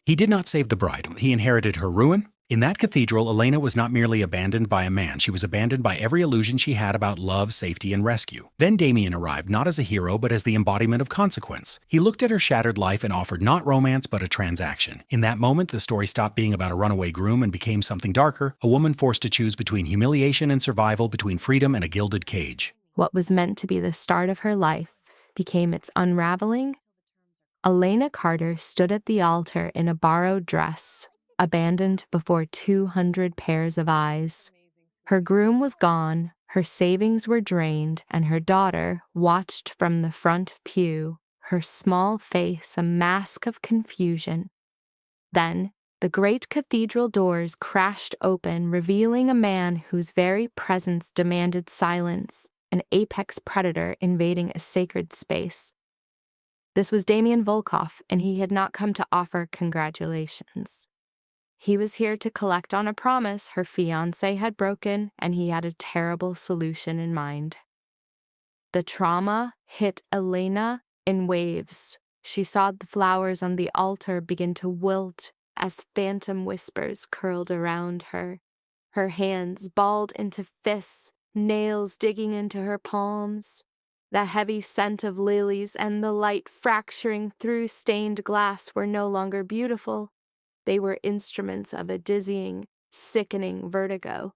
He did not save the bride. He inherited her ruin. In that cathedral, Elena was not merely abandoned by a man. She was abandoned by every illusion she had about love, safety, and rescue. Then Damien arrived, not as a hero, but as the embodiment of consequence. He looked at her shattered life and offered not romance, but a transaction. In that moment, the story stopped being about a runaway groom and became something darker, a woman forced to choose between humiliation and survival, between freedom and a gilded cage. What was meant to be the start of her life became its unraveling. Elena Carter stood at the altar in a borrowed dress, abandoned before 200 pairs of eyes. Her groom was gone, her savings were drained, and her daughter watched from the front pew, her small face a mask of confusion. Then, the great cathedral doors crashed open, revealing a man whose very presence demanded silence, an apex predator invading a sacred space. This was Damien Volkov, and he had not come to offer congratulations. He was here to collect on a promise her fiancé had broken, and he had a terrible solution in mind. The trauma hit Elena in waves. She saw the flowers on the altar begin to wilt as phantom whispers curled around her. Her hands balled into fists, nails digging into her palms. The heavy scent of lilies and the light fracturing through stained glass were no longer beautiful. They were instruments of a dizzying, sickening vertigo.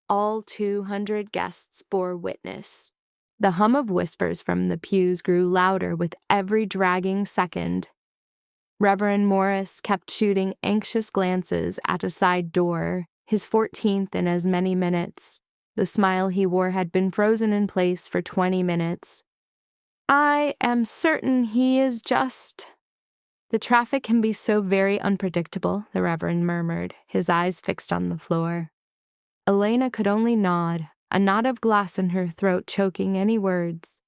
All 200 guests bore witness. The hum of whispers from the pews grew louder with every dragging second. Reverend Morris kept shooting anxious glances at a side door, his 14th in as many minutes. The smile he wore had been frozen in place for 20 minutes. "I am certain he is just..." "The traffic can be so very unpredictable," the Reverend murmured, his eyes fixed on the floor. Elena could only nod, a knot of glass in her throat choking any words.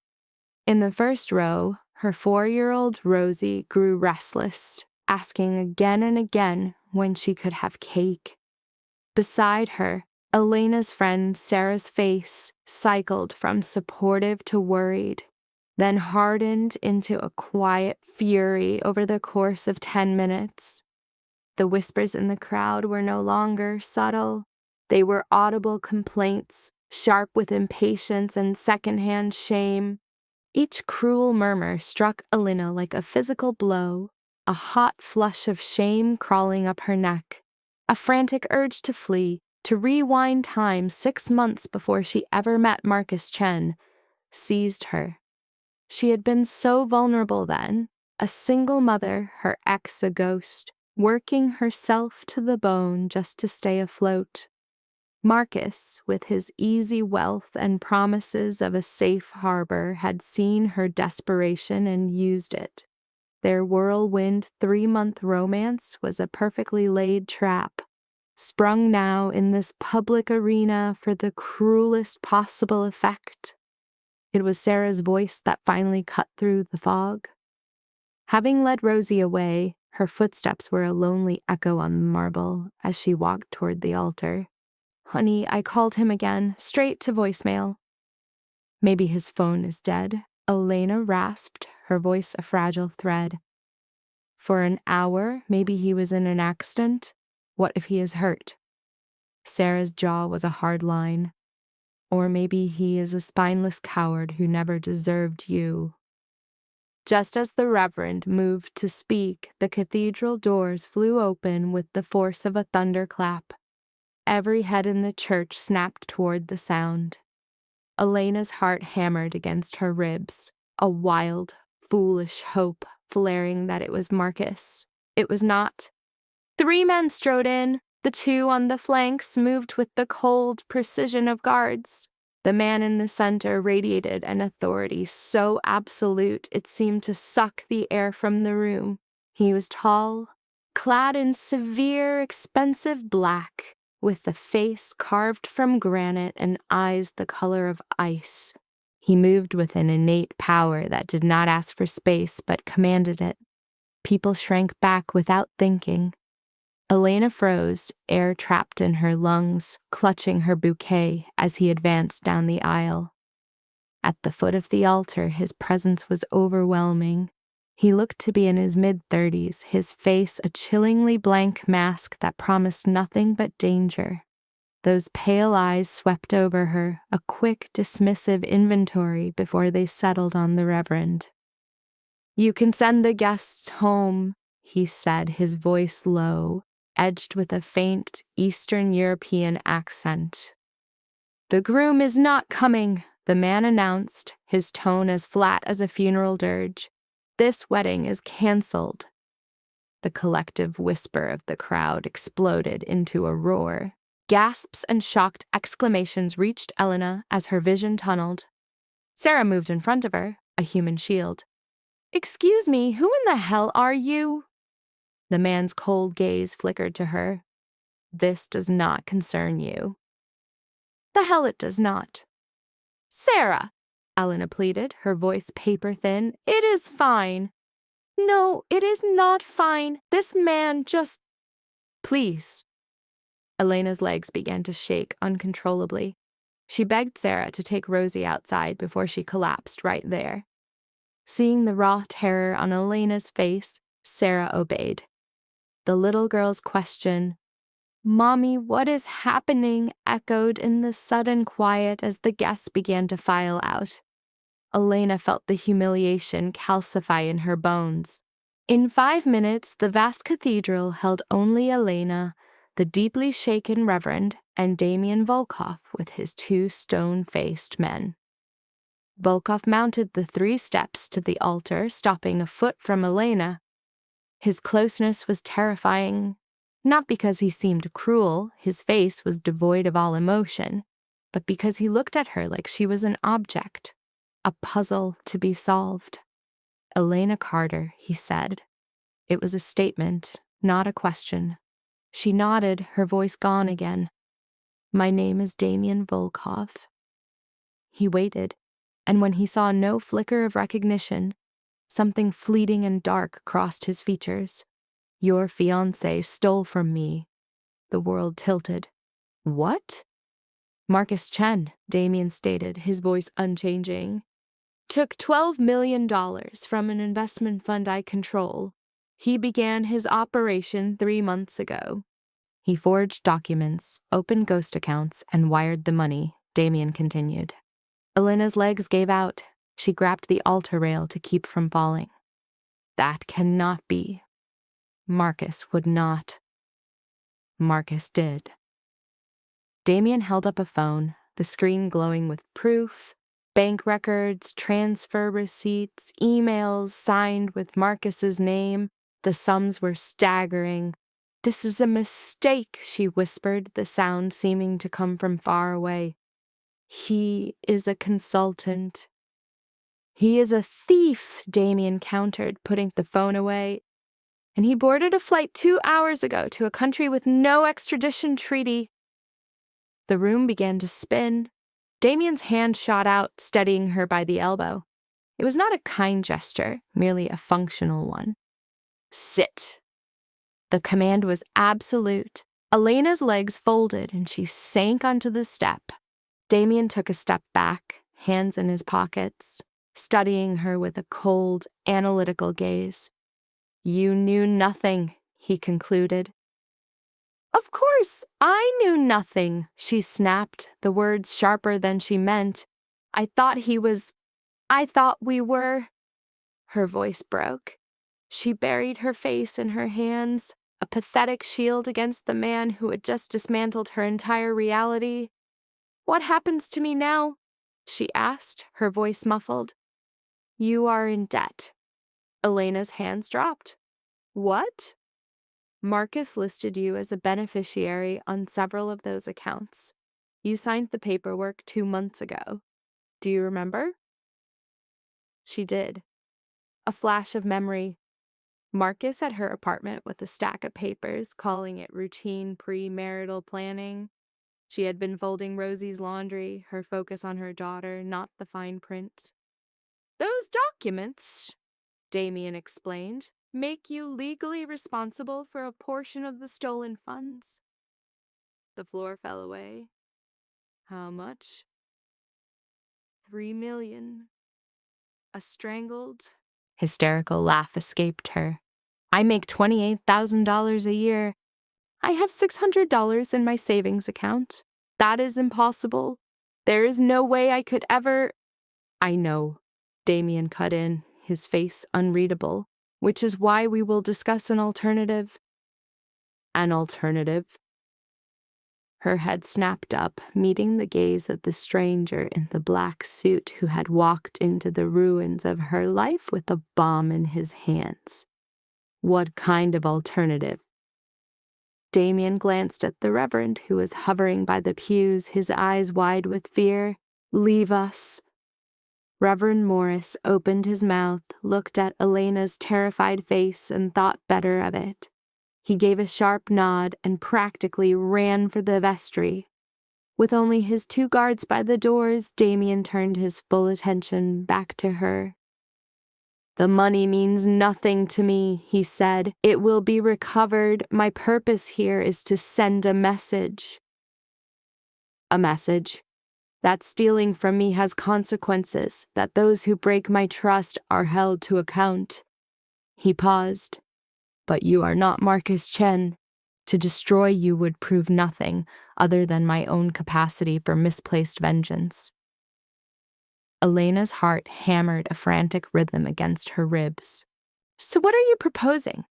In the first row, her 4-year-old Rosie grew restless, asking again and again when she could have cake. Beside her, Elena's friend Sarah's face cycled from supportive to worried, then hardened into a quiet fury over the course of 10 minutes. The whispers in the crowd were no longer subtle. They were audible complaints, sharp with impatience and secondhand shame. Each cruel murmur struck Elena like a physical blow, a hot flush of shame crawling up her neck, a frantic urge to flee, to rewind time 6 months before she ever met Marcus Chen, seized her. She had been so vulnerable then, a single mother, her ex a ghost, working herself to the bone just to stay afloat. Marcus, with his easy wealth and promises of a safe harbor, had seen her desperation and used it. Their whirlwind 3-month romance was a perfectly laid trap, sprung now in this public arena for the cruelest possible effect. It was Sarah's voice that finally cut through the fog. Having led Rosie away, her footsteps were a lonely echo on the marble as she walked toward the altar. "Honey, I called him again, straight to voicemail." "Maybe his phone is dead," Elena rasped, her voice a fragile thread. "For an hour, maybe he was in an accident. What if he is hurt?" Sarah's jaw was a hard line. "Or maybe he is a spineless coward who never deserved you." Just as the Reverend moved to speak, the cathedral doors flew open with the force of a thunderclap. Every head in the church snapped toward the sound. Elena's heart hammered against her ribs, a wild, foolish hope flaring that it was Marcus. It was not. 3 men strode in. The 2 on the flanks moved with the cold precision of guards. The man in the center radiated an authority so absolute it seemed to suck the air from the room. He was tall, clad in severe, expensive black, with a face carved from granite and eyes the color of ice. He moved with an innate power that did not ask for space but commanded it. People shrank back without thinking. Elena froze, air trapped in her lungs, clutching her bouquet as he advanced down the aisle. At the foot of the altar, his presence was overwhelming. He looked to be in his mid-30s, his face a chillingly blank mask that promised nothing but danger. Those pale eyes swept over her, a quick, dismissive inventory before they settled on the Reverend. "You can send the guests home," he said, his voice low, edged with a faint Eastern European accent. "The groom is not coming," the man announced, his tone as flat as a funeral dirge. "This wedding is cancelled." The collective whisper of the crowd exploded into a roar. Gasps and shocked exclamations reached Elena as her vision tunneled. Sarah moved in front of her, a human shield. "Excuse me, who in the hell are you?" The man's cold gaze flickered to her. "This does not concern you." "The hell it does not." "Sarah," Elena pleaded, her voice paper-thin, "it is fine." "No, it is not fine. This man just—" "Please." Elena's legs began to shake uncontrollably. She begged Sarah to take Rosie outside before she collapsed right there. Seeing the raw terror on Elena's face, Sarah obeyed. The little girl's question, "Mommy, what is happening?" echoed in the sudden quiet as the guests began to file out. Elena felt the humiliation calcify in her bones. In 5 minutes, the vast cathedral held only Elena, the deeply shaken Reverend, and Damien Volkov with his 2 stone-faced men. Volkov mounted the 3 steps to the altar, stopping a foot from Elena. His closeness was terrifying, not because he seemed cruel, his face was devoid of all emotion, but because he looked at her like she was an object, a puzzle to be solved. "Elena Carter," he said. It was a statement, not a question. She nodded, her voice gone again. "My name is Damien Volkov." He waited, and when he saw no flicker of recognition, something fleeting and dark crossed his features. "Your fiancé stole from me." The world tilted. "What?" "Marcus Chen," Damien stated, his voice unchanging. "Took $12 million from an investment fund I control. He began his operation 3 months ago." "He forged documents, opened ghost accounts, and wired the money," Damien continued. Elena's legs gave out. She grabbed the altar rail to keep from falling. "That cannot be." Marcus would not. Marcus did. Damien held up a phone, the screen glowing with proof, bank records, transfer receipts, emails signed with Marcus's name. The sums were staggering. "This is a mistake," she whispered, the sound seeming to come from far away. "He is a consultant." "He is a thief," Damien countered, putting the phone away. "And he boarded a flight 2 hours ago to a country with no extradition treaty." The room began to spin. Damien's hand shot out, steadying her by the elbow. It was not a kind gesture, merely a functional one. "Sit." The command was absolute. Elena's legs folded and she sank onto the step. Damien took a step back, hands in his pockets, studying her with a cold, analytical gaze. "You knew nothing," he concluded. "Of course, I knew nothing," she snapped, the words sharper than she meant. I thought we were." Her voice broke. She buried her face in her hands, a pathetic shield against the man who had just dismantled her entire reality. "What happens to me now?" she asked, her voice muffled. "You are in debt." Elena's hands dropped. "What?" "Marcus listed you as a beneficiary on several of those accounts. You signed the paperwork 2 months ago. Do you remember?" She did. A flash of memory. Marcus at her apartment with a stack of papers, calling it routine premarital planning. She had been folding Rosie's laundry, her focus on her daughter, not the fine print. "Those documents," Damien explained, "make you legally responsible for a portion of the stolen funds." The floor fell away. "How much?" 3 million. A strangled, Hysterical laugh escaped her. I make $28,000 a year. I have $600 in my savings account. That is impossible. There is no way I could ever— I know, Damien cut in, his face unreadable, which is why we will discuss an alternative. An alternative? Her head snapped up, meeting the gaze of the stranger in the black suit who had walked into the ruins of her life with a bomb in his hands. What kind of alternative? Damien glanced at the Reverend, who was hovering by the pews, his eyes wide with fear. Leave us. Reverend Morris opened his mouth, looked at Elena's terrified face, and thought better of it. He gave a sharp nod and practically ran for the vestry. With only his 2 guards by the doors, Damien turned his full attention back to her. The money means nothing to me, he said. It will be recovered. My purpose here is to send a message. A message? That stealing from me has consequences, that those who break my trust are held to account. He paused. But you are not Marcus Chen. To destroy you would prove nothing other than my own capacity for misplaced vengeance. Elena's heart hammered a frantic rhythm against her ribs. So what are you proposing?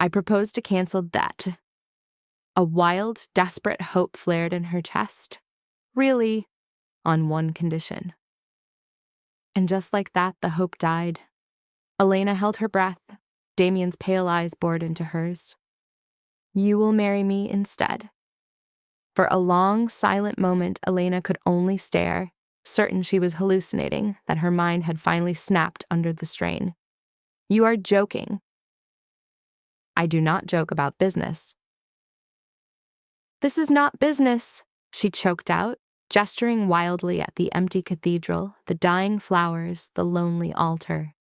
I propose to cancel that. A wild, desperate hope flared in her chest. Really, on one condition. And just like that, the hope died. Elena held her breath. Damien's pale eyes bored into hers. You will marry me instead. For a long, silent moment, Elena could only stare, certain she was hallucinating, that her mind had finally snapped under the strain. You are joking. I do not joke about business. This is not business, she choked out, gesturing wildly at the empty cathedral, the dying flowers, the lonely altar.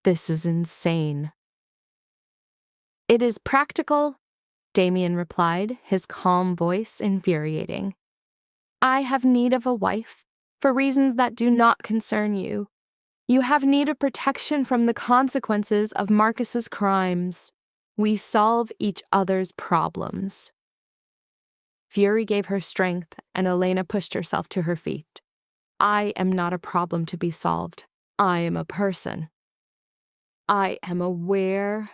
This is insane. It is practical, Damien replied, his calm voice infuriating. I have need of a wife, for reasons that do not concern you. You have need of protection from the consequences of Marcus's crimes. We solve each other's problems. Fury gave her strength, and Elena pushed herself to her feet. I am not a problem to be solved. I am a person. I am aware.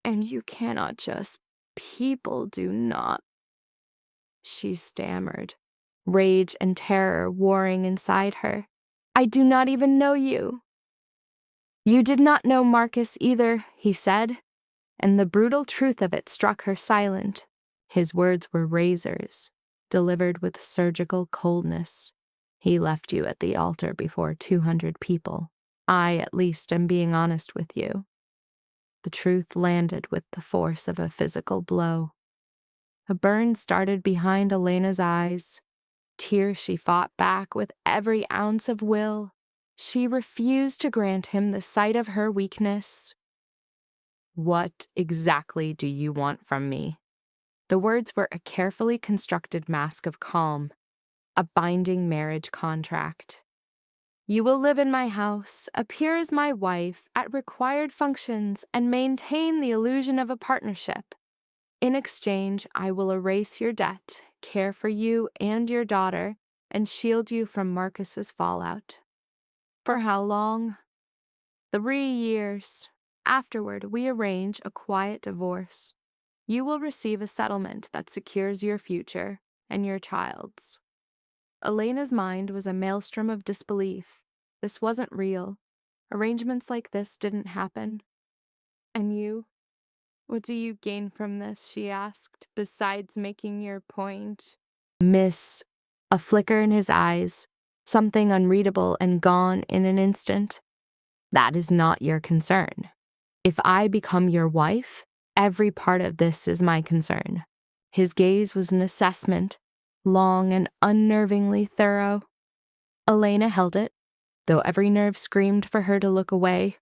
And you cannot just— people do not. She stammered, rage and terror warring inside her. I do not even know you. You did not know Marcus either, he said, and the brutal truth of it struck her silent. His words were razors, delivered with surgical coldness. He left you at the altar before 200 people. I, at least, am being honest with you. The truth landed with the force of a physical blow. A burn started behind Elena's eyes. Tears she fought back with every ounce of will. She refused to grant him the sight of her weakness. What exactly do you want from me? The words were a carefully constructed mask of calm, a binding marriage contract. You will live in my house, appear as my wife at required functions, and maintain the illusion of a partnership. In exchange, I will erase your debt, care for you and your daughter, and shield you from Marcus's fallout. For how long? 3 years. Afterward, we arrange a quiet divorce. You will receive a settlement that secures your future and your child's. Elena's mind was a maelstrom of disbelief. This wasn't real. Arrangements like this didn't happen. And you? What do you gain from this, she asked, besides making your point? Miss, a flicker in his eyes, something unreadable and gone in an instant. That is not your concern. If I become your wife, every part of this is my concern. His gaze was an assessment, long and unnervingly thorough. Elena held it, though every nerve screamed for her to look away.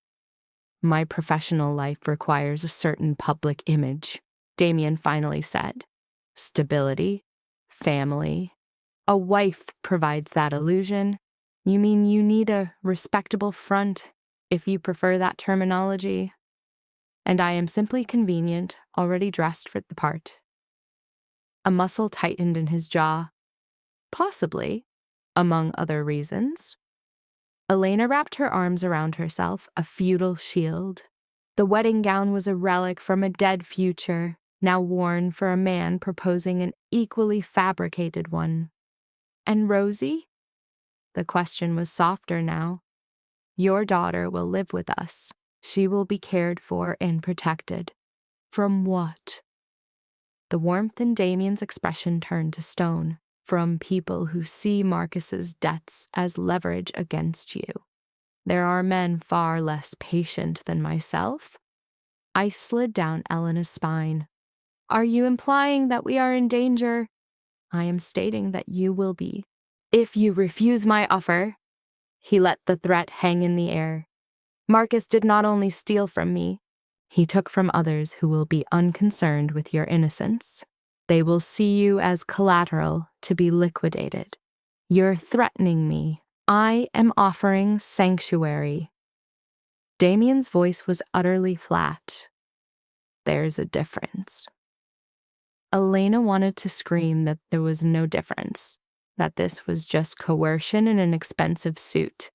My professional life requires a certain public image, Damien finally said. Stability, family. A wife provides that illusion. You mean you need a respectable front if you prefer that terminology. And I am simply convenient, already dressed for the part. A muscle tightened in his jaw. Possibly, among other reasons. Elena wrapped her arms around herself, a futile shield. The wedding gown was a relic from a dead future, now worn for a man proposing an equally fabricated one. And Rosie? The question was softer now. Your daughter will live with us. She will be cared for and protected. From what? The warmth in Damien's expression turned to stone. From people who see Marcus's debts as leverage against you. There are men far less patient than myself. I slid down Elena's spine. Are you implying that we are in danger? I am stating that you will be. If you refuse my offer. He let the threat hang in the air. Marcus did not only steal from me, he took from others who will be unconcerned with your innocence. They will see you as collateral to be liquidated. You're threatening me. I am offering sanctuary. Damien's voice was utterly flat. There's a difference. Elena wanted to scream that there was no difference, that this was just coercion in an expensive suit.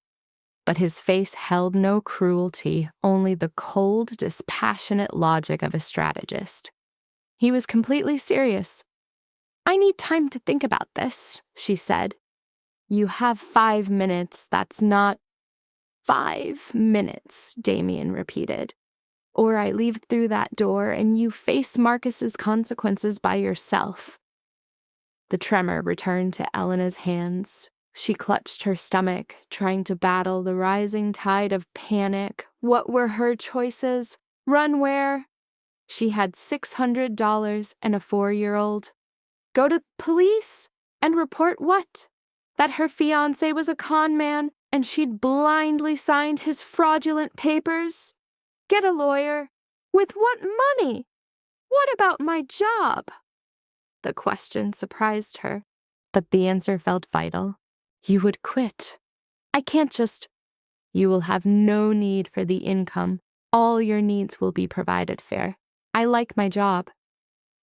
But his face held no cruelty, only the cold, dispassionate logic of a strategist. He was completely serious. I need time to think about this, she said. You have 5 minutes, that's not 5 minutes, Damien repeated. Or I leave through that door and you face Marcus's consequences by yourself. The tremor returned to Elena's hands. She clutched her stomach, trying to battle the rising tide of panic. What were her choices? Run where? She had $600 and a 4-year-old. Go to police? And report what? That her fiancé was a con man and she'd blindly signed his fraudulent papers? Get a lawyer. With what money? What about my job? The question surprised her, but the answer felt vital. You would quit. I can't just. You will have no need for the income. All your needs will be provided for. I like my job.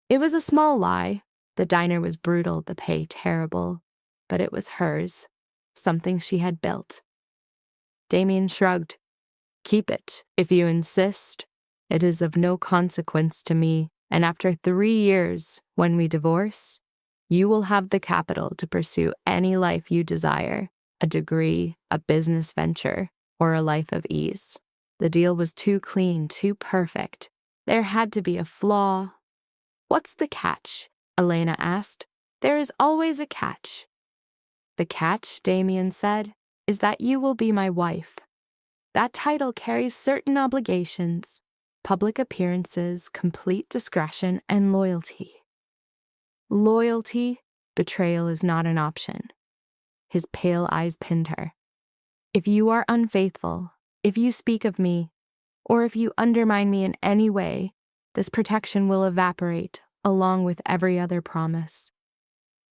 It was a small lie. The diner was brutal, the pay terrible. But it was hers, something she had built. Damien shrugged. Keep it, if you insist. It is of no consequence to me, and after 3 years, when we divorce, you will have the capital to pursue any life you desire, a degree, a business venture, or a life of ease. The deal was too clean, too perfect. There had to be a flaw. What's the catch? Elena asked. There is always a catch. The catch, Damien said, is that you will be my wife. That title carries certain obligations, public appearances, complete discretion, and loyalty. Loyalty, betrayal is not an option. His pale eyes pinned her. If you are unfaithful, if you speak of me, or if you undermine me in any way, this protection will evaporate, along with every other promise.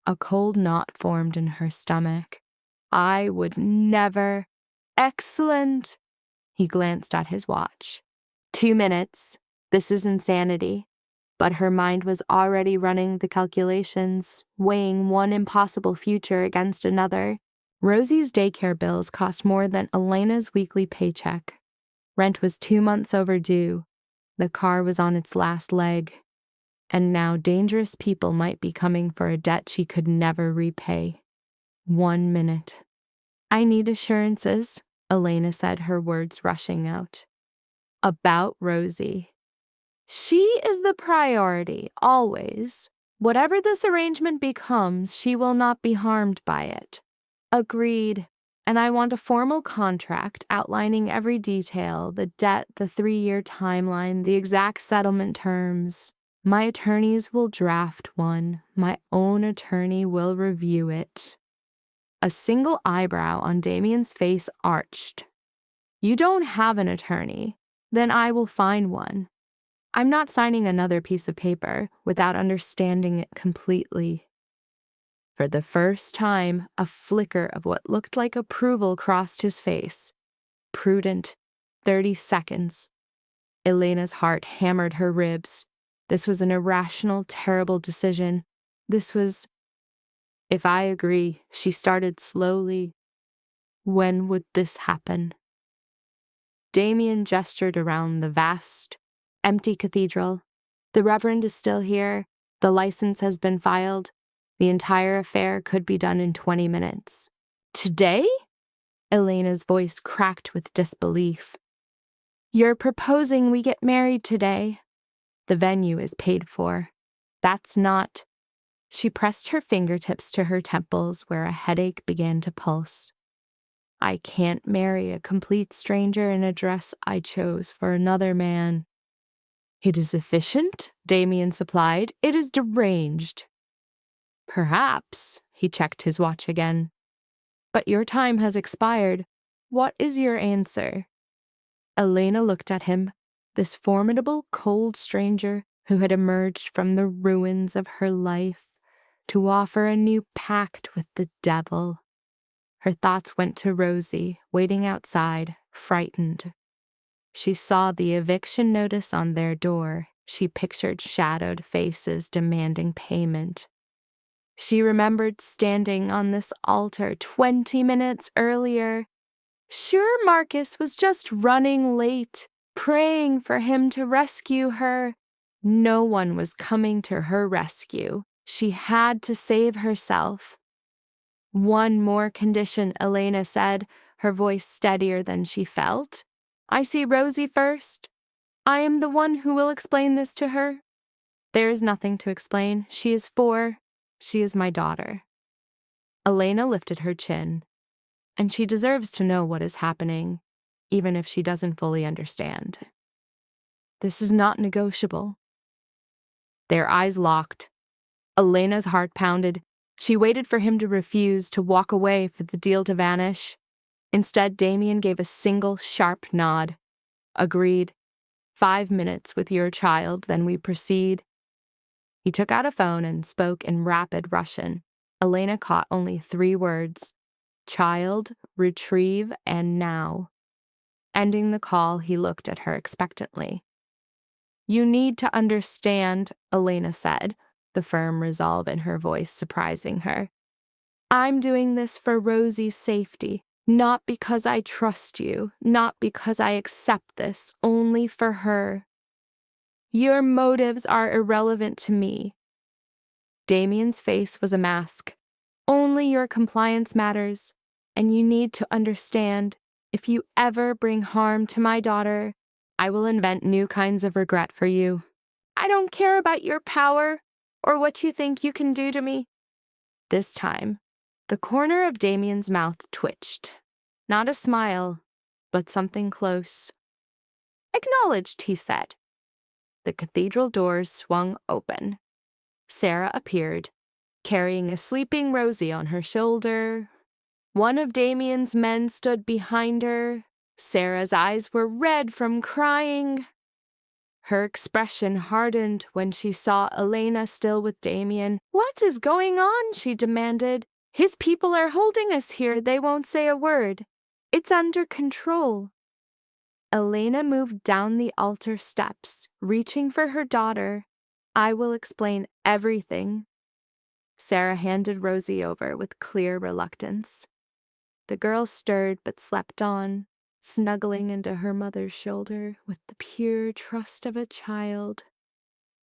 A cold knot formed in her stomach. I would never. Excellent. He glanced at his watch. 2 minutes. This is insanity. But her mind was already running the calculations, weighing one impossible future against another. Rosie's daycare bills cost more than Elena's weekly paycheck. Rent was 2 months overdue. The car was on its last leg. And now dangerous people might be coming for a debt she could never repay. 1 minute. I need assurances, Elena said, her words rushing out. About Rosie. She is the priority, always. Whatever this arrangement becomes, she will not be harmed by it. Agreed. And I want a formal contract outlining every detail, the debt, the 3-year timeline, the exact settlement terms. My attorneys will draft one. My own attorney will review it. A single eyebrow on Damien's face arched. You don't have an attorney. Then I will find one. I'm not signing another piece of paper without understanding it completely. For the first time, a flicker of what looked like approval crossed his face. Prudent, 30 seconds. Elena's heart hammered her ribs. This was an irrational, terrible decision. This was... If I agree, she started slowly. When would this happen? Damien gestured around the vast, empty cathedral. The Reverend is still here. The license has been filed. The entire affair could be done in 20 minutes. Today? Elena's voice cracked with disbelief. You're proposing we get married today. The venue is paid for. That's not... She pressed her fingertips to her temples where a headache began to pulse. I can't marry a complete stranger in a dress I chose for another man. It is efficient, Damien supplied. It is deranged. Perhaps, he checked his watch again. But your time has expired. What is your answer? Elena looked at him, this formidable, cold stranger who had emerged from the ruins of her life to offer a new pact with the devil. Her thoughts went to Rosie, waiting outside, frightened. She saw the eviction notice on their door. She pictured shadowed faces demanding payment. She remembered standing on this altar 20 minutes earlier. Sure, Marcus was just running late, praying for him to rescue her. No one was coming to her rescue. She had to save herself. One more condition, Elena said, her voice steadier than she felt. I see Rosie first. I am the one who will explain this to her. There is nothing to explain. She is 4. She is my daughter. Elena lifted her chin. And she deserves to know what is happening, even if she doesn't fully understand. This is not negotiable. Their eyes locked. Elena's heart pounded. She waited for him to refuse, to walk away, for the deal to vanish. Instead, Damien gave a single sharp nod. Agreed. 5 minutes with your child, then we proceed. He took out a phone and spoke in rapid Russian. Elena caught only 3 words. Child, retrieve, and now. Ending the call, he looked at her expectantly. You need to understand, Elena said, the firm resolve in her voice surprising her. I'm doing this for Rosie's safety, not because I trust you, not because I accept this, only for her. Your motives are irrelevant to me. Damien's face was a mask. Only your compliance matters, and you need to understand, if you ever bring harm to my daughter, I will invent new kinds of regret for you. I don't care about your power or what you think you can do to me. This time, the corner of Damien's mouth twitched. Not a smile, but something close. Acknowledged, he said. The cathedral doors swung open. Sarah appeared, carrying a sleeping Rosie on her shoulder. One of Damien's men stood behind her. Sarah's eyes were red from crying. Her expression hardened when she saw Elena still with Damien. What is going on? She demanded. His people are holding us here. They won't say a word. It's under control. Elena moved down the altar steps, reaching for her daughter. I will explain everything. Sarah handed Rosie over with clear reluctance. The girl stirred but slept on, snuggling into her mother's shoulder with the pure trust of a child.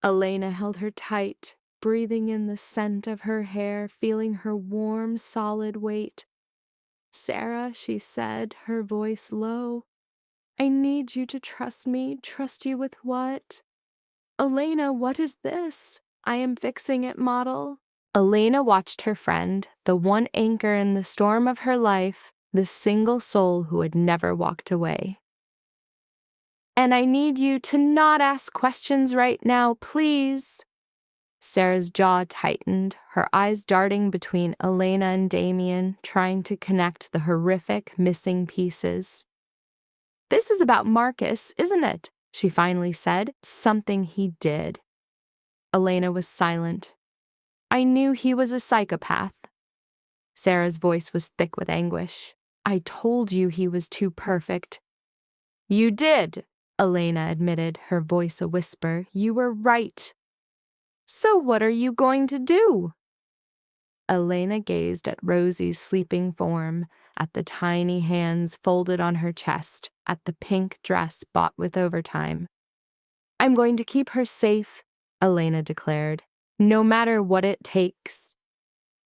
Elena held her tight, breathing in the scent of her hair, feeling her warm, solid weight. Sarah, she said, her voice low, I need you to trust me. Trust you with what? Elena, what is this? I am fixing it, model. Elena watched her friend, the one anchor in the storm of her life, the single soul who had never walked away. And I need you to not ask questions right now, please. Sarah's jaw tightened, her eyes darting between Elena and Damien, trying to connect the horrific missing pieces. This is about Marcus, isn't it? She finally said. Something he did. Elena was silent. I knew he was a psychopath. Sarah's voice was thick with anguish. I told you he was too perfect. You did, Elena admitted, her voice a whisper. You were right. So what are you going to do? Elena gazed at Rosie's sleeping form, at the tiny hands folded on her chest, at the pink dress bought with overtime. I'm going to keep her safe, Elena declared, no matter what it takes.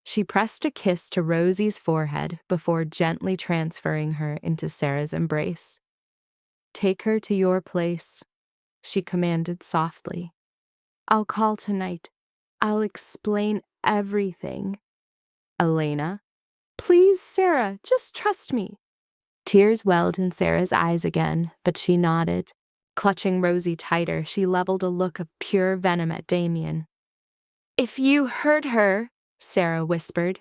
She pressed a kiss to Rosie's forehead before gently transferring her into Sarah's embrace. Take her to your place, she commanded softly. I'll call tonight. I'll explain everything. Elena, please, Sarah, just trust me. Tears welled in Sarah's eyes again, but she nodded. Clutching Rosie tighter, she leveled a look of pure venom at Damien. If you hurt her, Sarah whispered,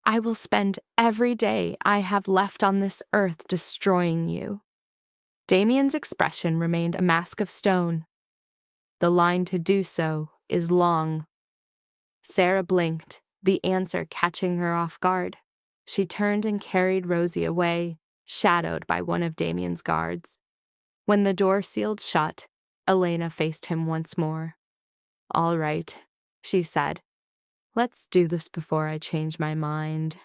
I will spend every day I have left on this earth destroying you. Damien's expression remained a mask of stone. The line to do so is long. Sarah blinked, the answer catching her off guard. She turned and carried Rosie away, shadowed by one of Damien's guards. When the door sealed shut, Elena faced him once more. All right, she said. Let's do this before I change my mind.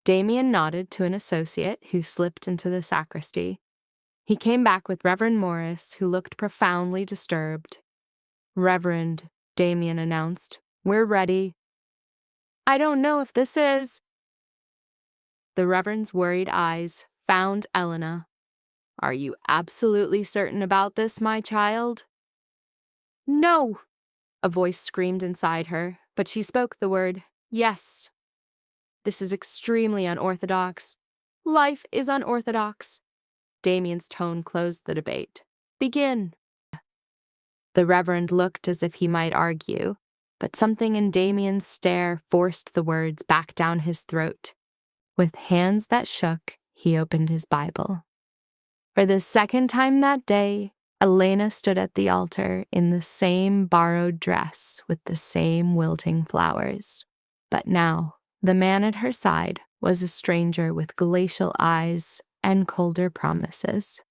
Damien nodded to an associate who slipped into the sacristy. He came back with Reverend Morris, who looked profoundly disturbed. Reverend, Damien announced, we're ready. I don't know if this is. The Reverend's worried eyes found Elena. Are you absolutely certain about this, my child? No, a voice screamed inside her, but she spoke the word, yes. This is extremely unorthodox. Life is unorthodox. Damien's tone closed the debate. Begin. The Reverend looked as if he might argue, but something in Damien's stare forced the words back down his throat. With hands that shook, he opened his Bible. For the second time that day, Elena stood at the altar in the same borrowed dress with the same wilting flowers. But now, the man at her side was a stranger with glacial eyes and colder promises.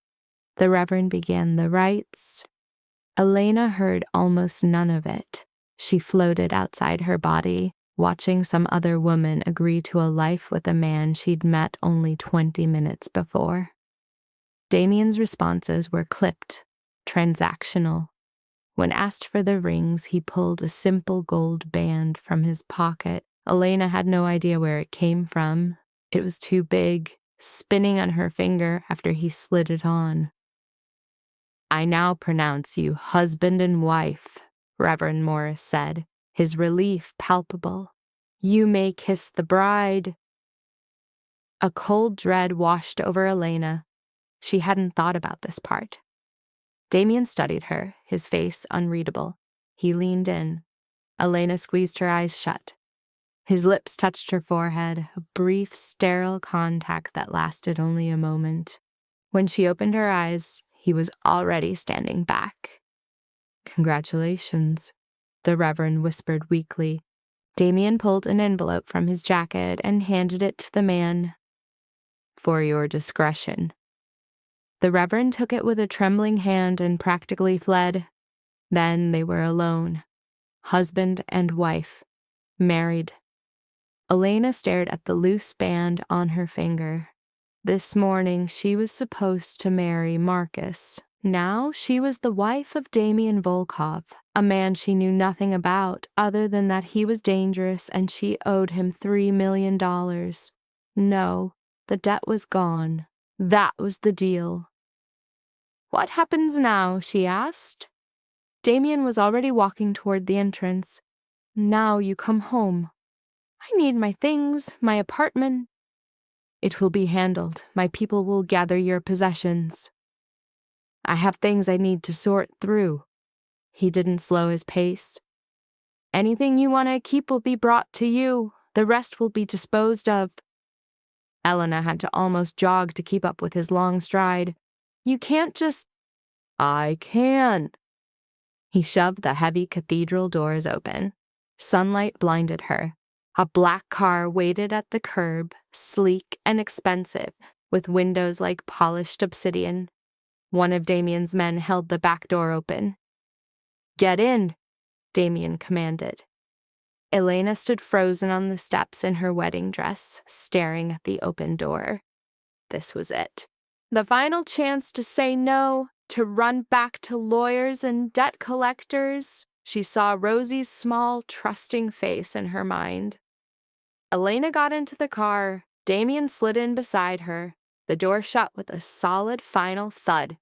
The Reverend began the rites. Elena heard almost none of it. She floated outside her body, watching some other woman agree to a life with a man she'd met only 20 minutes before. Damien's responses were clipped, transactional. When asked for the rings, he pulled a simple gold band from his pocket. Elena had no idea where it came from. It was too big, spinning on her finger after he slid it on. I now pronounce you husband and wife, Reverend Morris said, his relief palpable. You may kiss the bride. A cold dread washed over Elena. She hadn't thought about this part. Damien studied her, his face unreadable. He leaned in. Elena squeezed her eyes shut. His lips touched her forehead, a brief, sterile contact that lasted only a moment. When she opened her eyes, he was already standing back. Congratulations, the Reverend whispered weakly. Damien pulled an envelope from his jacket and handed it to the man. For your discretion. The Reverend took it with a trembling hand and practically fled. Then they were alone. Husband and wife. Married. Elena stared at the loose band on her finger. This morning she was supposed to marry Marcus. Now she was the wife of Damien Volkov, a man she knew nothing about other than that he was dangerous and she owed him $3 million. No, the debt was gone. That was the deal. What happens now? She asked. Damien was already walking toward the entrance. Now you come home. I need my things, my apartment. It will be handled. My people will gather your possessions. I have things I need to sort through. He didn't slow his pace. Anything you want to keep will be brought to you. The rest will be disposed of. Elena had to almost jog to keep up with his long stride. You can't just... I can. He shoved the heavy cathedral doors open. Sunlight blinded her. A black car waited at the curb, sleek and expensive, with windows like polished obsidian. One of Damien's men held the back door open. "Get in," Damien commanded. Elena stood frozen on the steps in her wedding dress, staring at the open door. This was it. The final chance to say no, to run back to lawyers and debt collectors. She saw Rosie's small, trusting face in her mind. Elena got into the car. Damien slid in beside her. The door shut with a solid final thud.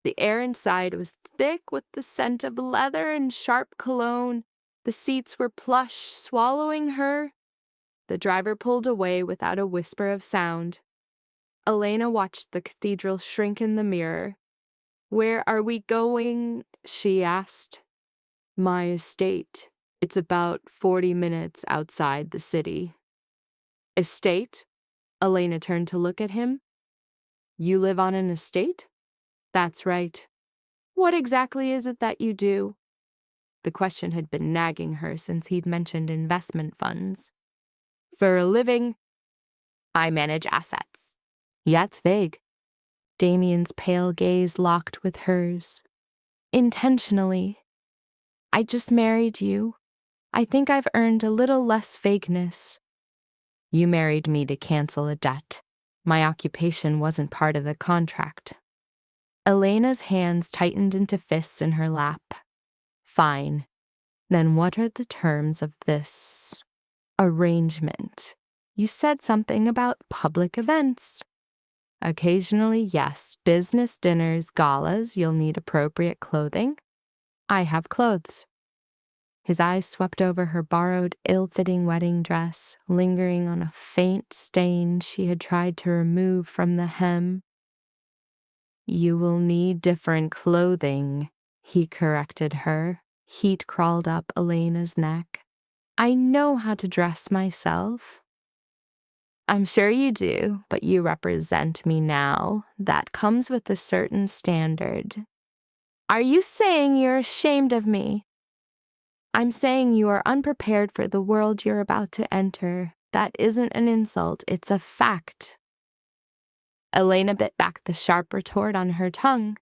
The air inside was thick with the scent of leather and sharp cologne. The seats were plush, swallowing her. The driver pulled away without a whisper of sound. Elena watched the cathedral shrink in the mirror. "Where are we going?" she asked. "My estate. It's about 40 minutes outside the city." "Estate?" Elena turned to look at him. "You live on an estate?" "That's right." "What exactly is it that you do?" The question had been nagging her since he'd mentioned investment funds. "For a living, I manage assets." "Yeah, it's vague." Damien's pale gaze locked with hers. "Intentionally. I just married you. I think I've earned a little less vagueness." "You married me to cancel a debt. My occupation wasn't part of the contract." Elena's hands tightened into fists in her lap. "Fine. Then what are the terms of this arrangement? You said something about public events." "Occasionally, yes. Business dinners, galas, you'll need appropriate clothing." "I have clothes." His eyes swept over her borrowed, ill-fitting wedding dress, lingering on a faint stain she had tried to remove from the hem. "You will need different clothing," he corrected her. Heat crawled up Elena's neck. "I know how to dress myself." "I'm sure you do, but you represent me now. That comes with a certain standard." "Are you saying you're ashamed of me?" "I'm saying you are unprepared for the world you're about to enter. That isn't an insult, it's a fact." Elena bit back the sharp retort on her tongue.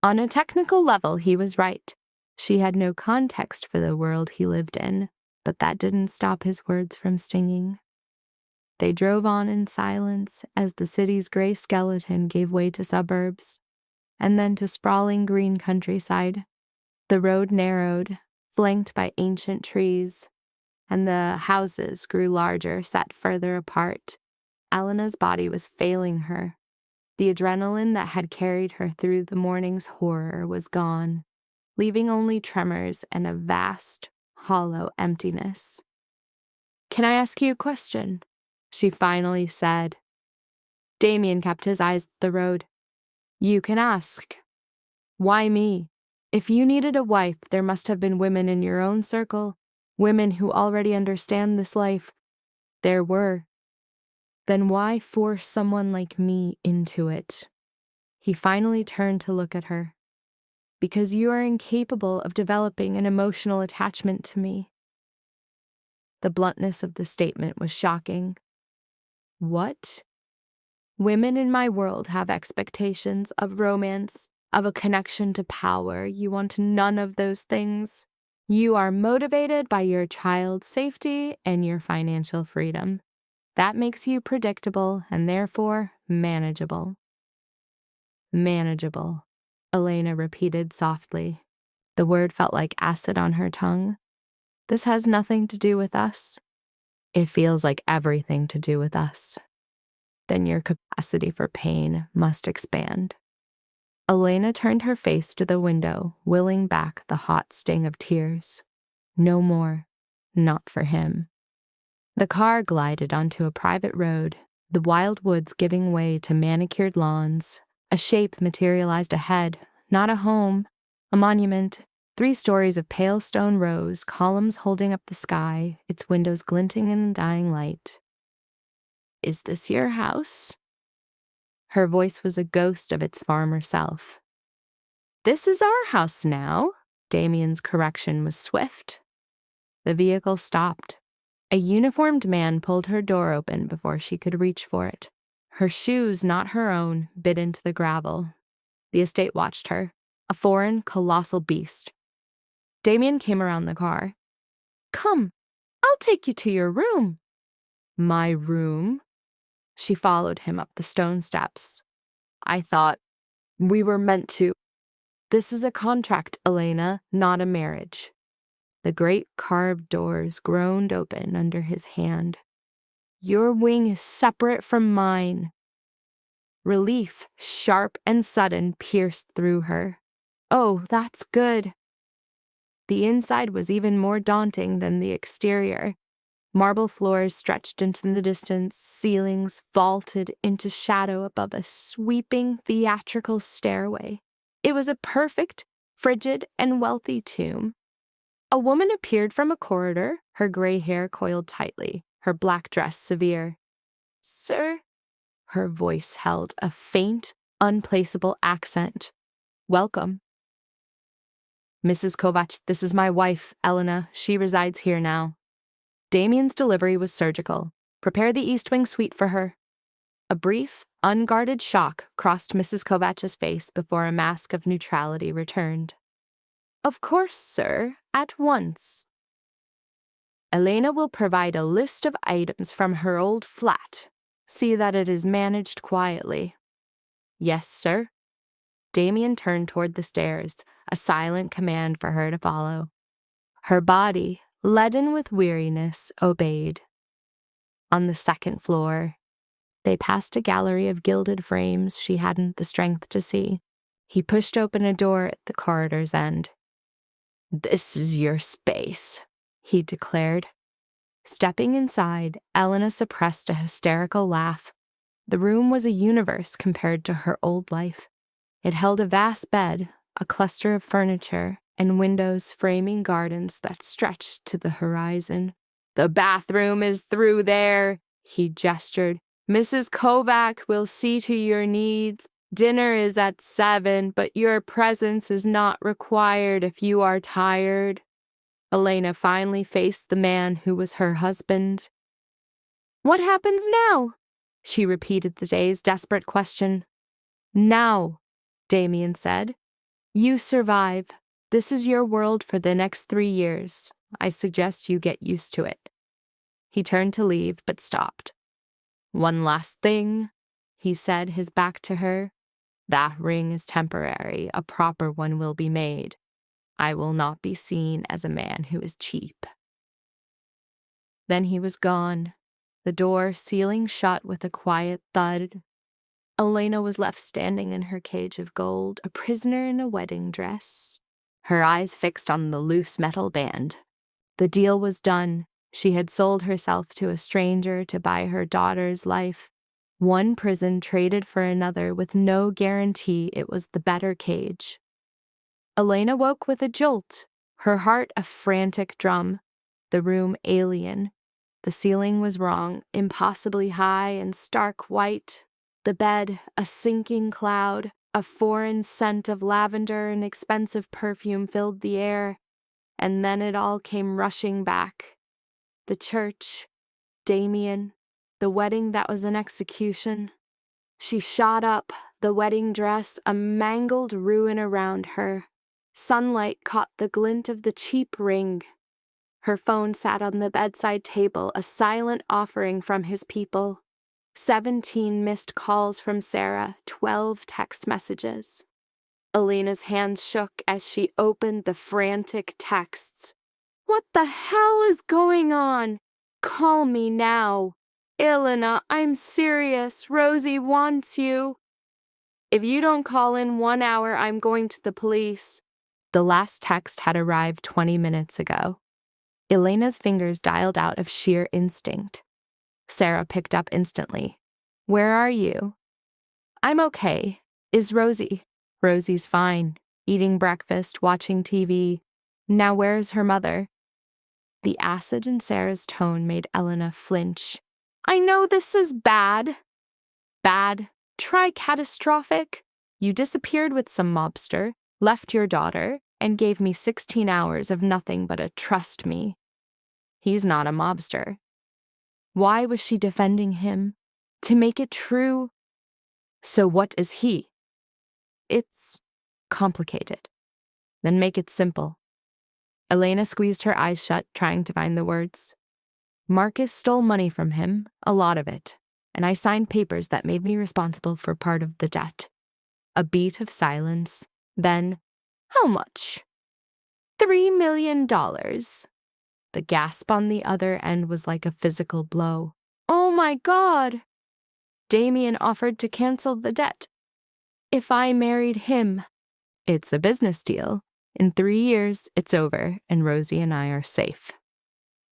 On a technical level, he was right. She had no context for the world he lived in, but that didn't stop his words from stinging. They drove on in silence as the city's gray skeleton gave way to suburbs, and then to sprawling green countryside. The road narrowed, flanked by ancient trees, and the houses grew larger, set further apart. Elena's body was failing her. The adrenaline that had carried her through the morning's horror was gone, leaving only tremors and a vast, hollow emptiness. "Can I ask you a question?" she finally said. Damien kept his eyes at the road. "You can ask." "Why me? If you needed a wife, there must have been women in your own circle, women who already understand this life." "There were." "Then why force someone like me into it?" He finally turned to look at her. "Because you are incapable of developing an emotional attachment to me." The bluntness of the statement was shocking. "What?" "Women in my world have expectations of romance, of a connection to power. You want none of those things. You are motivated by your child's safety and your financial freedom. That makes you predictable and therefore manageable." "Manageable," Elena repeated softly. The word felt like acid on her tongue. "This has nothing to do with us." "It feels like everything to do with us." "Then your capacity for pain must expand." Elena turned her face to the window, willing back the hot sting of tears. No more. Not for him. The car glided onto a private road, the wild woods giving way to manicured lawns. A shape materialized ahead, not a home, a monument, 3 stories of pale stone rose, columns holding up the sky, its windows glinting in the dying light. "Is this your house?" Her voice was a ghost of its farmer self. "This is our house now." Damien's correction was swift. The vehicle stopped. A uniformed man pulled her door open before she could reach for it. Her shoes, not her own, bit into the gravel. The estate watched her, a foreign, colossal beast. Damien came around the car. "Come, I'll take you to your room." "My room?" She followed him up the stone steps. "I thought we were meant to." "This is a contract, Elena, not a marriage." The great carved doors groaned open under his hand. "Your wing is separate from mine." Relief, sharp and sudden, pierced through her. "Oh, that's good." The inside was even more daunting than the exterior. Marble floors stretched into the distance, ceilings vaulted into shadow above a sweeping theatrical stairway. It was a perfect, frigid, and wealthy tomb. A woman appeared from a corridor, her gray hair coiled tightly, her black dress severe. "Sir?" Her voice held a faint, unplaceable accent. "Welcome." "Mrs. Kovac, this is my wife, Elena. She resides here now." Damien's delivery was surgical. "Prepare the East Wing suite for her." A brief, unguarded shock crossed Mrs. Kovac's face before a mask of neutrality returned. "Of course, sir, at once." "Elena will provide a list of items from her old flat. See that it is managed quietly." "Yes, sir." Damien turned toward the stairs, a silent command for her to follow. Her body, leaden with weariness, obeyed. On the second floor, they passed a gallery of gilded frames she hadn't the strength to see. He pushed open a door at the corridor's end. "This is your space," he declared. Stepping inside, Elena suppressed a hysterical laugh. The room was a universe compared to her old life. It held a vast bed, a cluster of furniture, and windows framing gardens that stretched to the horizon. "The bathroom is through there," he gestured. "Mrs. Kovac will see to your needs. Dinner is at 7, but your presence is not required if you are tired." Elena finally faced the man who was her husband. "What happens now?" She repeated the day's desperate question. "Now," Damien said. "You survive. This is your world for the next 3 years. I suggest you get used to it." He turned to leave, but stopped. "One last thing," he said, his back to her. "That ring is temporary. A proper one will be made. I will not be seen as a man who is cheap." Then he was gone, the door sealing shut with a quiet thud. Elena was left standing in her cage of gold, a prisoner in a wedding dress, her eyes fixed on the loose metal band. The deal was done. She had sold herself to a stranger to buy her daughter's life. One prison traded for another with no guarantee it was the better cage. Elena woke with a jolt, her heart a frantic drum, the room alien. The ceiling was wrong, impossibly high and stark white. The bed, a sinking cloud, a foreign scent of lavender and expensive perfume filled the air. And then it all came rushing back. The church, Damien, the wedding that was an execution. She shot up, the wedding dress a mangled ruin around her. Sunlight caught the glint of the cheap ring. Her phone sat on the bedside table, a silent offering from his people. 17 missed calls from Sarah, 12 text messages. Elena's hands shook as she opened the frantic texts. "What the hell is going on? Call me now. Elena, I'm serious. Rosie wants you. If you don't call in 1 hour, I'm going to the police." The last text had arrived 20 minutes ago. Elena's fingers dialed out of sheer instinct. Sarah picked up instantly. "Where are you?" "I'm okay. Is Rosie?" "Rosie's fine. Eating breakfast, watching TV. Now where's her mother?" The acid in Sarah's tone made Elena flinch. "I know this is bad." "Bad? Try catastrophic. You disappeared with some mobster, left your daughter, and gave me 16 hours of nothing but a trust me. He's not a mobster." Why was she defending him? To make it true? So what is he? It's complicated. Then make it simple. Elena squeezed her eyes shut, trying to find the words. Marcus stole money from him, a lot of it, and I signed papers that made me responsible for part of the debt. A beat of silence. Then, how much? $3 million. The gasp on the other end was like a physical blow. Oh my God! Damien offered to cancel the debt. If I married him. It's a business deal. In 3 years, it's over, and Rosie and I are safe.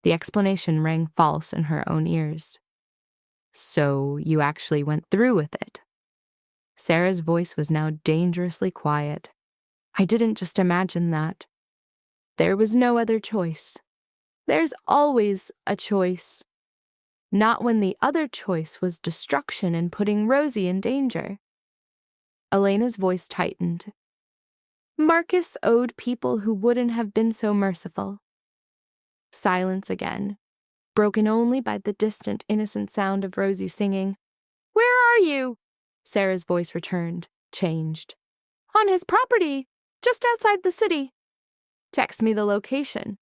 The explanation rang false in her own ears. So you actually went through with it? Sarah's voice was now dangerously quiet. I didn't just imagine that. There was no other choice. There's always a choice. Not when the other choice was destruction and putting Rosie in danger. Elena's voice tightened. Marcus owed people who wouldn't have been so merciful. Silence again, broken only by the distant, innocent sound of Rosie singing. Where are you? Sarah's voice returned, changed. On his property, just outside the city. Text me the location.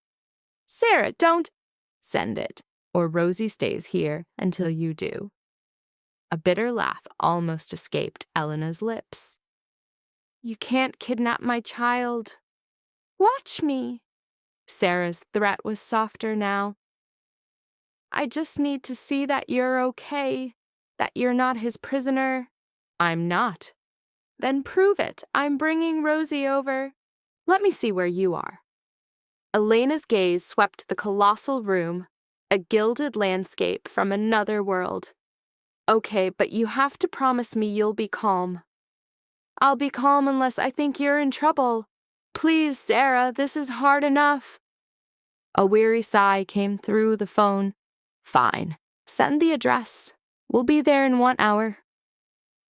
Sarah, don't. Send it, or Rosie stays here until you do. A bitter laugh almost escaped Elena's lips. You can't kidnap my child. Watch me. Sarah's threat was softer now. I just need to see that you're okay, that you're not his prisoner. I'm not. Then prove it. I'm bringing Rosie over. Let me see where you are. Elena's gaze swept the colossal room, a gilded landscape from another world. Okay, but you have to promise me you'll be calm. I'll be calm unless I think you're in trouble. Please, Sarah, this is hard enough. A weary sigh came through the phone. Fine. Send the address. We'll be there in 1 hour.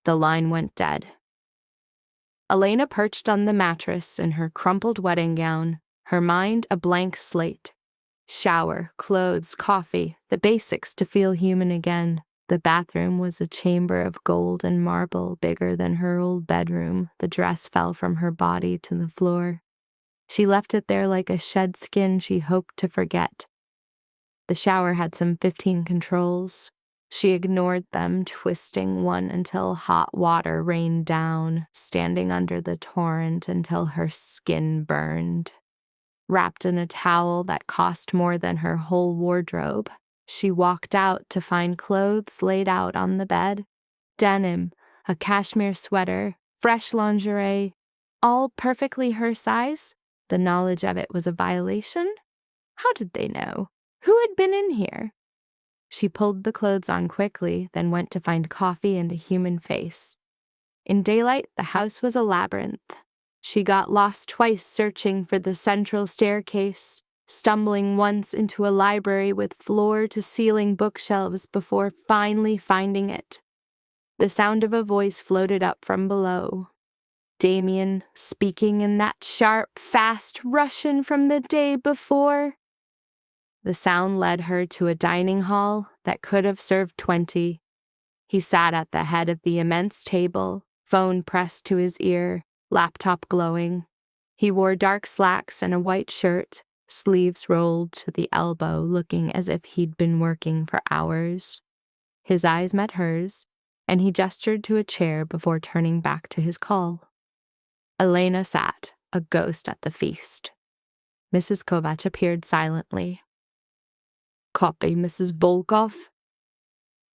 The line went dead. Elena perched on the mattress in her crumpled wedding gown, her mind a blank slate. Shower, clothes, coffee, the basics to feel human again. The bathroom was a chamber of gold and marble bigger than her old bedroom. The dress fell from her body to the floor. She left it there like a shed skin she hoped to forget. The shower had some 15 controls. She ignored them, twisting one until hot water rained down, standing under the torrent until her skin burned. Wrapped in a towel that cost more than her whole wardrobe, she walked out to find clothes laid out on the bed. Denim, a cashmere sweater, fresh lingerie, all perfectly her size. The knowledge of it was a violation? How did they know? Who had been in here? She pulled the clothes on quickly, then went to find coffee and a human face. In daylight, the house was a labyrinth. She got lost twice searching for the central staircase, stumbling once into a library with floor-to-ceiling bookshelves before finally finding it. The sound of a voice floated up from below. Damien, speaking in that sharp, fast Russian from the day before. The sound led her to a dining hall that could have served 20. He sat at the head of the immense table, phone pressed to his ear, laptop glowing. He wore dark slacks and a white shirt, sleeves rolled to the elbow, looking as if he'd been working for hours. His eyes met hers, and he gestured to a chair before turning back to his call. Elena sat, a ghost at the feast. Mrs. Kovac appeared silently. Copy, Mrs. Volkov?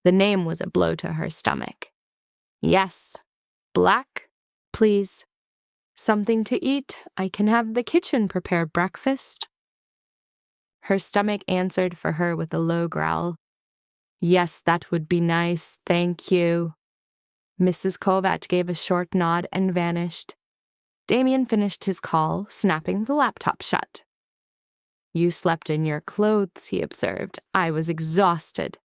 The name was a blow to her stomach. Yes. Black? Please. Something to eat? I can have the kitchen prepare breakfast. Her stomach answered for her with a low growl. Yes, that would be nice, thank you. Mrs. Kovac gave a short nod and vanished. Damien finished his call, snapping the laptop shut. You slept in your clothes, he observed. I was exhausted.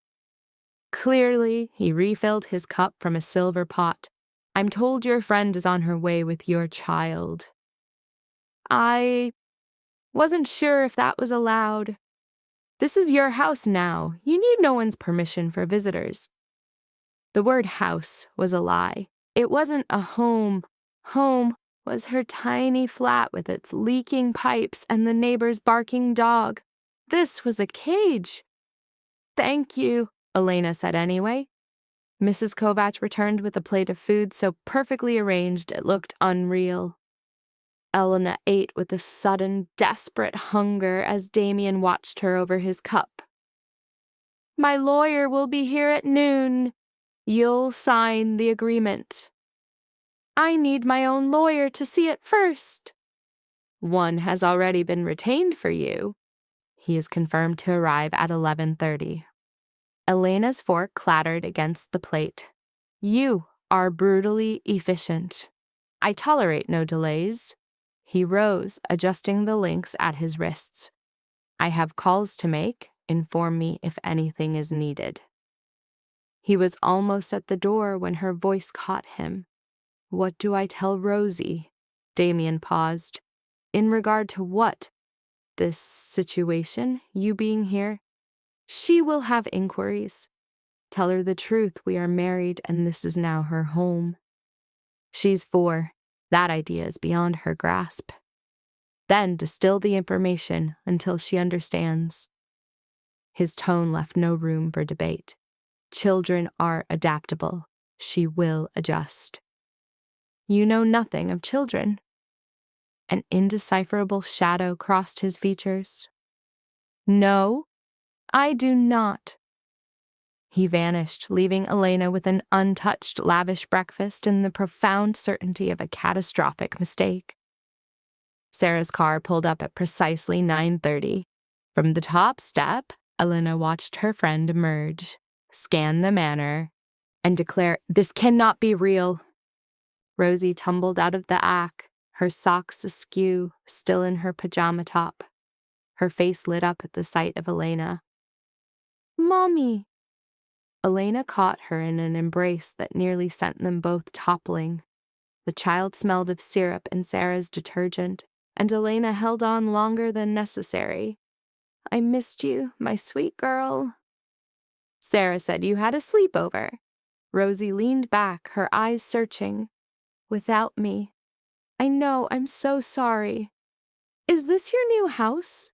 Clearly, he refilled his cup from a silver pot. I'm told your friend is on her way with your child. I wasn't sure if that was allowed. This is your house now. You need no one's permission for visitors. The word house was a lie. It wasn't a home. Home was her tiny flat with its leaking pipes and the neighbor's barking dog. This was a cage. Thank you, Elena said anyway. Mrs. Kovach returned with a plate of food so perfectly arranged it looked unreal. Elena ate with a sudden, desperate hunger as Damien watched her over his cup. My lawyer will be here at noon. You'll sign the agreement. I need my own lawyer to see it first. One has already been retained for you. He is confirmed to arrive at 11:30. Elena's fork clattered against the plate. You are brutally efficient. I tolerate no delays. He rose, adjusting the links at his wrists. I have calls to make. Inform me if anything is needed. He was almost at the door when her voice caught him. What do I tell Rosie? Damien paused. In regard to what? This situation, you being here? She will have inquiries. Tell her the truth, we are married and this is now her home. She's 4. That idea is beyond her grasp. Then distill the information until she understands. His tone left no room for debate. Children are adaptable. She will adjust. You know nothing of children. An indecipherable shadow crossed his features. No, I do not. He vanished, leaving Elena with an untouched, lavish breakfast and the profound certainty of a catastrophic mistake. Sarah's car pulled up at precisely 9:30. From the top step, Elena watched her friend emerge, scan the manor, and declare, "This cannot be real." Rosie tumbled out of the ack, her socks askew, still in her pajama top. Her face lit up at the sight of Elena. Mommy! Elena caught her in an embrace that nearly sent them both toppling. The child smelled of syrup and Sarah's detergent, and Elena held on longer than necessary. I missed you, my sweet girl. Sarah said you had a sleepover. Rosie leaned back, her eyes searching. Without me. I know, I'm so sorry. Is this your new house?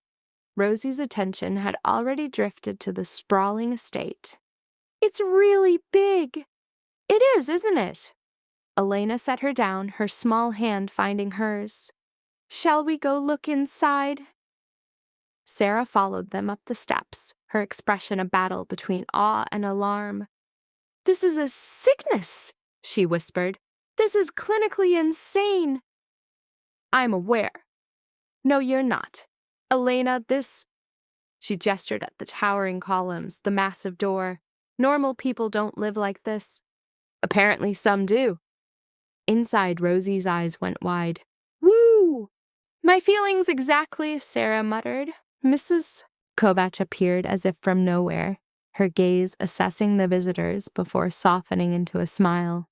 Rosie's attention had already drifted to the sprawling estate. It's really big. It is, isn't it? Elena set her down, her small hand finding hers. Shall we go look inside? Sarah followed them up the steps, her expression a battle between awe and alarm. This is a sickness, she whispered. This is clinically insane. I'm aware. No, you're not. Elena, this... She gestured at the towering columns, the massive door. Normal people don't live like this. Apparently some do. Inside, Rosie's eyes went wide. Woo! My feelings exactly, Sarah muttered. Mrs. Kovach appeared as if from nowhere, her gaze assessing the visitors before softening into a smile.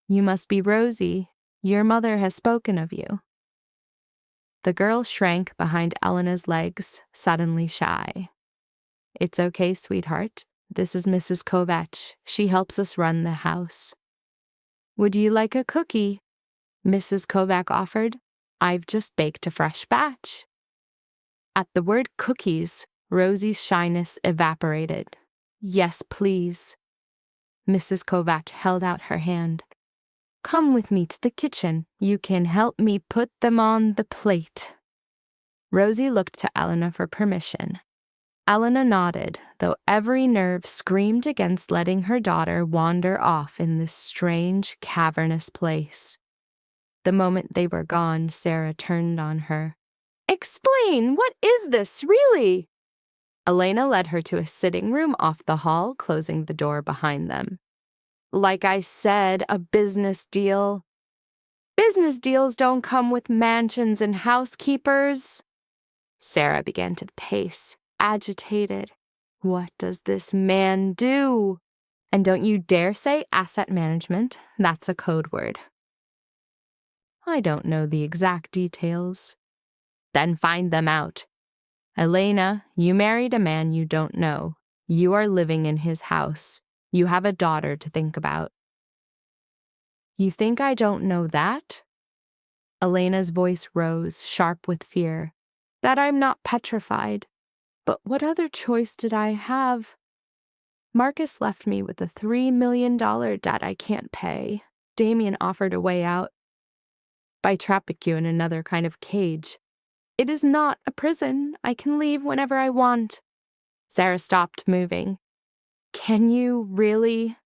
You must be Rosie. Your mother has spoken of you. The girl shrank behind Elena's legs, suddenly shy. It's okay, sweetheart. This is Mrs. Kovach. She helps us run the house. Would you like a cookie? Mrs. Kovach offered. I've just baked a fresh batch. At the word cookies, Rosie's shyness evaporated. Yes, please. Mrs. Kovach held out her hand. Come with me to the kitchen. You can help me put them on the plate. Rosie looked to Elena for permission. Elena nodded, though every nerve screamed against letting her daughter wander off in this strange, cavernous place. The moment they were gone, Sarah turned on her. Explain! What is this, really? Elena led her to a sitting room off the hall, closing the door behind them. Like I said, a business deal. Business deals don't come with mansions and housekeepers. Sarah began to pace, agitated. What does this man do? And don't you dare say asset management. That's a code word. I don't know the exact details. Then find them out. Elena, you married a man you don't know. You are living in his house. You have a daughter to think about. You think I don't know that? Elena's voice rose, sharp with fear. That I'm not petrified. But what other choice did I have? Marcus left me with a $3 million debt I can't pay. Damien offered a way out. I trap you in another kind of cage. It is not a prison. I can leave whenever I want. Sarah stopped moving. Can you really?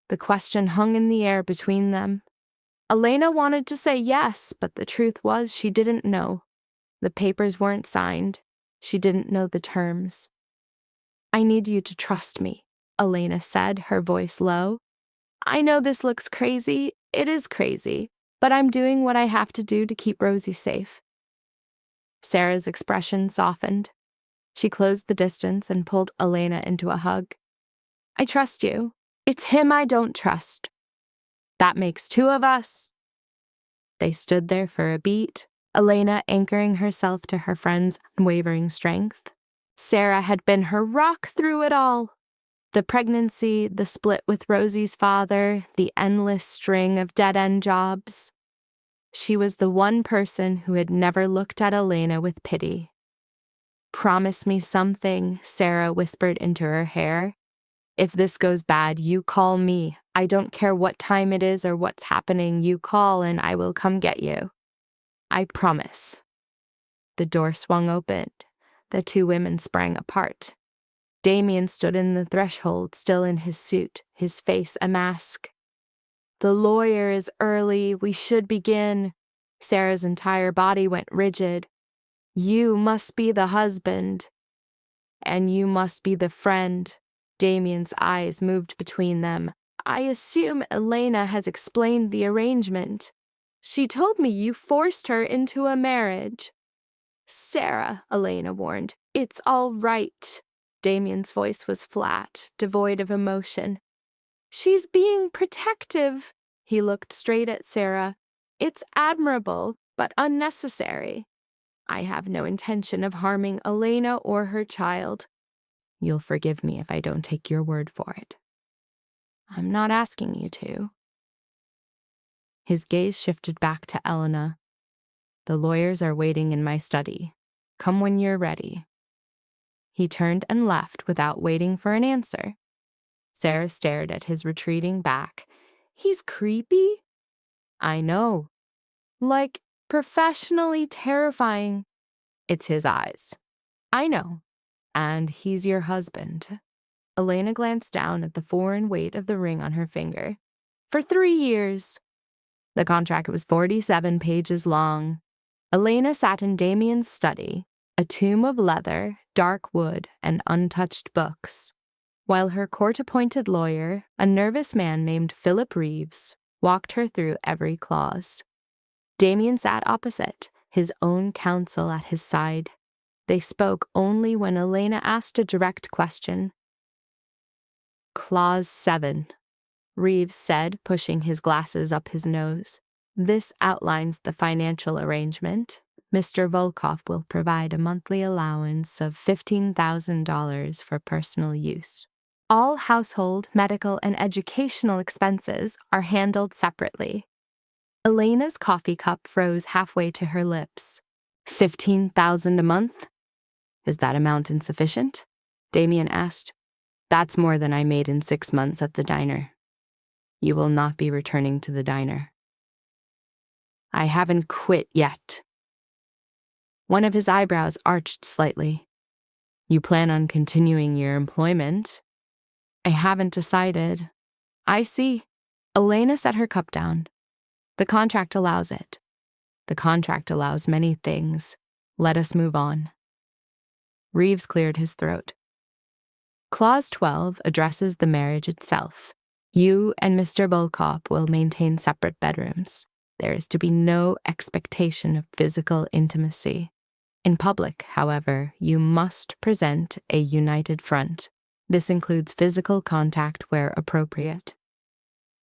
The question hung in the air between them. Elena wanted to say yes, but the truth was she didn't know. The papers weren't signed. She didn't know the terms. I need you to trust me, Elena said, her voice low. I know this looks crazy. It is crazy. But I'm doing what I have to do to keep Rosie safe. Sarah's expression softened. She closed the distance and pulled Elena into a hug. I trust you. It's him I don't trust. That makes two of us. They stood there for a beat, Elena anchoring herself to her friend's unwavering strength. Sarah had been her rock through it all. The pregnancy, the split with Rosie's father, the endless string of dead-end jobs. She was the one person who had never looked at Elena with pity. Promise me something, Sarah whispered into her hair. If this goes bad, you call me. I don't care what time it is or what's happening. You call and I will come get you. I promise. The door swung open. The two women sprang apart. Damien stood in the threshold, still in his suit, his face a mask. The lawyer is early. We should begin. Sarah's entire body went rigid. You must be the husband. And you must be the friend. Damien's eyes moved between them. I assume Elena has explained the arrangement. She told me you forced her into a marriage. Sarah, Elena warned, it's all right. Damien's voice was flat, devoid of emotion. She's being protective. He looked straight at Sarah. It's admirable, but unnecessary. I have no intention of harming Elena or her child. You'll forgive me if I don't take your word for it. I'm not asking you to. His gaze shifted back to Elena. The lawyers are waiting in my study. Come when you're ready. He turned and left without waiting for an answer. Sarah stared at his retreating back. He's creepy? I know. Like, professionally terrifying. It's his eyes. I know. And he's your husband. Elena glanced down at the foreign weight of the ring on her finger. For 3 years. The contract was 47 pages long. Elena sat in Damien's study, a tomb of leather, dark wood, and untouched books, while her court-appointed lawyer, a nervous man named Philip Reeves, walked her through every clause. Damien sat opposite, his own counsel at his side. They spoke only when Elena asked a direct question. Clause 7, Reeves said, pushing his glasses up his nose. This outlines the financial arrangement. Mr. Volkov will provide a monthly allowance of $15,000 for personal use. All household, medical, and educational expenses are handled separately. Elena's coffee cup froze halfway to her lips. $15,000 a month? Is that amount insufficient? Damien asked. That's more than I made in 6 months at the diner. You will not be returning to the diner. I haven't quit yet. One of his eyebrows arched slightly. You plan on continuing your employment? I haven't decided. I see. Elena set her cup down. The contract allows it. The contract allows many things. Let us move on. Reeves cleared his throat. Clause 12 addresses the marriage itself. You and Mr. Volkov will maintain separate bedrooms. There is to be no expectation of physical intimacy. In public, however, you must present a united front. This includes physical contact where appropriate.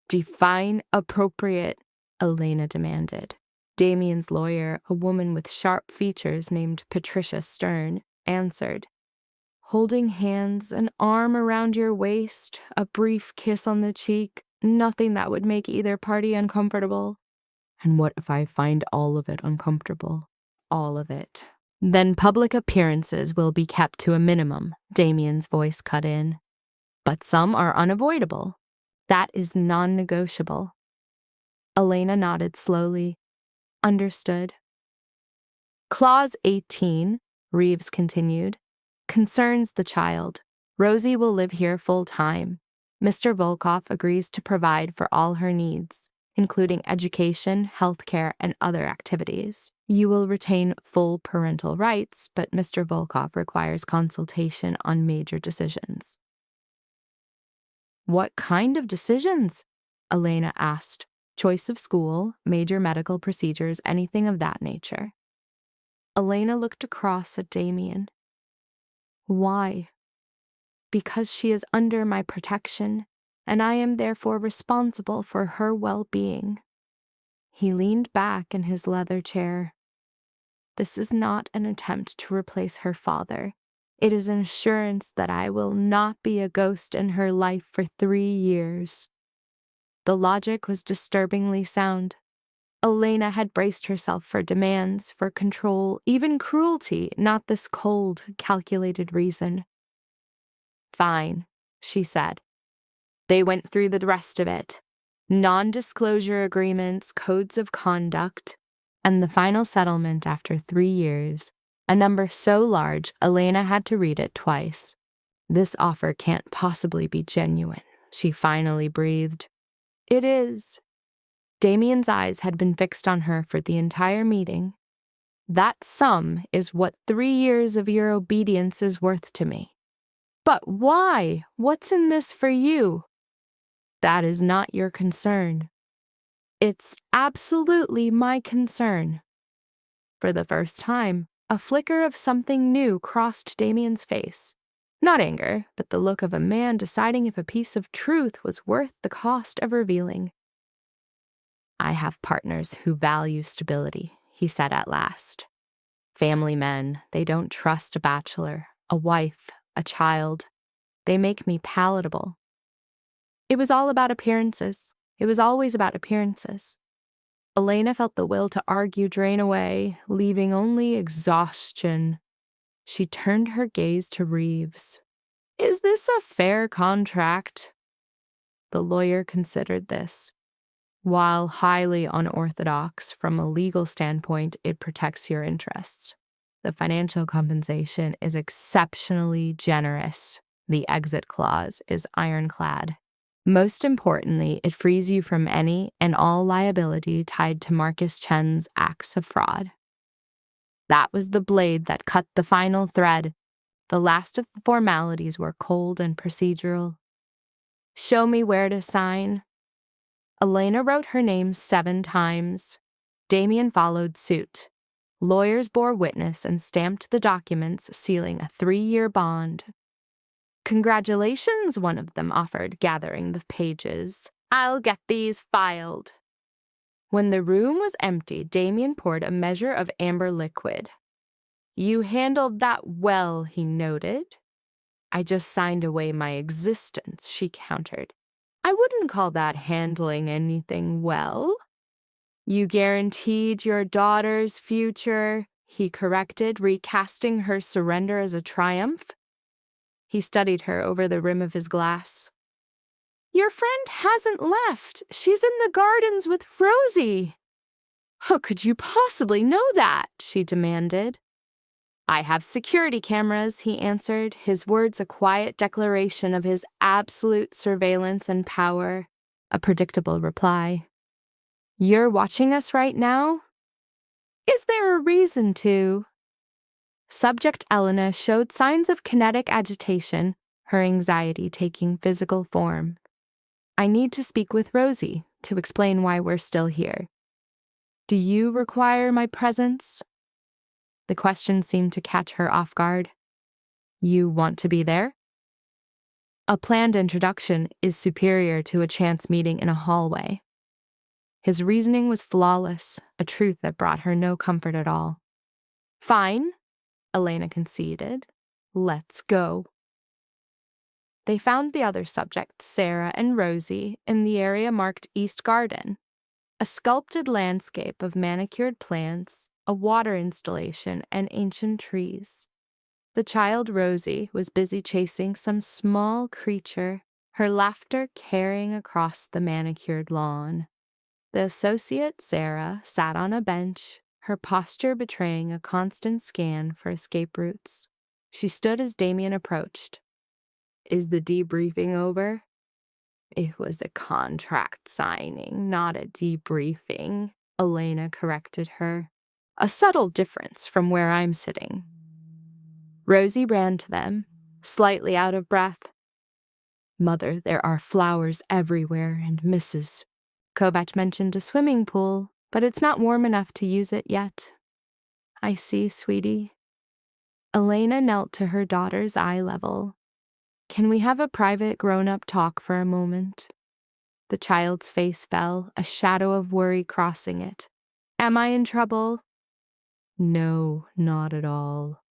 Define appropriate, Elena demanded. Damien's lawyer, a woman with sharp features named Patricia Stern, answered. Holding hands, an arm around your waist, a brief kiss on the cheek, nothing that would make either party uncomfortable. And what if I find all of it uncomfortable? All of it. Then public appearances will be kept to a minimum, Damien's voice cut in. But some are unavoidable. That is non-negotiable. Elena nodded slowly. Understood. Clause 18, Reeves continued, concerns the child. Rosie will live here full-time. Mr. Volkov agrees to provide for all her needs, including education, healthcare, and other activities. You will retain full parental rights, but Mr. Volkov requires consultation on major decisions. What kind of decisions? Elena asked. Choice of school, major medical procedures, anything of that nature. Elena looked across at Damien. Why? Because she is under my protection, and I am therefore responsible for her well-being. He leaned back in his leather chair. This is not an attempt to replace her father. It is an assurance that I will not be a ghost in her life for 3 years. The logic was disturbingly sound. Elena had braced herself for demands, for control, even cruelty, not this cold, calculated reason. Fine, she said. They went through the rest of it. Non-disclosure agreements, codes of conduct, and the final settlement after 3 years, a number so large Elena had to read it twice. This offer can't possibly be genuine, she finally breathed. It is. Damien's eyes had been fixed on her for the entire meeting. That sum is what 3 years of your obedience is worth to me. But why? What's in this for you? That is not your concern. It's absolutely my concern. For the first time, a flicker of something new crossed Damien's face. Not anger, but the look of a man deciding if a piece of truth was worth the cost of revealing. I have partners who value stability, he said at last. Family men, they don't trust a bachelor, a wife, a child. They make me palatable. It was all about appearances. It was always about appearances. Elena felt the will to argue drain away, leaving only exhaustion. She turned her gaze to Reeves. Is this a fair contract? The lawyer considered this. While highly unorthodox from a legal standpoint, it protects your interests. The financial compensation is exceptionally generous. The exit clause is ironclad. Most importantly, it frees you from any and all liability tied to Marcus Chen's acts of fraud. That was the blade that cut the final thread. The last of the formalities were cold and procedural. Show me where to sign. Elena wrote her name 7 times. Damien followed suit. Lawyers bore witness and stamped the documents, sealing a 3-year bond. Congratulations, one of them offered, gathering the pages. I'll get these filed. When the room was empty, Damien poured a measure of amber liquid. You handled that well, he noted. I just signed away my existence, she countered. I wouldn't call that handling anything well. You guaranteed your daughter's future, he corrected, recasting her surrender as a triumph. He studied her over the rim of his glass. Your friend hasn't left. She's in the gardens with Rosie. How could you possibly know that? She demanded. I have security cameras, he answered, his words a quiet declaration of his absolute surveillance and power, a predictable reply. You're watching us right now? Is there a reason to? Subject Elena showed signs of kinetic agitation, her anxiety taking physical form. I need to speak with Rosie to explain why we're still here. Do you require my presence? The question seemed to catch her off guard. You want to be there? A planned introduction is superior to a chance meeting in a hallway. His reasoning was flawless, a truth that brought her no comfort at all. Fine, Elena conceded. Let's go. They found the other subjects, Sarah and Rosie, in the area marked East Garden. A sculpted landscape of manicured plants, a water installation, and ancient trees. The child Rosie was busy chasing some small creature, her laughter carrying across the manicured lawn. The associate, Sarah, sat on a bench, her posture betraying a constant scan for escape routes. She stood as Damien approached. "Is the debriefing over?" "It was a contract signing, not a debriefing," Elena corrected her. "A subtle difference from where I'm sitting." Rosie ran to them, slightly out of breath. "Mother, there are flowers everywhere, and Mrs. Kovac mentioned a swimming pool, but it's not warm enough to use it yet." "I see, sweetie." Elena knelt to her daughter's eye level. "Can we have a private grown-up talk for a moment?" The child's face fell, a shadow of worry crossing it. "Am I in trouble?" "No, not at all."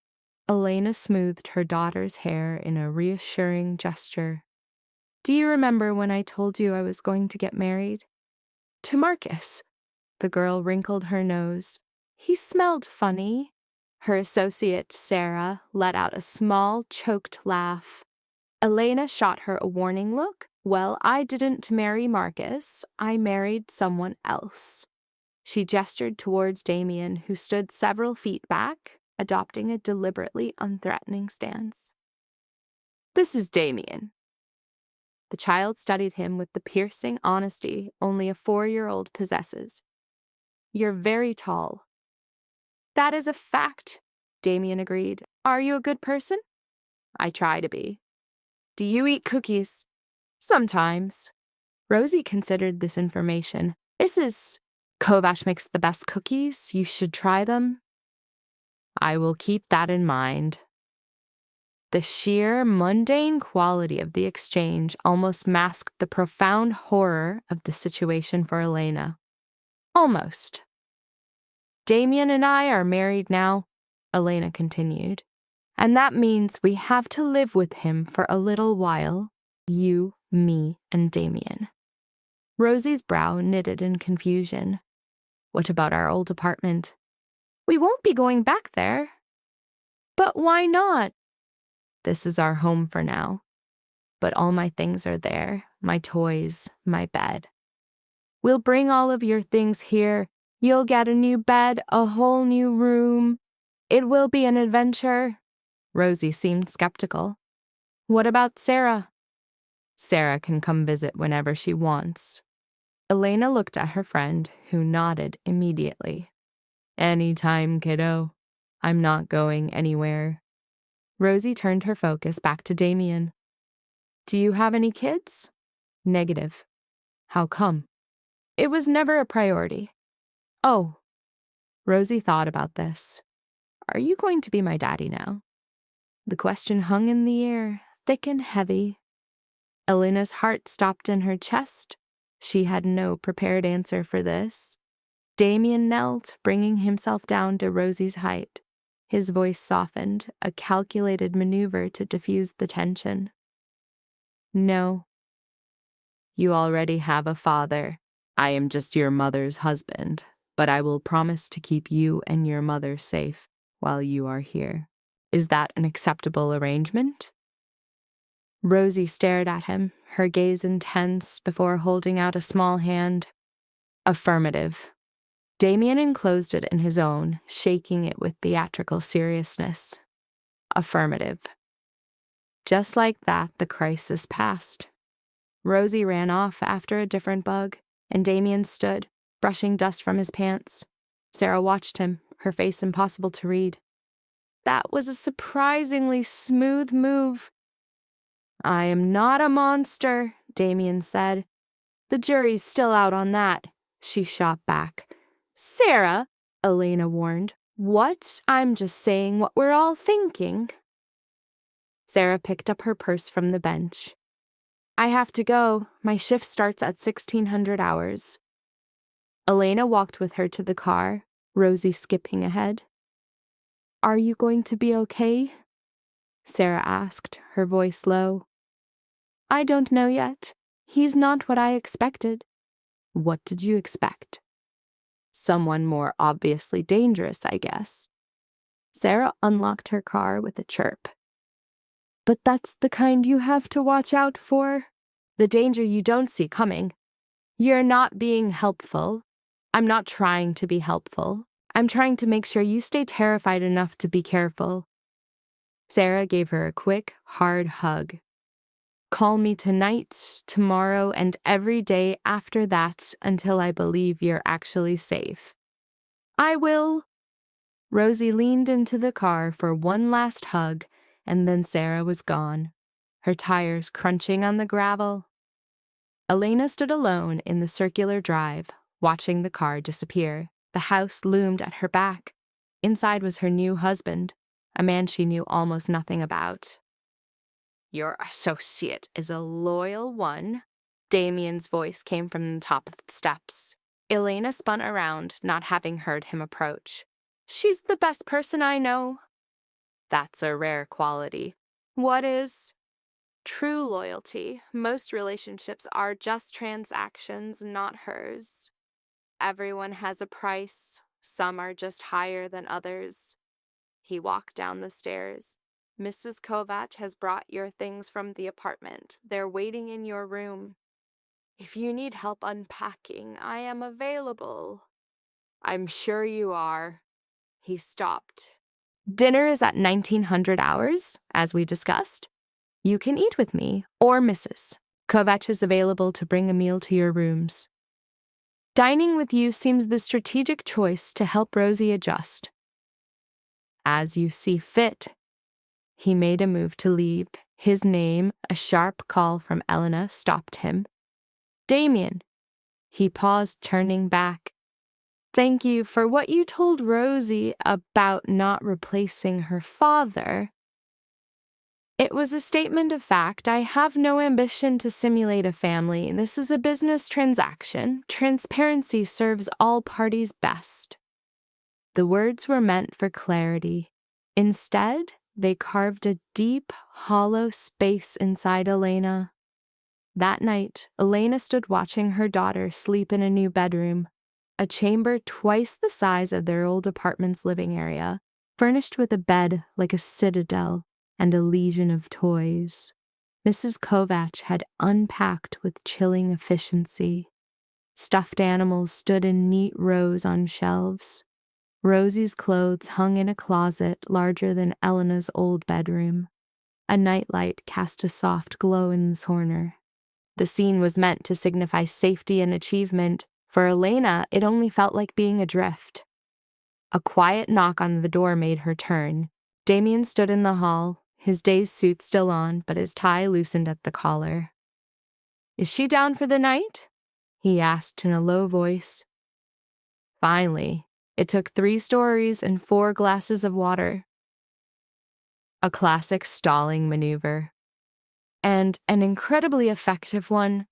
Elena smoothed her daughter's hair in a reassuring gesture. "Do you remember when I told you I was going to get married?" "To Marcus." The girl wrinkled her nose. "He smelled funny." Her associate, Sarah, let out a small, choked laugh. Elena shot her a warning look. "Well, I didn't marry Marcus. I married someone else." She gestured towards Damien, who stood several feet back, adopting a deliberately unthreatening stance. "This is Damien." The child studied him with the piercing honesty only a 4-year-old possesses. "You're very tall." "That is a fact," Damien agreed. "Are you a good person?" "I try to be." "Do you eat cookies?" "Sometimes." Rosie considered this information. "Mrs. Kovac makes the best cookies. You should try them." "I will keep that in mind." The sheer, mundane quality of the exchange almost masked the profound horror of the situation for Elena. "Almost." "Damien and I are married now," Elena continued, "and that means we have to live with him for a little while. You, me, and Damien." Rosie's brow knitted in confusion. "What about our old apartment?" "We won't be going back there." "But why not?" "This is our home for now. But all my things are there, my toys, my bed." "We'll bring all of your things here. You'll get a new bed, a whole new room. It will be an adventure." Rosie seemed skeptical. "What about Sarah?" "Sarah can come visit whenever she wants." Elena looked at her friend, who nodded immediately. "Anytime, kiddo. I'm not going anywhere." Rosie turned her focus back to Damien. "Do you have any kids?" "Negative." "How come?" "It was never a priority." "Oh." Rosie thought about this. "Are you going to be my daddy now?" The question hung in the air, thick and heavy. Elena's heart stopped in her chest. She had no prepared answer for this. Damien knelt, bringing himself down to Rosie's height. His voice softened, a calculated maneuver to diffuse the tension. "No." "You already have a father. I am just your mother's husband, but I will promise to keep you and your mother safe while you are here. Is that an acceptable arrangement?" Rosie stared at him, her gaze intense, before holding out a small hand. "Affirmative." Damien enclosed it in his own, shaking it with theatrical seriousness. "Affirmative." Just like that, the crisis passed. Rosie ran off after a different bug, and Damien stood, brushing dust from his pants. Sarah watched him, her face impossible to read. "That was a surprisingly smooth move." "I am not a monster," Damien said. "The jury's still out on that." She shot back. "Sarah," Elena warned. "What? I'm just saying what we're all thinking." Sarah picked up her purse from the bench. "I have to go. My shift starts at 1600 hours. Elena walked with her to the car, Rosie skipping ahead. "Are you going to be okay?" Sarah asked, her voice low. "I don't know yet. He's not what I expected." What did you expect? Someone more obviously dangerous, I guess. Sarah unlocked her car with a chirp. But that's the kind you have to watch out for. The danger you don't see coming. You're not being helpful. I'm not trying to be helpful. I'm trying to make sure you stay terrified enough to be careful. Sarah gave her a quick, hard hug. Call me tonight, tomorrow, and every day after that until I believe you're actually safe. I will. Rosie leaned into the car for one last hug, and then Sarah was gone, her tires crunching on the gravel. Elena stood alone in the circular drive, watching the car disappear. The house loomed at her back. Inside was her new husband, a man she knew almost nothing about. Your associate is a loyal one. Damien's voice came from the top of the steps. Elena spun around, not having heard him approach. She's the best person I know. That's a rare quality. What is? True loyalty. Most relationships are just transactions, not hers. Everyone has a price. Some are just higher than others. He walked down the stairs. Mrs. Kovac has brought your things from the apartment. They're waiting in your room. If you need help unpacking, I am available. I'm sure you are. He stopped. Dinner is at 1900 hours, as we discussed. You can eat with me, or Mrs. Kovac is available to bring a meal to your rooms. Dining with you seems the strategic choice to help Rosie adjust. As you see fit. He made a move to leave. His name, a sharp call from Elena, stopped him. Damien. He paused, turning back. Thank you for what you told Rosie about not replacing her father. It was a statement of fact. I have no ambition to simulate a family. This is a business transaction. Transparency serves all parties best. The words were meant for clarity. Instead, they carved a deep, hollow space inside Elena. That night, Elena stood watching her daughter sleep in a new bedroom, a chamber twice the size of their old apartment's living area, furnished with a bed like a citadel and a legion of toys. Mrs. Kovac had unpacked with chilling efficiency. Stuffed animals stood in neat rows on shelves. Rosie's clothes hung in a closet larger than Elena's old bedroom. A nightlight cast a soft glow in the corner. The scene was meant to signify safety and achievement. For Elena, it only felt like being adrift. A quiet knock on the door made her turn. Damien stood in the hall, his day's suit still on, but his tie loosened at the collar. Is she down for the night? He asked in a low voice. Finally. It took 3 stories and 4 glasses of water. A classic stalling maneuver. And an incredibly effective one.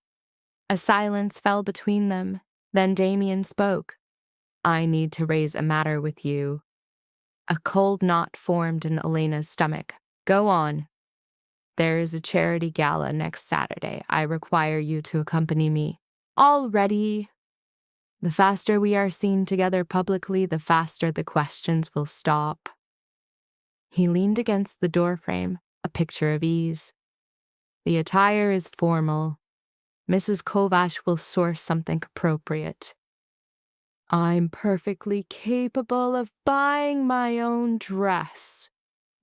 A silence fell between them. Then Damien spoke. I need to raise a matter with you. A cold knot formed in Elena's stomach. Go on. There is a charity gala next Saturday. I require you to accompany me. Already. The faster we are seen together publicly, the faster the questions will stop. He leaned against the doorframe, a picture of ease. The attire is formal. Mrs. Kovac will source something appropriate. I'm perfectly capable of buying my own dress.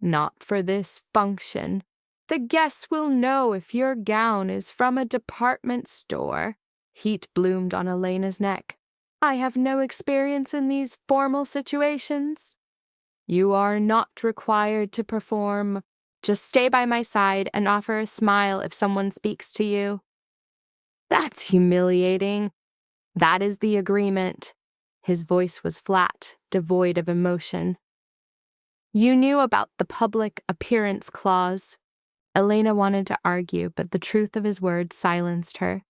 Not for this function. The guests will know if your gown is from a department store. Heat bloomed on Elena's neck. I have no experience in these formal situations. You are not required to perform. Just stay by my side and offer a smile if someone speaks to you. That's humiliating. That is the agreement. His voice was flat, devoid of emotion. You knew about the public appearance clause. Elena wanted to argue, but the truth of his words silenced her.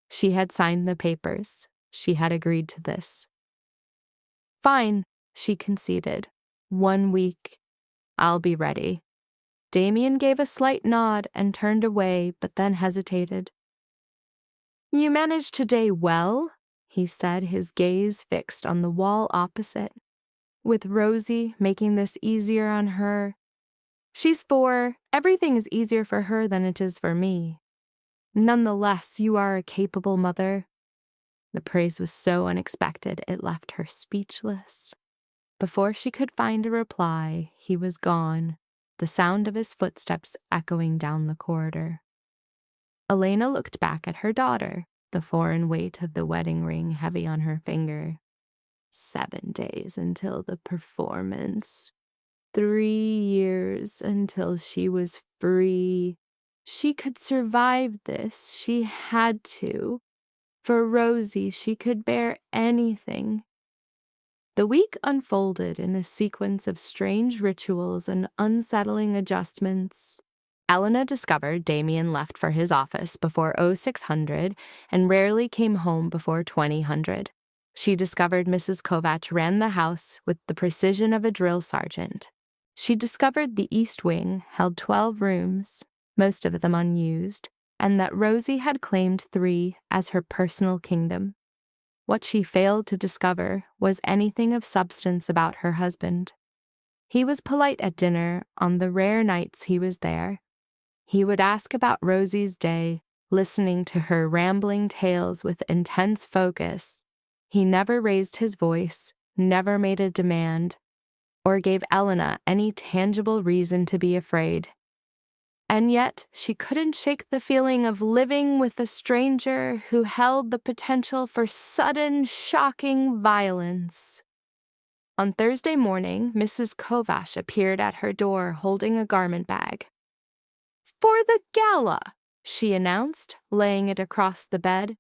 She had signed the papers. She had agreed to this. Fine, she conceded. 1 week. I'll be ready. Damien gave a slight nod and turned away, but then hesitated. You managed today well? he said, his gaze fixed on the wall opposite. With Rosie making this easier on her. She's 4. Everything is easier for her than it is for me. Nonetheless, you are a capable mother. The praise was so unexpected it left her speechless. Before she could find a reply, he was gone, the sound of his footsteps echoing down the corridor. Elena looked back at her daughter, the foreign weight of the wedding ring heavy on her finger. 7 days until the performance. 3 years until she was free. She could survive this. She had to. For Rosie, she could bear anything. The week unfolded in a sequence of strange rituals and unsettling adjustments. Elena discovered Damien left for his office before 0600 and rarely came home before 2000. She discovered Mrs. Kovach ran the house with the precision of a drill sergeant. She discovered the East Wing held 12 rooms, most of them unused, and that Rosie had claimed 3 as her personal kingdom. What she failed to discover was anything of substance about her husband. He was polite at dinner on the rare nights he was there. He would ask about Rosie's day, listening to her rambling tales with intense focus. He never raised his voice, never made a demand, or gave Elena any tangible reason to be afraid. And yet, she couldn't shake the feeling of living with a stranger who held the potential for sudden, shocking violence. On Thursday morning, Mrs. Kovach appeared at her door holding a garment bag. "For the gala," she announced, laying it across the bed.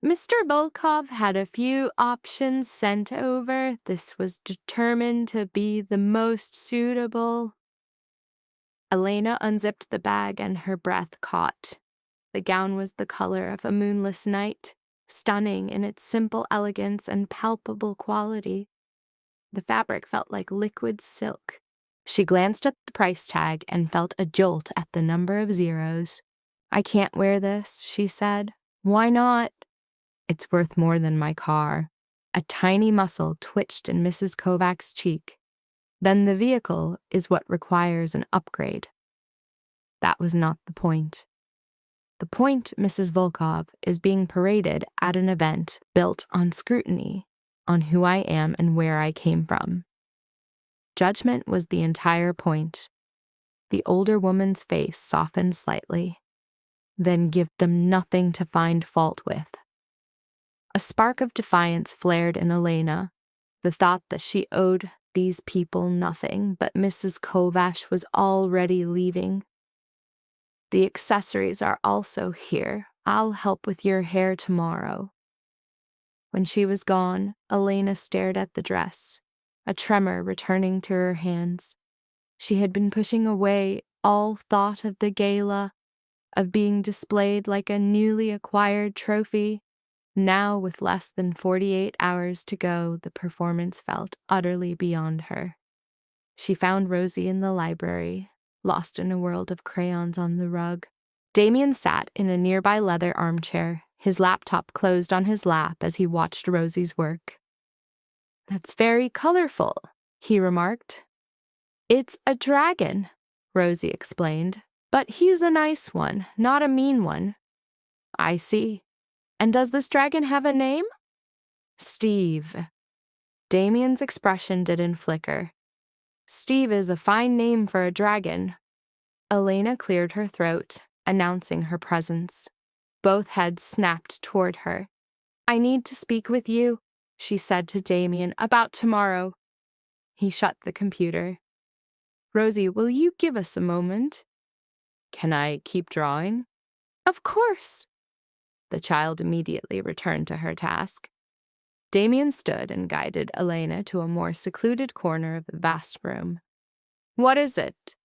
Mr. Volkov had a few options sent over. This was determined to be the most suitable. Elena unzipped the bag and her breath caught. The gown was the color of a moonless night, stunning in its simple elegance and palpable quality. The fabric felt like liquid silk. She glanced at the price tag and felt a jolt at the number of zeros. "I can't wear this," she said. "Why not?" "It's worth more than my car." A tiny muscle twitched in Mrs. Kovach's cheek. "Then the vehicle is what requires an upgrade." That was not the point. The point, Mrs. Volkov, is being paraded at an event built on scrutiny, on who I am and where I came from. Judgment was the entire point. The older woman's face softened slightly. Then give them nothing to find fault with. A spark of defiance flared in Elena, the thought that she owed these people nothing, but Mrs. Kovach was already leaving. "The accessories are also here. I'll help with your hair tomorrow." When she was gone, Elena stared at the dress, a tremor returning to her hands. She had been pushing away all thought of the gala, of being displayed like a newly acquired trophy. Now, with less than 48 hours to go, the performance felt utterly beyond her. She found Rosie in the library, lost in a world of crayons on the rug. Damien sat in a nearby leather armchair, his laptop closed on his lap as he watched Rosie's work. "That's very colorful," he remarked. "It's a dragon," Rosie explained. "But he's a nice one, not a mean one." "I see. And does this dragon have a name?" "Steve." Damien's expression didn't flicker. "Steve is a fine name for a dragon." Elena cleared her throat, announcing her presence. Both heads snapped toward her. "I need to speak with you," she said to Damien, "about tomorrow." He shut the computer. "Rosie, will you give us a moment?" "Can I keep drawing?" "Of course." The child immediately returned to her task. Damien stood and guided Elena to a more secluded corner of the vast room. "What is it?"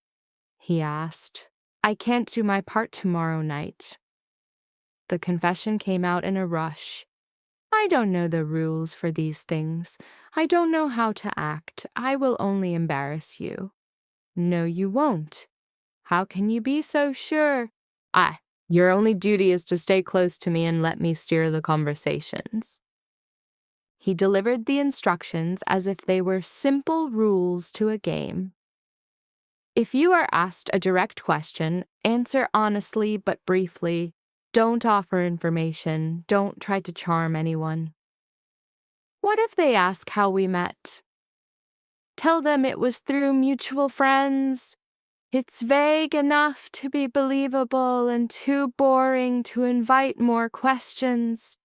he asked. "I can't do my part tomorrow night." The confession came out in a rush. "I don't know the rules for these things. I don't know how to act. I will only embarrass you." "No, you won't." "How can you be so sure?" "Your only duty is to stay close to me and let me steer the conversations." He delivered the instructions as if they were simple rules to a game. If you are asked a direct question, answer honestly but briefly. Don't offer information. Don't try to charm anyone. What if they ask how we met? Tell them it was through mutual friends. It's vague enough to be believable and too boring to invite more questions.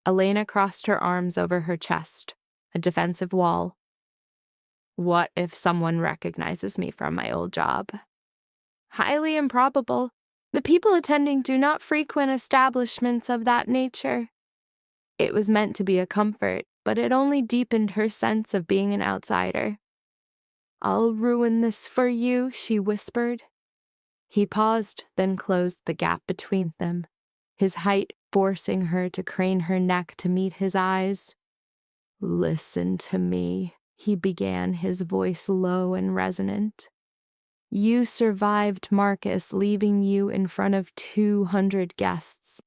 Elena crossed her arms over her chest, a defensive wall. What if someone recognizes me from my old job? Highly improbable. The people attending do not frequent establishments of that nature. It was meant to be a comfort, but it only deepened her sense of being an outsider. I'll ruin this for you, she whispered. He paused, then closed the gap between them, his height forcing her to crane her neck to meet his eyes. Listen to me, he began, his voice low and resonant. You survived Marcus, leaving you in front of 200 guests.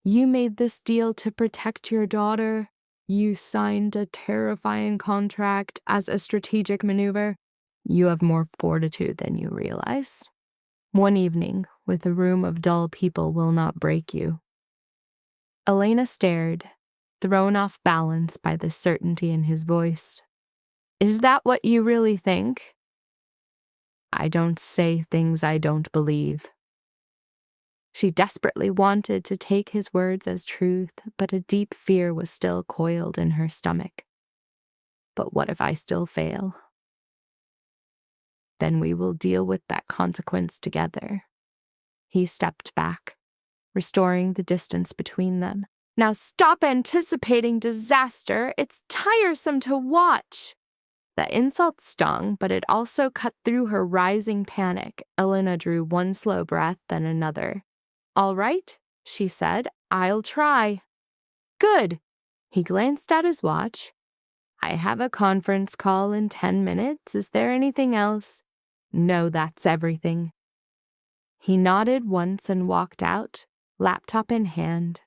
You made this deal to protect your daughter. You signed a terrifying contract as a strategic maneuver. You have more fortitude than you realize. One evening with a room of dull people will not break you. Elena stared, thrown off balance by the certainty in his voice. Is that what you really think? I don't say things I don't believe. She desperately wanted to take his words as truth, but a deep fear was still coiled in her stomach. But what if I still fail? Then we will deal with that consequence together. He stepped back, restoring the distance between them. Now stop anticipating disaster. It's tiresome to watch. The insult stung, but it also cut through her rising panic. Elena drew one slow breath, then another. All right, she said. I'll try. Good. He glanced at his watch. I have a conference call in 10 minutes. Is there anything else? No, that's everything. He nodded once and walked out, laptop in hand.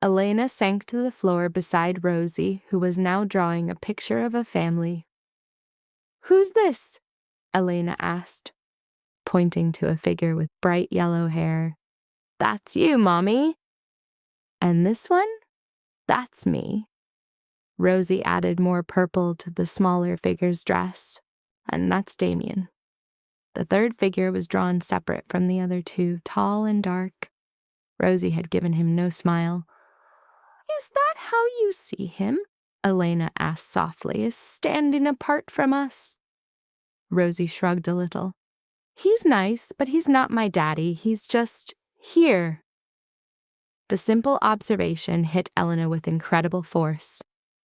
Elena sank to the floor beside Rosie, who was now drawing a picture of a family. Who's this? Elena asked, pointing to a figure with bright yellow hair. That's you, Mommy. And this one? That's me. Rosie added more purple to the smaller figure's dress. And that's Damien. The third figure was drawn separate from the other two, tall and dark. Rosie had given him no smile. Is that how you see him? Elena asked softly, is standing apart from us. Rosie shrugged a little. He's nice, but he's not my daddy. He's just here. The simple observation hit Elena with incredible force.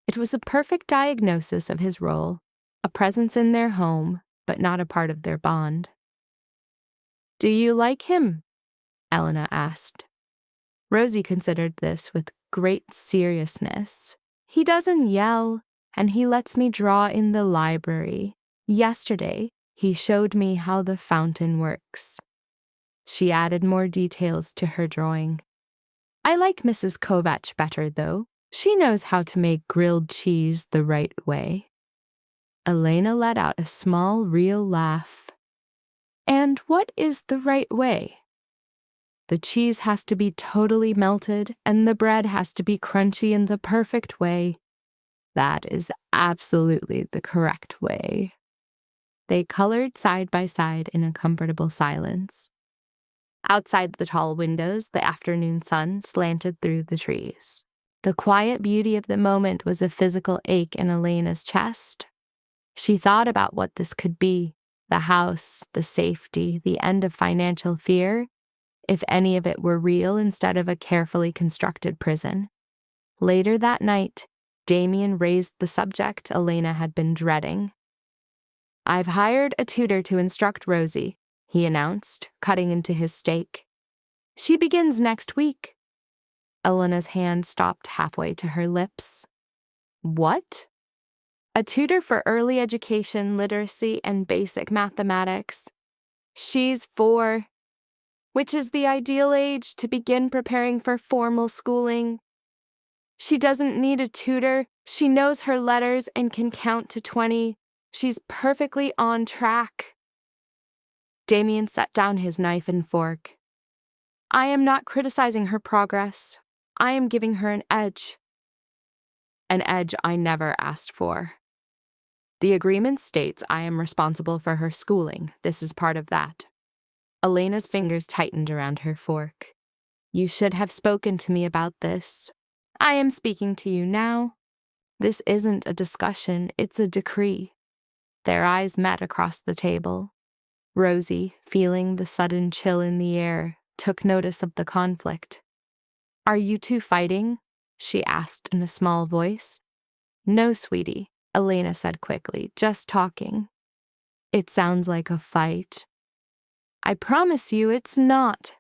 It was a perfect diagnosis of his role, a presence in their home, but not a part of their bond. Do you like him? Elena asked. Rosie considered this with great seriousness. He doesn't yell, and he lets me draw in the library. Yesterday, he showed me how the fountain works. She added more details to her drawing. I like Mrs. Kovacs better, though. She knows how to make grilled cheese the right way. Elena let out a small, real laugh. And what is the right way? The cheese has to be totally melted, and the bread has to be crunchy in the perfect way. That is absolutely the correct way. They colored side by side in a comfortable silence. Outside the tall windows, the afternoon sun slanted through the trees. The quiet beauty of the moment was a physical ache in Elena's chest. She thought about what this could be, the house, the safety, the end of financial fear, if any of it were real instead of a carefully constructed prison. Later that night, Damien raised the subject Elena had been dreading. I've hired a tutor to instruct Rosie, he announced, cutting into his steak. She begins next week. Elena's hand stopped halfway to her lips. What? A tutor for early education, literacy, and basic mathematics. She's 4, which is the ideal age to begin preparing for formal schooling. She doesn't need a tutor. She knows her letters and can count to 20. She's perfectly on track. Damien set down his knife and fork. I am not criticizing her progress. I am giving her an edge. An edge I never asked for. The agreement states I am responsible for her schooling. This is part of that. Elena's fingers tightened around her fork. You should have spoken to me about this. I am speaking to you now. This isn't a discussion, it's a decree. Their eyes met across the table. Rosie, feeling the sudden chill in the air, took notice of the conflict. Are you two fighting? She asked in a small voice. No, sweetie, Elena said quickly, just talking. It sounds like a fight. I promise you it's not.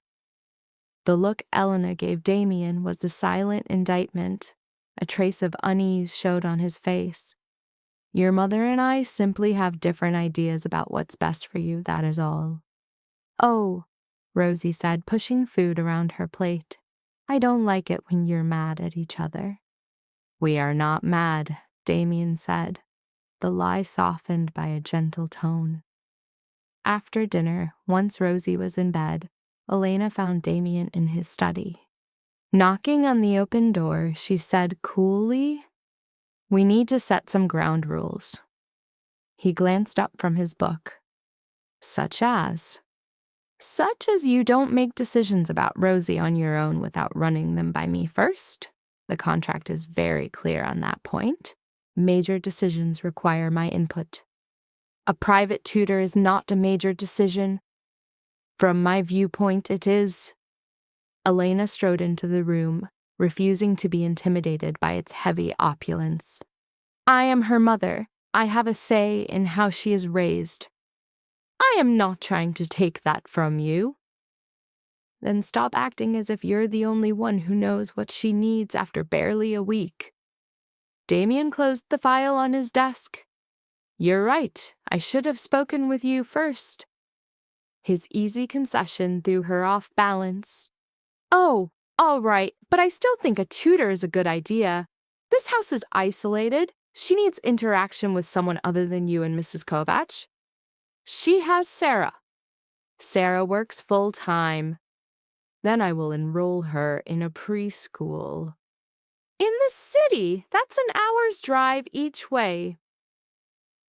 The look Elena gave Damien was the silent indictment. A trace of unease showed on his face. Your mother and I simply have different ideas about what's best for you, that is all. Oh, Rosie said, pushing food around her plate. I don't like it when you're mad at each other. We are not mad, Damien said, the lie softened by a gentle tone. After dinner, once Rosie was in bed, Elena found Damien in his study. Knocking on the open door, she said coolly, We need to set some ground rules. He glanced up from his book. Such as you don't make decisions about Rosie on your own without running them by me first. The contract is very clear on that point. Major decisions require my input. A private tutor is not a major decision. From my viewpoint, it is. Elena strode into the room, refusing to be intimidated by its heavy opulence. I am her mother. I have a say in how she is raised. I am not trying to take that from you. Then stop acting as if you're the only one who knows what she needs after barely a week. Damien closed the file on his desk. You're right. I should have spoken with you first. His easy concession threw her off balance. Oh, all right, but I still think a tutor is a good idea. This house is isolated. She needs interaction with someone other than you and Mrs. Kovach. She has Sarah. Sarah works full-time. Then I will enroll her in a preschool. In the city, that's an hour's drive each way.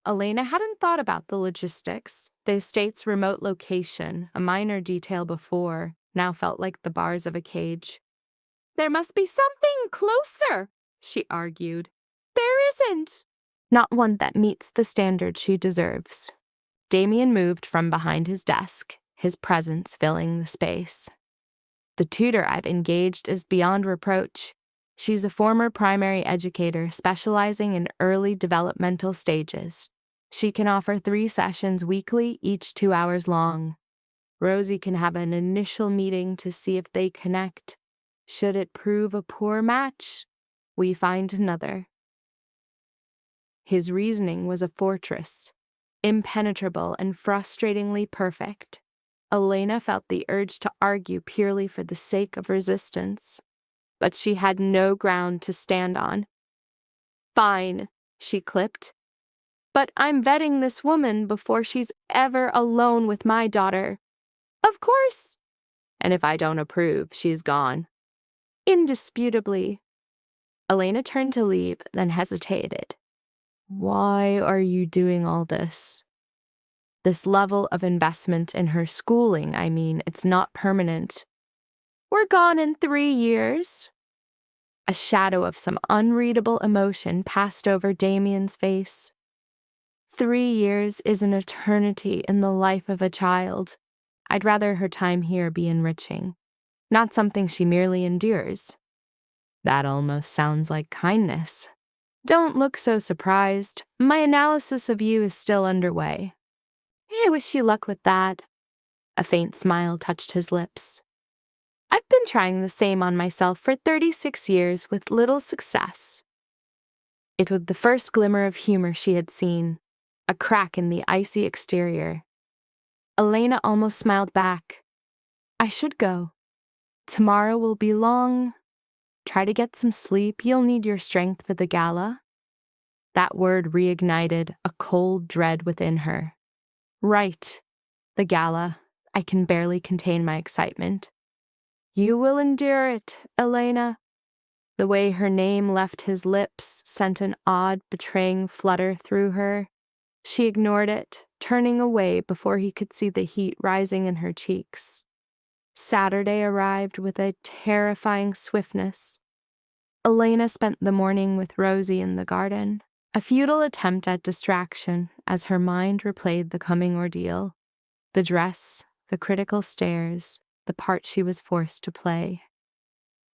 Elena hadn't thought about the logistics. The estate's remote location, a minor detail before, now felt like the bars of a cage. There must be something closer, she argued. There isn't. Not one that meets the standard she deserves. Damien moved from behind his desk, his presence filling the space. The tutor I've engaged is beyond reproach. She's a former primary educator specializing in early developmental stages. She can offer 3 sessions weekly, each 2 hours long. Rosie can have an initial meeting to see if they connect. Should it prove a poor match, we find another. His reasoning was a fortress, impenetrable and frustratingly perfect. Elena felt the urge to argue purely for the sake of resistance, but she had no ground to stand on. Fine, she clipped. But I'm vetting this woman before she's ever alone with my daughter. Of course. And if I don't approve, she's gone. Indisputably. Elena turned to leave, then hesitated. Why are you doing all this? This level of investment in her schooling, I mean, it's not permanent. We're gone in 3 years. A shadow of some unreadable emotion passed over Damien's face. 3 years is an eternity in the life of a child. I'd rather her time here be enriching, not something she merely endures. That almost sounds like kindness. Don't look so surprised. My analysis of you is still underway. I wish you luck with that. A faint smile touched his lips. I've been trying the same on myself for 36 years with little success. It was the first glimmer of humor she had seen, a crack in the icy exterior. Elena almost smiled back. I should go. Tomorrow will be long. Try to get some sleep. You'll need your strength for the gala. That word reignited a cold dread within her. Right. The gala. I can barely contain my excitement. You will endure it, Elena. The way her name left his lips sent an odd, betraying flutter through her. She ignored it, turning away before he could see the heat rising in her cheeks. Saturday arrived with a terrifying swiftness. Elena spent the morning with Rosie in the garden, a futile attempt at distraction as her mind replayed the coming ordeal. The dress, the critical stares, the part she was forced to play.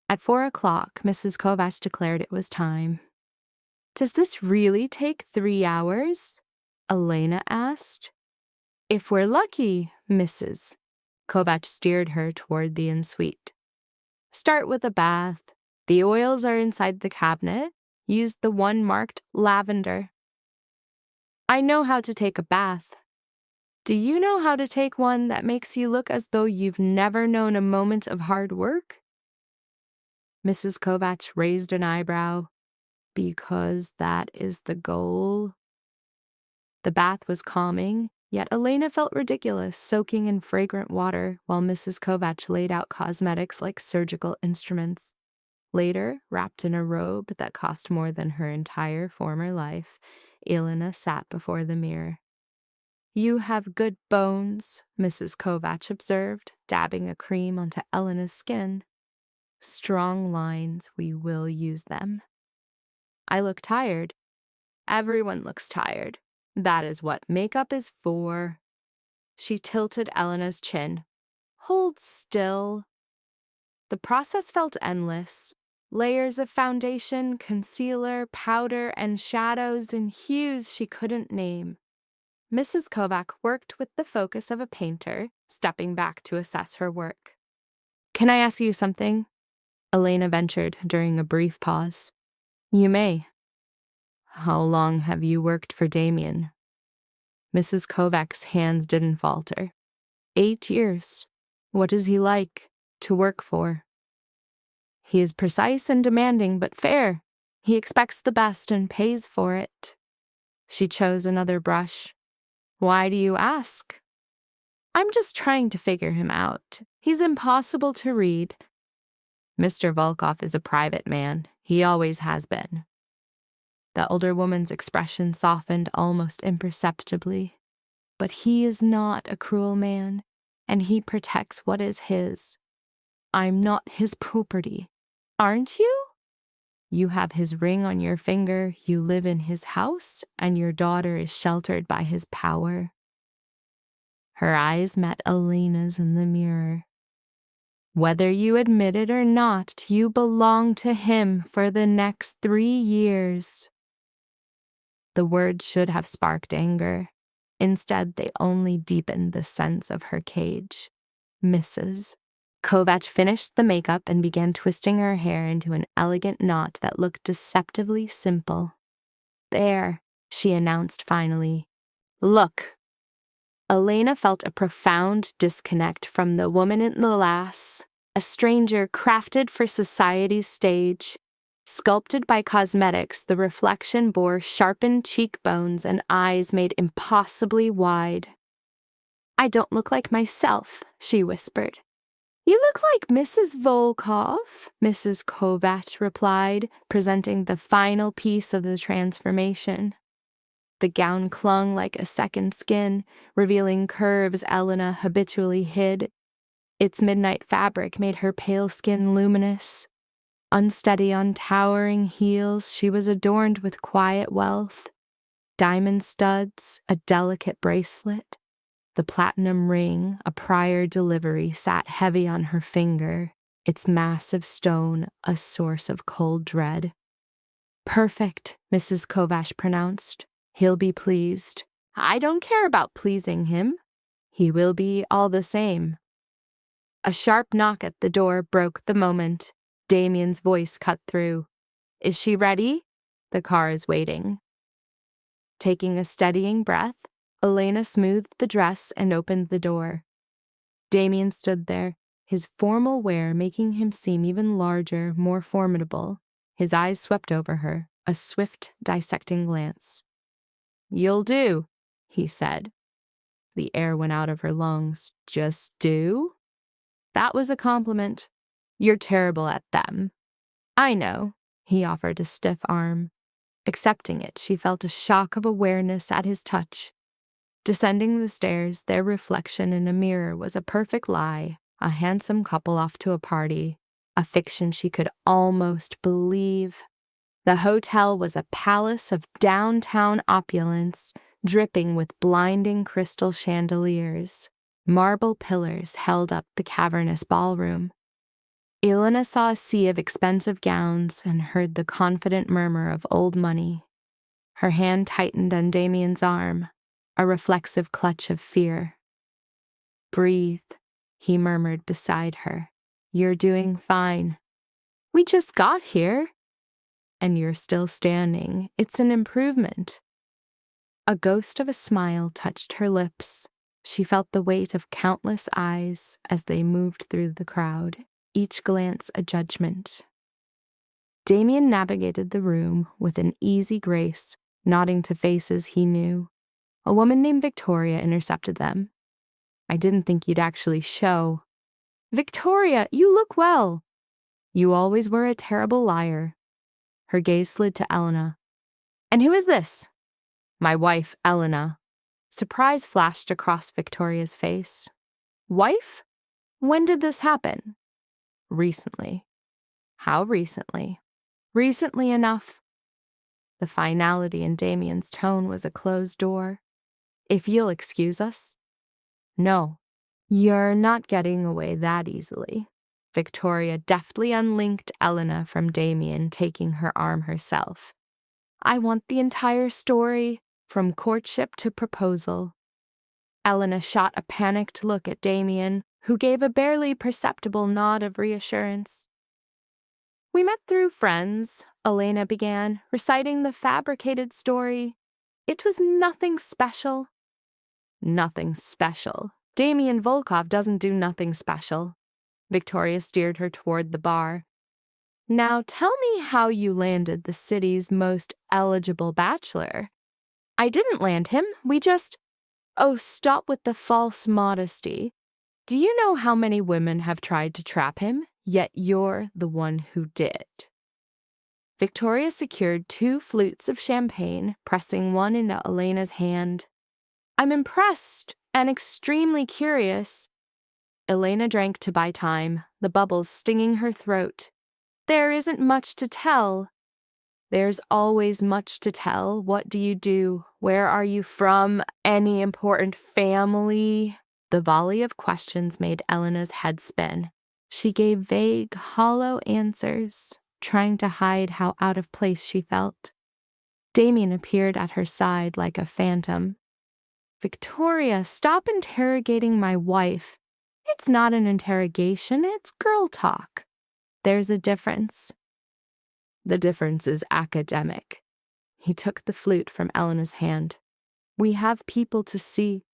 At 4 o'clock, Mrs. Kovacs declared it was time. Does this really take 3 hours? Elena asked. If we're lucky, Mrs. Kovacs steered her toward the ensuite. Start with a bath. The oils are inside the cabinet. Use the one marked lavender. I know how to take a bath. Do you know how to take one that makes you look as though you've never known a moment of hard work? Mrs. Kovacs raised an eyebrow. Because that is the goal. The bath was calming, yet Elena felt ridiculous soaking in fragrant water while Mrs. Kovacs laid out cosmetics like surgical instruments. Later, wrapped in a robe that cost more than her entire former life, Elena sat before the mirror. You have good bones, Mrs. Kovacs observed, dabbing a cream onto Elena's skin. Strong lines, we will use them. I look tired. Everyone looks tired. That is what makeup is for. She tilted Elena's chin. Hold still. The process felt endless. Layers of foundation, concealer, powder, and shadows in hues she couldn't name. Mrs. Kovacs worked with the focus of a painter, stepping back to assess her work. Can I ask you something? Elena ventured during a brief pause. You may. How long have you worked for Damien? Mrs. Kovacs' hands didn't falter. 8 years. What is he like to work for? He is precise and demanding, but fair. He expects the best and pays for it. She chose another brush. Why do you ask? I'm just trying to figure him out. He's impossible to read. Mr. Volkov is a private man. He always has been. The older woman's expression softened almost imperceptibly. But he is not a cruel man, and he protects what is his. I'm not his property. Aren't you? You have his ring on your finger, you live in his house, and your daughter is sheltered by his power. Her eyes met Elena's in the mirror. Whether you admit it or not, you belong to him for the next 3 years. The words should have sparked anger. Instead, they only deepened the sense of her cage. Mrs. Kovacs finished the makeup and began twisting her hair into an elegant knot that looked deceptively simple. There, she announced finally. Look. Elena felt a profound disconnect from the woman in the lass, a stranger crafted for society's stage. Sculpted by cosmetics, the reflection bore sharpened cheekbones and eyes made impossibly wide. I don't look like myself, she whispered. You look like Mrs. Volkov, Mrs. Kovacs replied, presenting the final piece of the transformation. The gown clung like a second skin, revealing curves Elena habitually hid. Its midnight fabric made her pale skin luminous. Unsteady on towering heels, she was adorned with quiet wealth. Diamond studs, a delicate bracelet. The platinum ring, a prior delivery, sat heavy on her finger, its massive stone a source of cold dread. Perfect, Mrs. Kovacs pronounced. He'll be pleased. I don't care about pleasing him. He will be all the same. A sharp knock at the door broke the moment. Damien's voice cut through. Is she ready? The car is waiting. Taking a steadying breath, Elena smoothed the dress and opened the door. Damien stood there, his formal wear making him seem even larger, more formidable. His eyes swept over her, a swift, dissecting glance. "You'll do," he said. The air went out of her lungs. "Just do?" That was a compliment. "You're terrible at them." "I know." He offered a stiff arm. Accepting it, she felt a shock of awareness at his touch. Descending the stairs, their reflection in a mirror was a perfect lie, a handsome couple off to a party, a fiction she could almost believe. The hotel was a palace of downtown opulence, dripping with blinding crystal chandeliers. Marble pillars held up the cavernous ballroom. Elena saw a sea of expensive gowns and heard the confident murmur of old money. Her hand tightened on Damien's arm, a reflexive clutch of fear. "Breathe," he murmured beside her. "You're doing fine. We just got here. And you're still standing. It's an improvement." A ghost of a smile touched her lips. She felt the weight of countless eyes as they moved through the crowd, each glance a judgment. Damien navigated the room with an easy grace, nodding to faces he knew. A woman named Victoria intercepted them. "I didn't think you'd actually show." "Victoria, you look well." "You always were a terrible liar." Her gaze slid to Elena. "And who is this?" "My wife, Elena." Surprise flashed across Victoria's face. "Wife? When did this happen?" "Recently." "How recently?" "Recently enough." The finality in Damien's tone was a closed door. "If you'll excuse us." "No." "You're not getting away that easily." Victoria deftly unlinked Elena from Damien, taking her arm herself. "I want the entire story, from courtship to proposal." Elena shot a panicked look at Damien, who gave a barely perceptible nod of reassurance. "We met through friends," Elena began, reciting the fabricated story. "It was nothing special." "Nothing special. Damien Volkov doesn't do nothing special." Victoria steered her toward the bar. "Now tell me how you landed the city's most eligible bachelor." "I didn't land him. We just—" "Oh, stop with the false modesty. Do you know how many women have tried to trap him, yet you're the one who did?" Victoria secured 2 flutes of champagne, pressing one into Elena's hand. "I'm impressed and extremely curious." Elena drank to buy time, the bubbles stinging her throat. "There isn't much to tell." "There's always much to tell. What do you do? Where are you from? Any important family?" The volley of questions made Elena's head spin. She gave vague, hollow answers, trying to hide how out of place she felt. Damien appeared at her side like a phantom. "Victoria, stop interrogating my wife. It's not an interrogation, it's girl talk. There's a difference." "The difference is academic." He took the flute from Elena's hand. "We have people to see."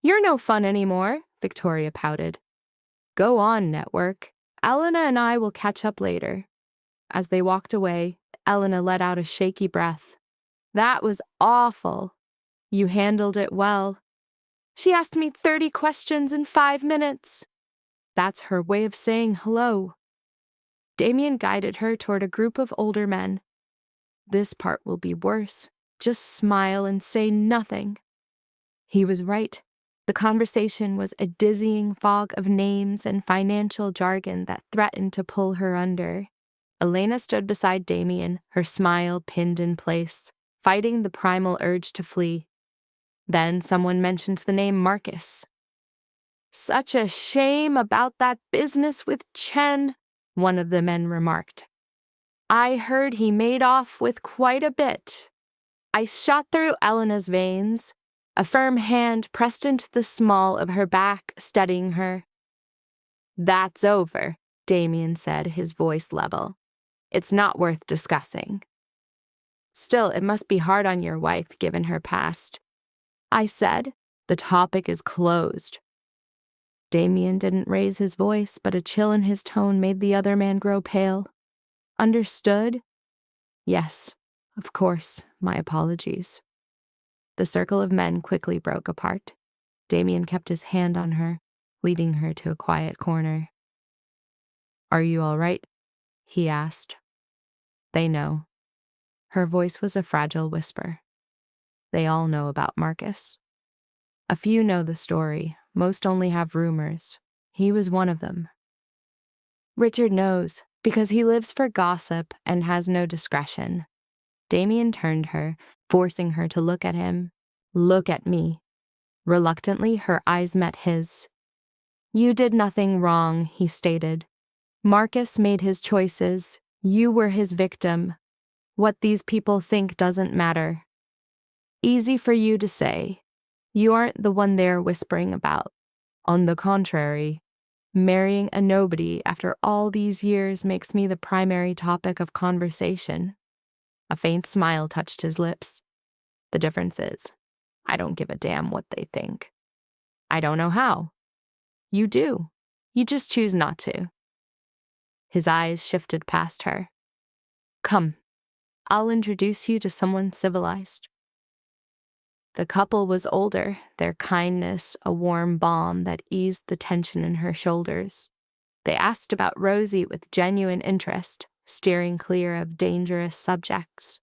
"You're no fun anymore," Victoria pouted. "Go on, network. Elena and I will catch up later." As they walked away, Elena let out a shaky breath. "That was awful." "You handled it well." "She asked me 30 questions in 5 minutes." "That's her way of saying hello." Damien guided her toward a group of older men. "This part will be worse. Just smile and say nothing." He was right. The conversation was a dizzying fog of names and financial jargon that threatened to pull her under. Elena stood beside Damien, her smile pinned in place, fighting the primal urge to flee. Then someone mentioned the name Marcus. "Such a shame about that business with Chen," one of the men remarked. "I heard he made off with quite a bit." Ice shot through Elena's veins. A firm hand pressed into the small of her back, steadying her. "That's over," Damien said, his voice level. "It's not worth discussing." "Still, it must be hard on your wife, given her past." I said, "The topic is closed." Damien didn't raise his voice, but a chill in his tone made the other man grow pale. "Understood?" "Yes." Of course, my apologies. The circle of men quickly broke apart. Damien kept his hand on her, leading her to a quiet corner. Are you all right? He asked. They know. Her voice was a fragile whisper. They all know about Marcus. A few know the story, most only have rumors. He was one of them. Richard knows, because he lives for gossip and has no discretion. Damien turned her, forcing her to look at him. Look at me. Reluctantly, her eyes met his. You did nothing wrong, he stated. Marcus made his choices. You were his victim. What these people think doesn't matter. Easy for you to say. You aren't the one they're whispering about. On the contrary, marrying a nobody after all these years makes me the primary topic of conversation. A faint smile touched his lips. The difference is, I don't give a damn what they think. I don't know how. You do. You just choose not to. His eyes shifted past her. Come, I'll introduce you to someone civilized. The couple was older, their kindness a warm balm that eased the tension in her shoulders. They asked about Rosie with genuine interest, steering clear of dangerous subjects.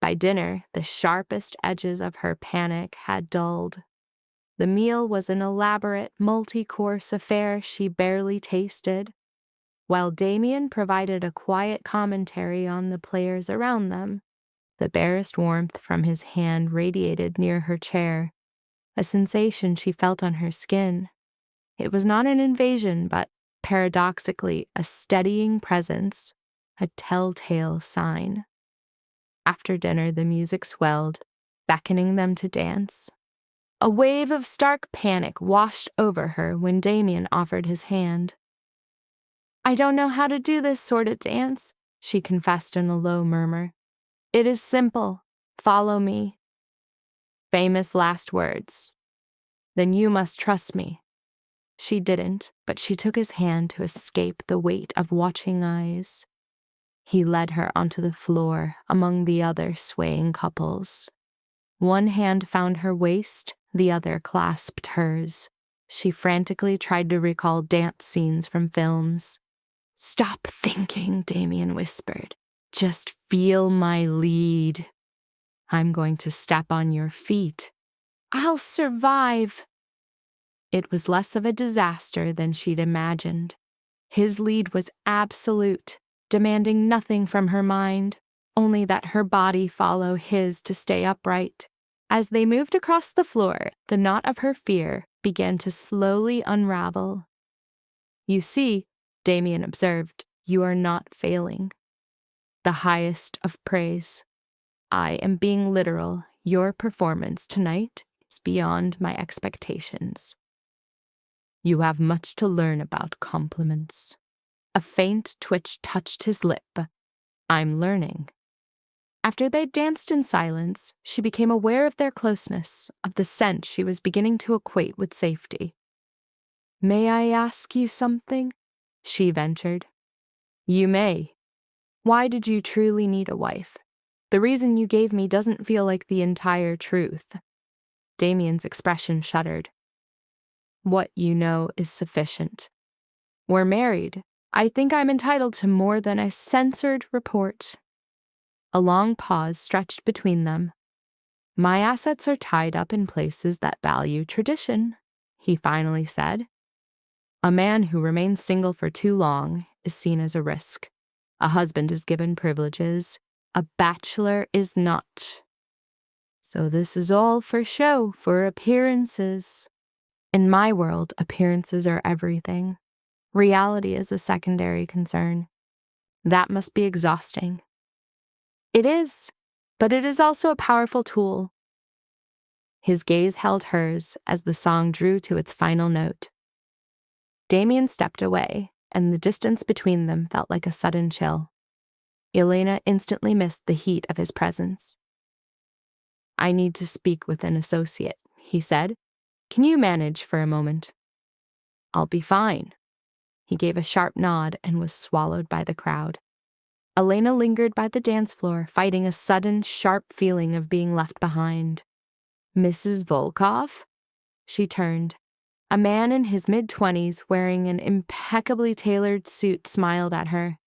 By dinner, the sharpest edges of her panic had dulled. The meal was an elaborate, multi-course affair she barely tasted, while Damien provided a quiet commentary on the players around them. The barest warmth from his hand radiated near her chair, a sensation she felt on her skin. It was not an invasion, but, paradoxically, a steadying presence, a telltale sign. After dinner, the music swelled, beckoning them to dance. A wave of stark panic washed over her when Damien offered his hand. I don't know how to do this sort of dance, she confessed in a low murmur. It is simple. Follow me. Famous last words. Then you must trust me. She didn't, but she took his hand to escape the weight of watching eyes. He led her onto the floor among the other swaying couples. One hand found her waist, the other clasped hers. She frantically tried to recall dance scenes from films. Stop thinking, Damien whispered. Just feel my lead. I'm going to step on your feet. I'll survive. It was less of a disaster than she'd imagined. His lead was absolute, demanding nothing from her mind, only that her body follow his to stay upright. As they moved across the floor, the knot of her fear began to slowly unravel. You see, Damien observed, you are not failing. The highest of praise. I am being literal. Your performance tonight is beyond my expectations. You have much to learn about compliments. A faint twitch touched his lip. I'm learning. After they danced in silence, she became aware of their closeness, of the scent she was beginning to equate with safety. May I ask you something? She ventured. You may. Why did you truly need a wife? The reason you gave me doesn't feel like the entire truth. Damien's expression shuddered. What you know is sufficient. We're married. I think I'm entitled to more than a censored report. A long pause stretched between them. My assets are tied up in places that value tradition, he finally said. A man who remains single for too long is seen as a risk. A husband is given privileges. A bachelor is not. So this is all for show, for appearances. In my world, appearances are everything. Reality is a secondary concern. That must be exhausting. It is, but it is also a powerful tool. His gaze held hers as the song drew to its final note. Damien stepped away, and the distance between them felt like a sudden chill. Elena instantly missed the heat of his presence. I need to speak with an associate, he said. Can you manage for a moment? I'll be fine. He gave a sharp nod and was swallowed by the crowd. Elena lingered by the dance floor, fighting a sudden, sharp feeling of being left behind. Mrs. Volkov? She turned. A man in his mid-20s, wearing an impeccably tailored suit, smiled at her.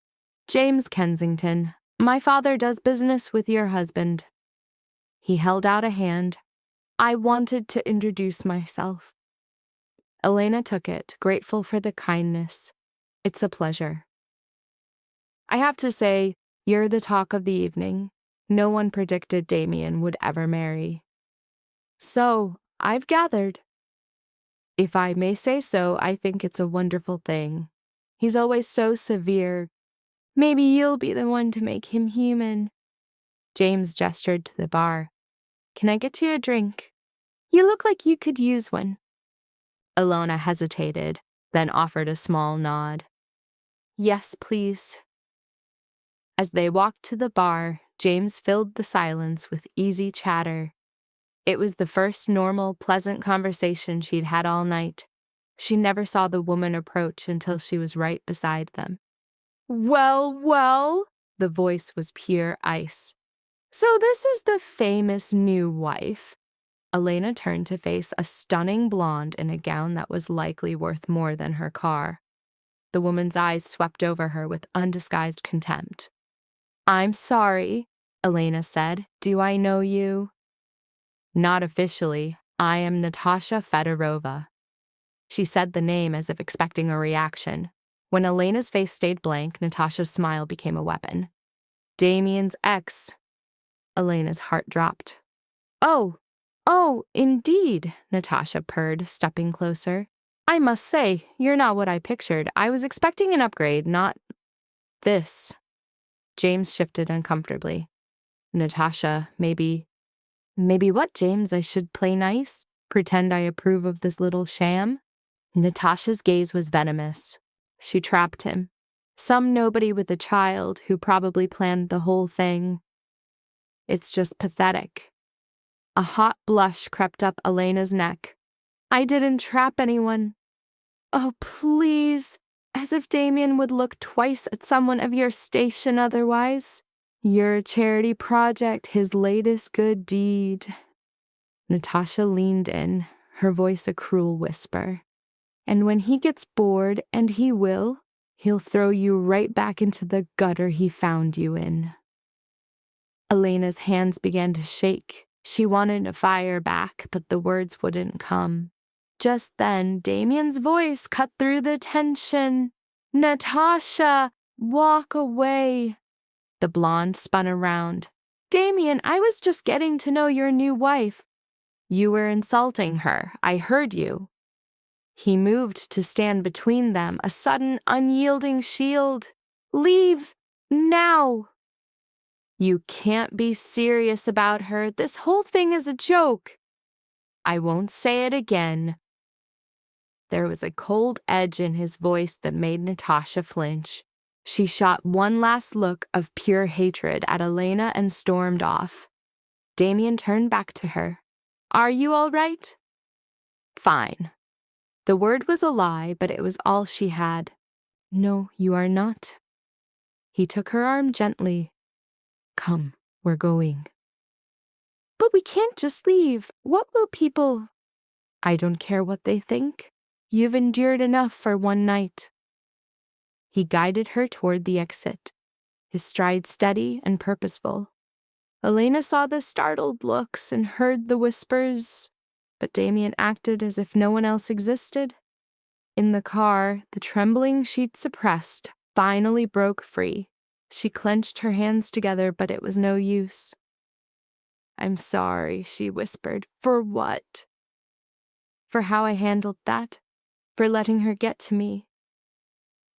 James Kensington, my father does business with your husband. He held out a hand. I wanted to introduce myself. Elena took it, grateful for the kindness. It's a pleasure. I have to say, you're the talk of the evening. No one predicted Damien would ever marry. So, I've gathered. If I may say so, I think it's a wonderful thing. He's always so severe. Maybe you'll be the one to make him human. James gestured to the bar. Can I get you a drink? You look like you could use one. Elena hesitated, then offered a small nod. Yes, please. As they walked to the bar, James filled the silence with easy chatter. It was the first normal, pleasant conversation she'd had all night. She never saw the woman approach until she was right beside them. Well, well, the voice was pure ice. So this is the famous new wife. Elena turned to face a stunning blonde in a gown that was likely worth more than her car. The woman's eyes swept over her with undisguised contempt. I'm sorry, Elena said. Do I know you? Not officially. I am Natasha Fedorova. She said the name as if expecting a reaction. When Elena's face stayed blank, Natasha's smile became a weapon. Damien's ex. Elena's heart dropped. Oh, indeed, Natasha purred, stepping closer. I must say, you're not what I pictured. I was expecting an upgrade, not this. James shifted uncomfortably. Natasha, maybe what, James? I should play nice? Pretend I approve of this little sham? Natasha's gaze was venomous. She trapped him. Some nobody with a child who probably planned the whole thing. It's just pathetic. A hot blush crept up Elena's neck. I didn't trap anyone. Oh, please. As if Damien would look twice at someone of your station otherwise. Your charity project, his latest good deed. Natasha leaned in, her voice a cruel whisper. And when he gets bored, and he will, he'll throw you right back into the gutter he found you in. Elena's hands began to shake. She wanted to fire back, but the words wouldn't come. Just then, Damien's voice cut through the tension. Natasha, walk away. The blonde spun around. Damien, I was just getting to know your new wife. You were insulting her. I heard you. He moved to stand between them, a sudden, unyielding shield. Leave, now. You can't be serious about her. This whole thing is a joke. I won't say it again. There was a cold edge in his voice that made Natasha flinch. She shot one last look of pure hatred at Elena and stormed off. Damien turned back to her. Are you all right? Fine. The word was a lie, but it was all she had. No, you are not. He took her arm gently. Come, we're going. But we can't just leave. What will people... I don't care what they think. You've endured enough for one night. He guided her toward the exit, his stride steady and purposeful. Elena saw the startled looks and heard the whispers, but Damien acted as if no one else existed. In the car, the trembling she'd suppressed finally broke free. She clenched her hands together, but it was no use. I'm sorry, she whispered. For what? For how I handled that. For letting her get to me.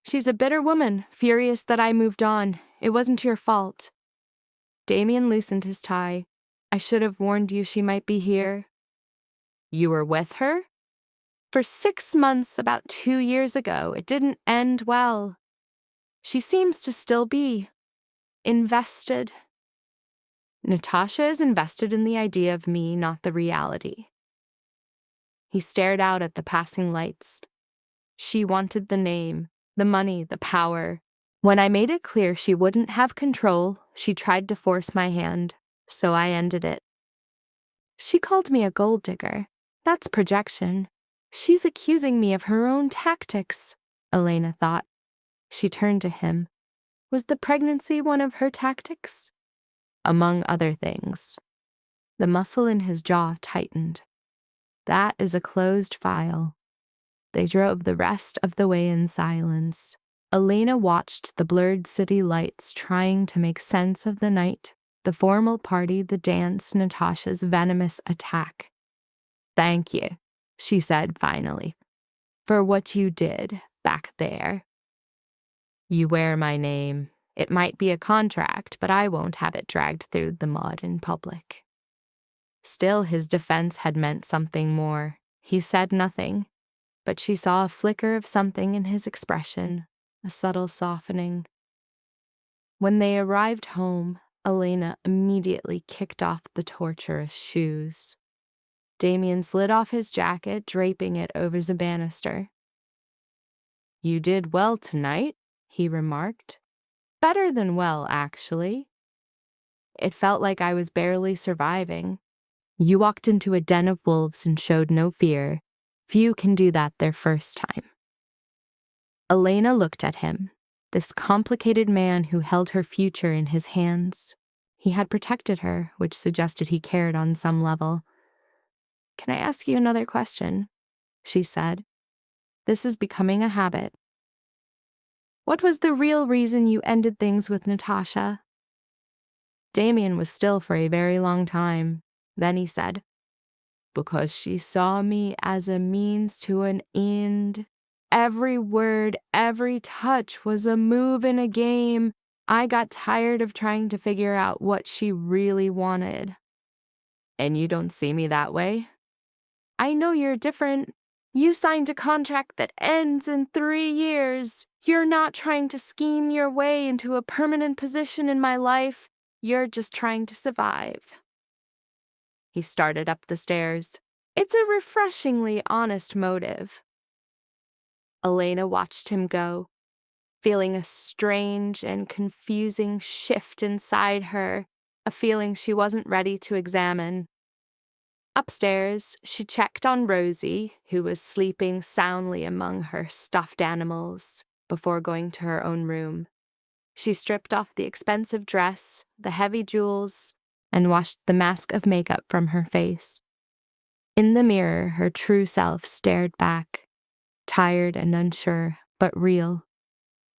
She's a bitter woman, furious that I moved on. It wasn't your fault. Damien loosened his tie. I should have warned you she might be here. You were with her? For 6 months, about 2 years ago. It didn't end well. She seems to still be. Invested. Natasha is invested in the idea of me, not the reality. He stared out at the passing lights. She wanted the name, the money, the power. When I made it clear she wouldn't have control, she tried to force my hand, so I ended it. She called me a gold digger. That's projection. She's accusing me of her own tactics, Elena thought. She turned to him. Was the pregnancy one of her tactics? Among other things. The muscle in his jaw tightened. That is a closed file. They drove the rest of the way in silence. Elena watched the blurred city lights, trying to make sense of the night, the formal party, the dance, Natasha's venomous attack. Thank you, she said finally, for what you did back there. You wear my name. It might be a contract, but I won't have it dragged through the mud in public. Still, his defense had meant something more. He said nothing, but she saw a flicker of something in his expression, a subtle softening. When they arrived home, Elena immediately kicked off the torturous shoes. Damien slid off his jacket, draping it over the banister. You did well tonight, he remarked. Better than well, actually. It felt like I was barely surviving. You walked into a den of wolves and showed no fear. Few can do that their first time. Elena looked at him, this complicated man who held her future in his hands. He had protected her, which suggested he cared on some level. Can I ask you another question? She said. This is becoming a habit. What was the real reason you ended things with Natasha? Damien was still for a very long time. Then he said, because she saw me as a means to an end. Every word, every touch was a move in a game. I got tired of trying to figure out what she really wanted. And you don't see me that way? I know you're different. You signed a contract that ends in 3 years. You're not trying to scheme your way into a permanent position in my life. You're just trying to survive. He started up the stairs. It's a refreshingly honest motive. Elena watched him go, feeling a strange and confusing shift inside her, a feeling she wasn't ready to examine. Upstairs, she checked on Rosie, who was sleeping soundly among her stuffed animals, before going to her own room. She stripped off the expensive dress, the heavy jewels, and washed the mask of makeup from her face. In the mirror, her true self stared back, tired and unsure, but real.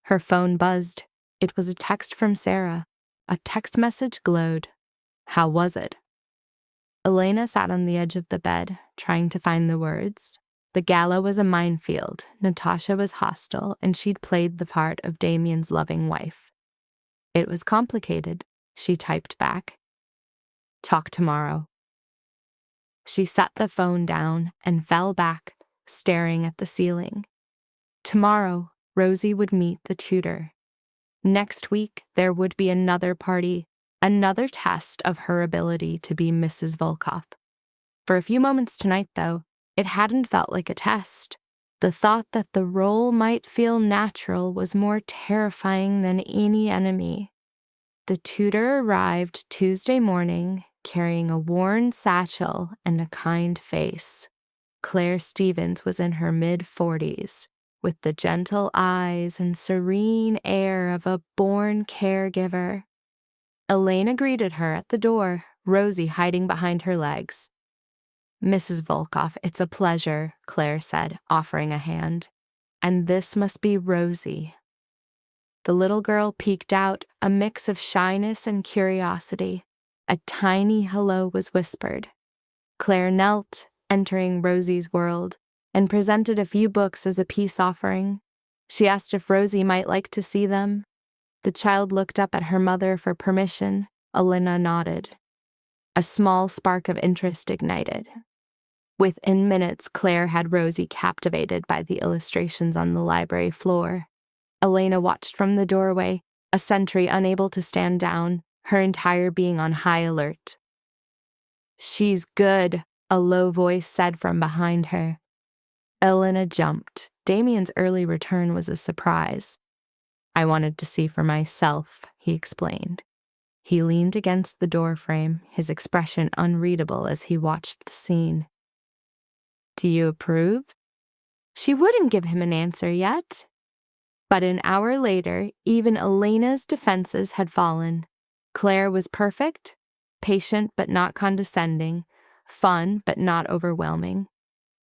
Her phone buzzed. It was a text from Sarah. A text message glowed. How was it? Elena sat on the edge of the bed, trying to find the words. The gala was a minefield. Natasha was hostile, and she'd played the part of Damien's loving wife. It was complicated, she typed back. Talk tomorrow. She set the phone down and fell back, staring at the ceiling. Tomorrow, Rosie would meet the tutor. Next week, there would be another party, another test of her ability to be Mrs. Volkov. For a few moments tonight, though, it hadn't felt like a test. The thought that the role might feel natural was more terrifying than any enemy. The tutor arrived Tuesday morning, carrying a worn satchel and a kind face. Claire Stevens was in her mid-40s, with the gentle eyes and serene air of a born caregiver. Elena greeted her at the door, Rosie hiding behind her legs. Mrs. Volkov, it's a pleasure, Claire said, offering a hand. And this must be Rosie. The little girl peeked out, a mix of shyness and curiosity. A tiny hello was whispered. Claire knelt, entering Rosie's world, and presented a few books as a peace offering. She asked if Rosie might like to see them. The child looked up at her mother for permission. Elena nodded. A small spark of interest ignited. Within minutes, Claire had Rosie captivated by the illustrations on the library floor. Elena watched from the doorway, a sentry unable to stand down, her entire being on high alert. She's good, a low voice said from behind her. Elena jumped. Damien's early return was a surprise. I wanted to see for myself, he explained. He leaned against the doorframe, his expression unreadable as he watched the scene. Do you approve? She wouldn't give him an answer yet. But an hour later, even Elena's defenses had fallen. Claire was perfect, patient but not condescending, fun but not overwhelming.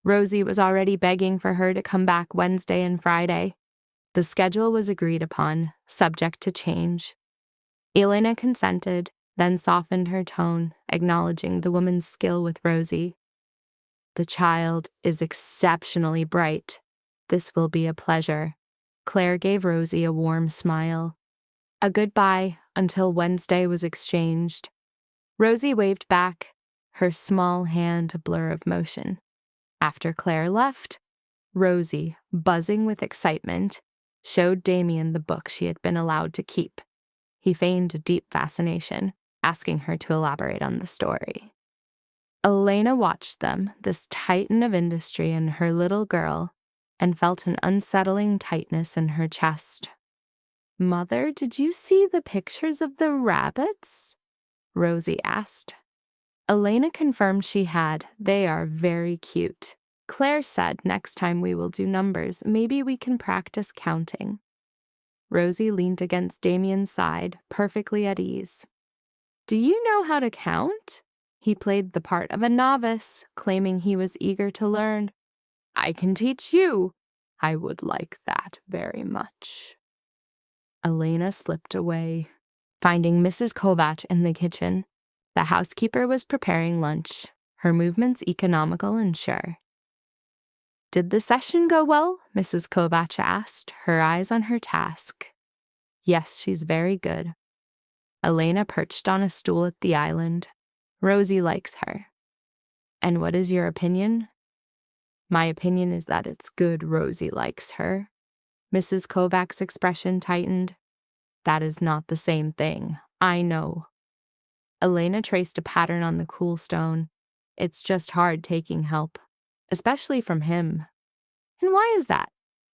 Rosie was already begging for her to come back Wednesday and Friday. The schedule was agreed upon, subject to change. Elena consented, then softened her tone, acknowledging the woman's skill with Rosie. The child is exceptionally bright. This will be a pleasure. Claire gave Rosie a warm smile. A goodbye until Wednesday was exchanged. Rosie waved back, her small hand a blur of motion. After Claire left, Rosie, buzzing with excitement, showed Damien the book she had been allowed to keep. He feigned a deep fascination, asking her to elaborate on the story. Elena watched them, this titan of industry and her little girl, and felt an unsettling tightness in her chest. Mother, did you see the pictures of the rabbits? Rosie asked. Elena confirmed she had. They are very cute. Claire said next time we will do numbers, maybe we can practice counting. Rosie leaned against Damien's side, perfectly at ease. Do you know how to count? He played the part of a novice, claiming he was eager to learn. I can teach you. I would like that very much. Elena slipped away, finding Mrs. Kovach in the kitchen. The housekeeper was preparing lunch, her movements economical and sure. Did the session go well? Mrs. Kovach asked, her eyes on her task. Yes, she's very good. Elena perched on a stool at the island. Rosie likes her. And what is your opinion? My opinion is that it's good Rosie likes her. Mrs. Kovach's expression tightened. That is not the same thing. I know. Elena traced a pattern on the cool stone. It's just hard taking help, especially from him. And why is that?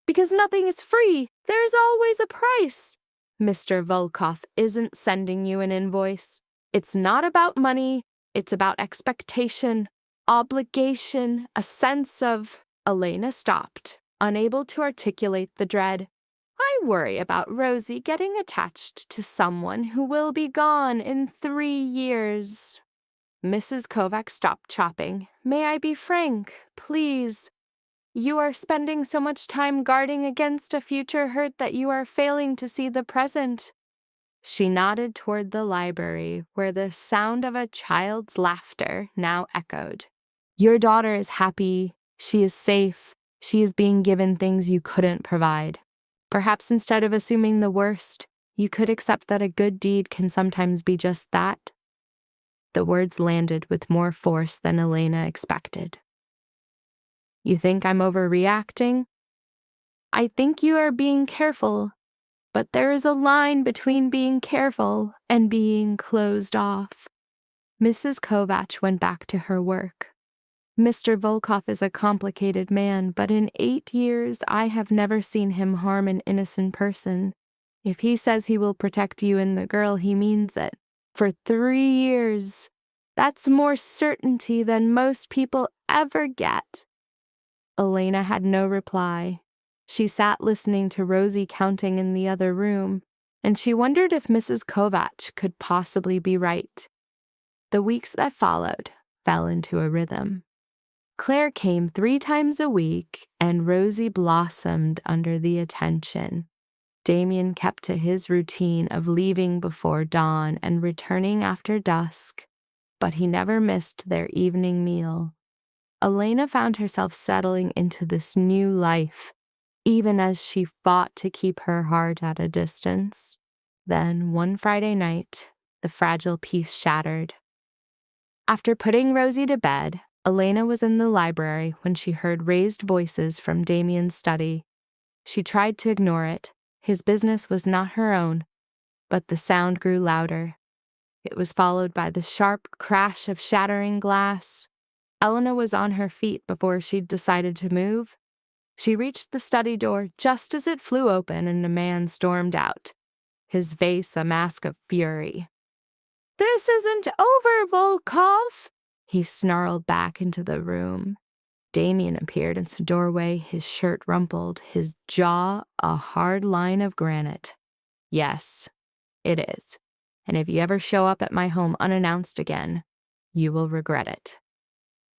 Because nothing is free. There is always a price. Mr. Volkov isn't sending you an invoice. It's not about money. It's about expectation, obligation, a sense of... Elena stopped, unable to articulate the dread. I worry about Rosie getting attached to someone who will be gone in 3 years. Mrs. Kovach stopped chopping. May I be frank, please? You are spending so much time guarding against a future hurt that you are failing to see the present. She nodded toward the library, where the sound of a child's laughter now echoed. Your daughter is happy. She is safe. She is being given things you couldn't provide. Perhaps instead of assuming the worst, you could accept that a good deed can sometimes be just that. The words landed with more force than Elena expected. You think I'm overreacting? I think you are being careful, but there is a line between being careful and being closed off. Mrs. Kovach went back to her work. Mr. Volkov is a complicated man, but in 8 years I have never seen him harm an innocent person. If he says he will protect you and the girl, he means it. For 3 years. That's more certainty than most people ever get. Elena had no reply. She sat listening to Rosie counting in the other room, and she wondered if Mrs. Kovach could possibly be right. The weeks that followed fell into a rhythm. Claire came 3 times a week, and Rosie blossomed under the attention. Damien kept to his routine of leaving before dawn and returning after dusk, but he never missed their evening meal. Elena found herself settling into this new life, even as she fought to keep her heart at a distance. Then, one Friday night, the fragile peace shattered. After putting Rosie to bed, Elena was in the library when she heard raised voices from Damien's study. She tried to ignore it. His business was not her own, but the sound grew louder. It was followed by the sharp crash of shattering glass. Elena was on her feet before she'd decided to move. She reached the study door just as it flew open and a man stormed out, his face a mask of fury. "This isn't over, Volkov!" He snarled back into the room. Damien appeared in the doorway, his shirt rumpled, his jaw a hard line of granite. "Yes, it is. And if you ever show up at my home unannounced again, you will regret it."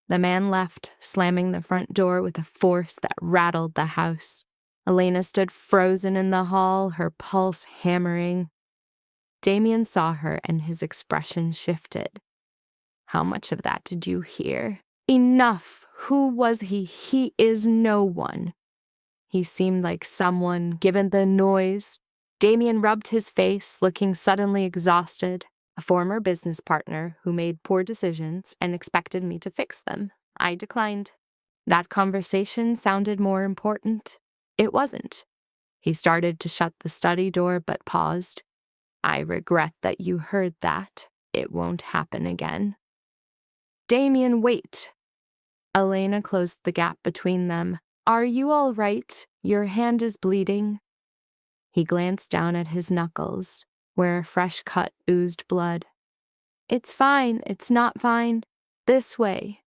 The man left, slamming the front door with a force that rattled the house. Elena stood frozen in the hall, her pulse hammering. Damien saw her and his expression shifted. "How much of that did you hear?" "Enough! Who was he? He is no one." He seemed like someone, given the noise. Damien rubbed his face, looking suddenly exhausted. "A former business partner who made poor decisions and expected me to fix them. I declined." That conversation sounded more important. It wasn't. He started to shut the study door but paused. "I regret that you heard that. It won't happen again." "Damien, wait." Elena closed the gap between them. "Are you all right? Your hand is bleeding." He glanced down at his knuckles, where a fresh cut oozed blood. "It's fine. It's not fine. This way."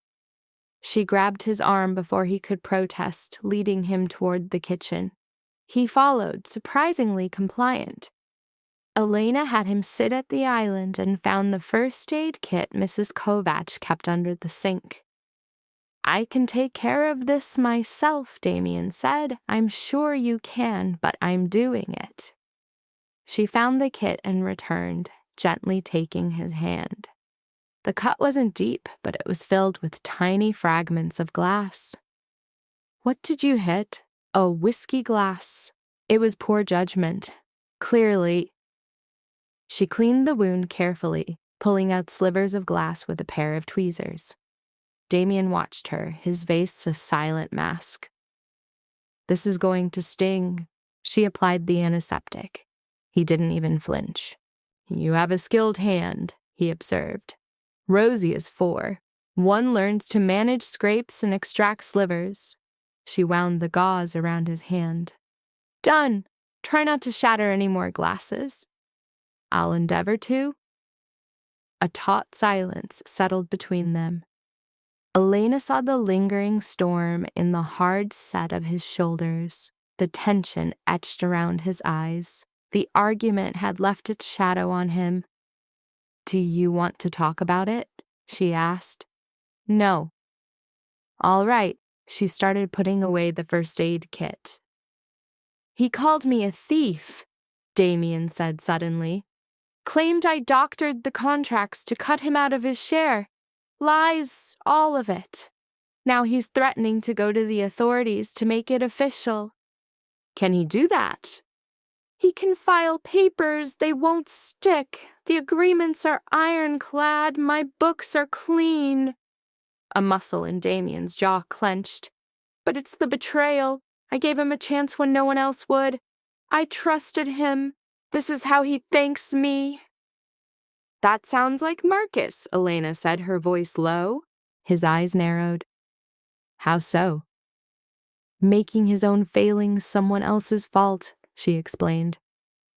She grabbed his arm before he could protest, leading him toward the kitchen. He followed, surprisingly compliant. Elena had him sit at the island and found the first aid kit Mrs. Kovach kept under the sink. "I can take care of this myself," Damien said. "I'm sure you can, but I'm doing it." She found the kit and returned, gently taking his hand. The cut wasn't deep, but it was filled with tiny fragments of glass. "What did you hit?" "A whiskey glass." It was poor judgment. Clearly. She cleaned the wound carefully, pulling out slivers of glass with a pair of tweezers. Damien watched her, his face a silent mask. "This is going to sting." She applied the antiseptic. He didn't even flinch. "You have a skilled hand," he observed. "Rosie is 4. One learns to manage scrapes and extract slivers." She wound the gauze around his hand. "Done. Try not to shatter any more glasses." "I'll endeavor to." A taut silence settled between them. Elena saw the lingering storm in the hard set of his shoulders, the tension etched around his eyes. The argument had left its shadow on him. "Do you want to talk about it?" she asked. "No." "All right." She started putting away the first aid kit. "He called me a thief," Damien said suddenly. "Claimed I doctored the contracts to cut him out of his share. Lies, all of it. Now he's threatening to go to the authorities to make it official." "Can he do that?" "He can file papers. They won't stick. The agreements are ironclad. My books are clean." A muscle in Damien's jaw clenched. "But it's the betrayal. I gave him a chance when no one else would. I trusted him. This is how he thanks me." "That sounds like Marcus," Elena said, her voice low. His eyes narrowed. "How so?" "Making his own failings someone else's fault," she explained.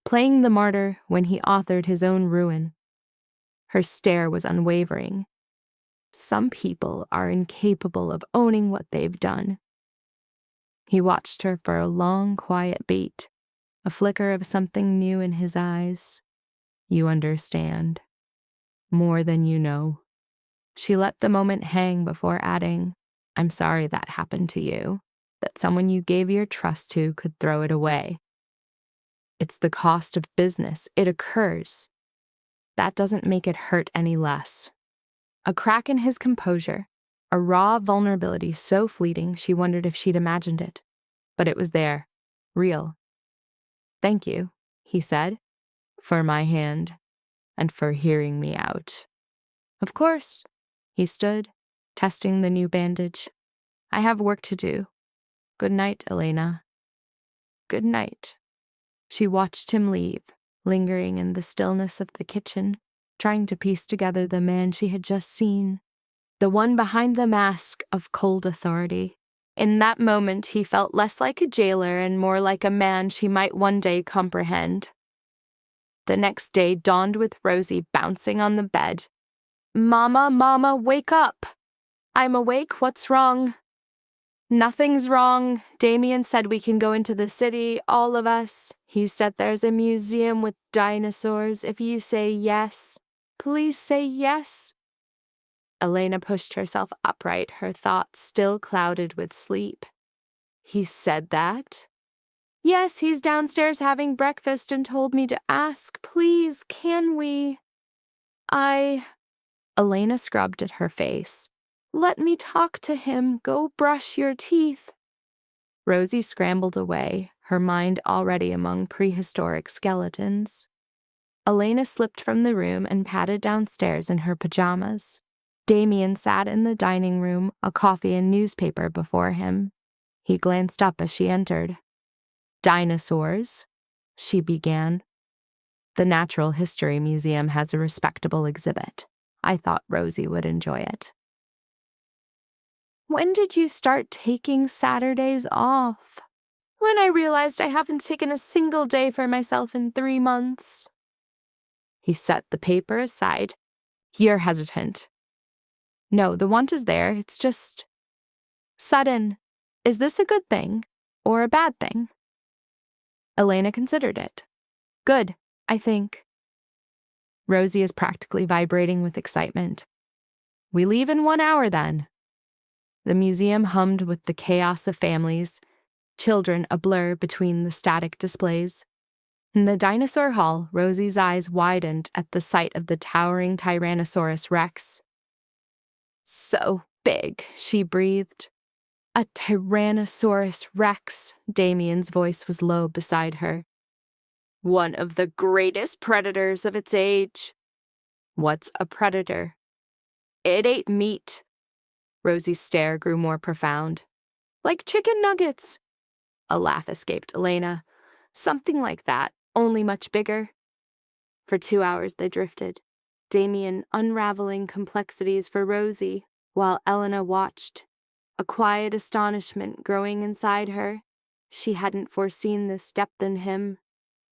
"Playing the martyr when he authored his own ruin." Her stare was unwavering. "Some people are incapable of owning what they've done." He watched her for a long, quiet beat, a flicker of something new in his eyes. "You understand. More than you know." She let the moment hang before adding, "I'm sorry that happened to you, that someone you gave your trust to could throw it away. It's the cost of business. It occurs. That doesn't make it hurt any less." A crack in his composure, a raw vulnerability so fleeting she wondered if she'd imagined it. But it was there, real. "Thank you," he said, "for my hand, and for hearing me out." "Of course." He stood, testing the new bandage. "I have work to do. Good night, Elena." "Good night." She watched him leave, lingering in the stillness of the kitchen, trying to piece together the man she had just seen. The one behind the mask of cold authority. In that moment, he felt less like a jailer and more like a man she might one day comprehend. The next day dawned with Rosie bouncing on the bed. "Mama, Mama, wake up!" "I'm awake, what's wrong?" "Nothing's wrong. Damien said we can go into the city, all of us. He said there's a museum with dinosaurs. If you say yes, please say yes." Elena pushed herself upright, her thoughts still clouded with sleep. "He said that?" "Yes, he's downstairs having breakfast and told me to ask. Please, can we?" Elena scrubbed at her face. "Let me talk to him. Go brush your teeth." Rosie scrambled away, her mind already among prehistoric skeletons. Elena slipped from the room and padded downstairs in her pajamas. Damien sat in the dining room, a coffee and newspaper before him. He glanced up as she entered. "Dinosaurs," she began. "The Natural History Museum has a respectable exhibit. I thought Rosie would enjoy it." "When did you start taking Saturdays off?" "When I realized I haven't taken a single day for myself in 3 months." He set the paper aside. "You're hesitant." "No, the want is there. It's just sudden. Is this a good thing or a bad thing?" Elena considered it. "Good, I think." Rosie is practically vibrating with excitement. "We leave in 1 hour, then." The museum hummed with the chaos of families, children a blur between the static displays. In the dinosaur hall, Rosie's eyes widened at the sight of the towering Tyrannosaurus Rex. "So big," she breathed. "A Tyrannosaurus Rex," Damien's voice was low beside her. "One of the greatest predators of its age." "What's a predator?" "It ate meat." Rosie's stare grew more profound. "Like chicken nuggets." A laugh escaped Elena. "Something like that, only much bigger." For 2 hours they drifted, Damien unraveling complexities for Rosie, while Elena watched, a quiet astonishment growing inside her. She hadn't foreseen this depth in him,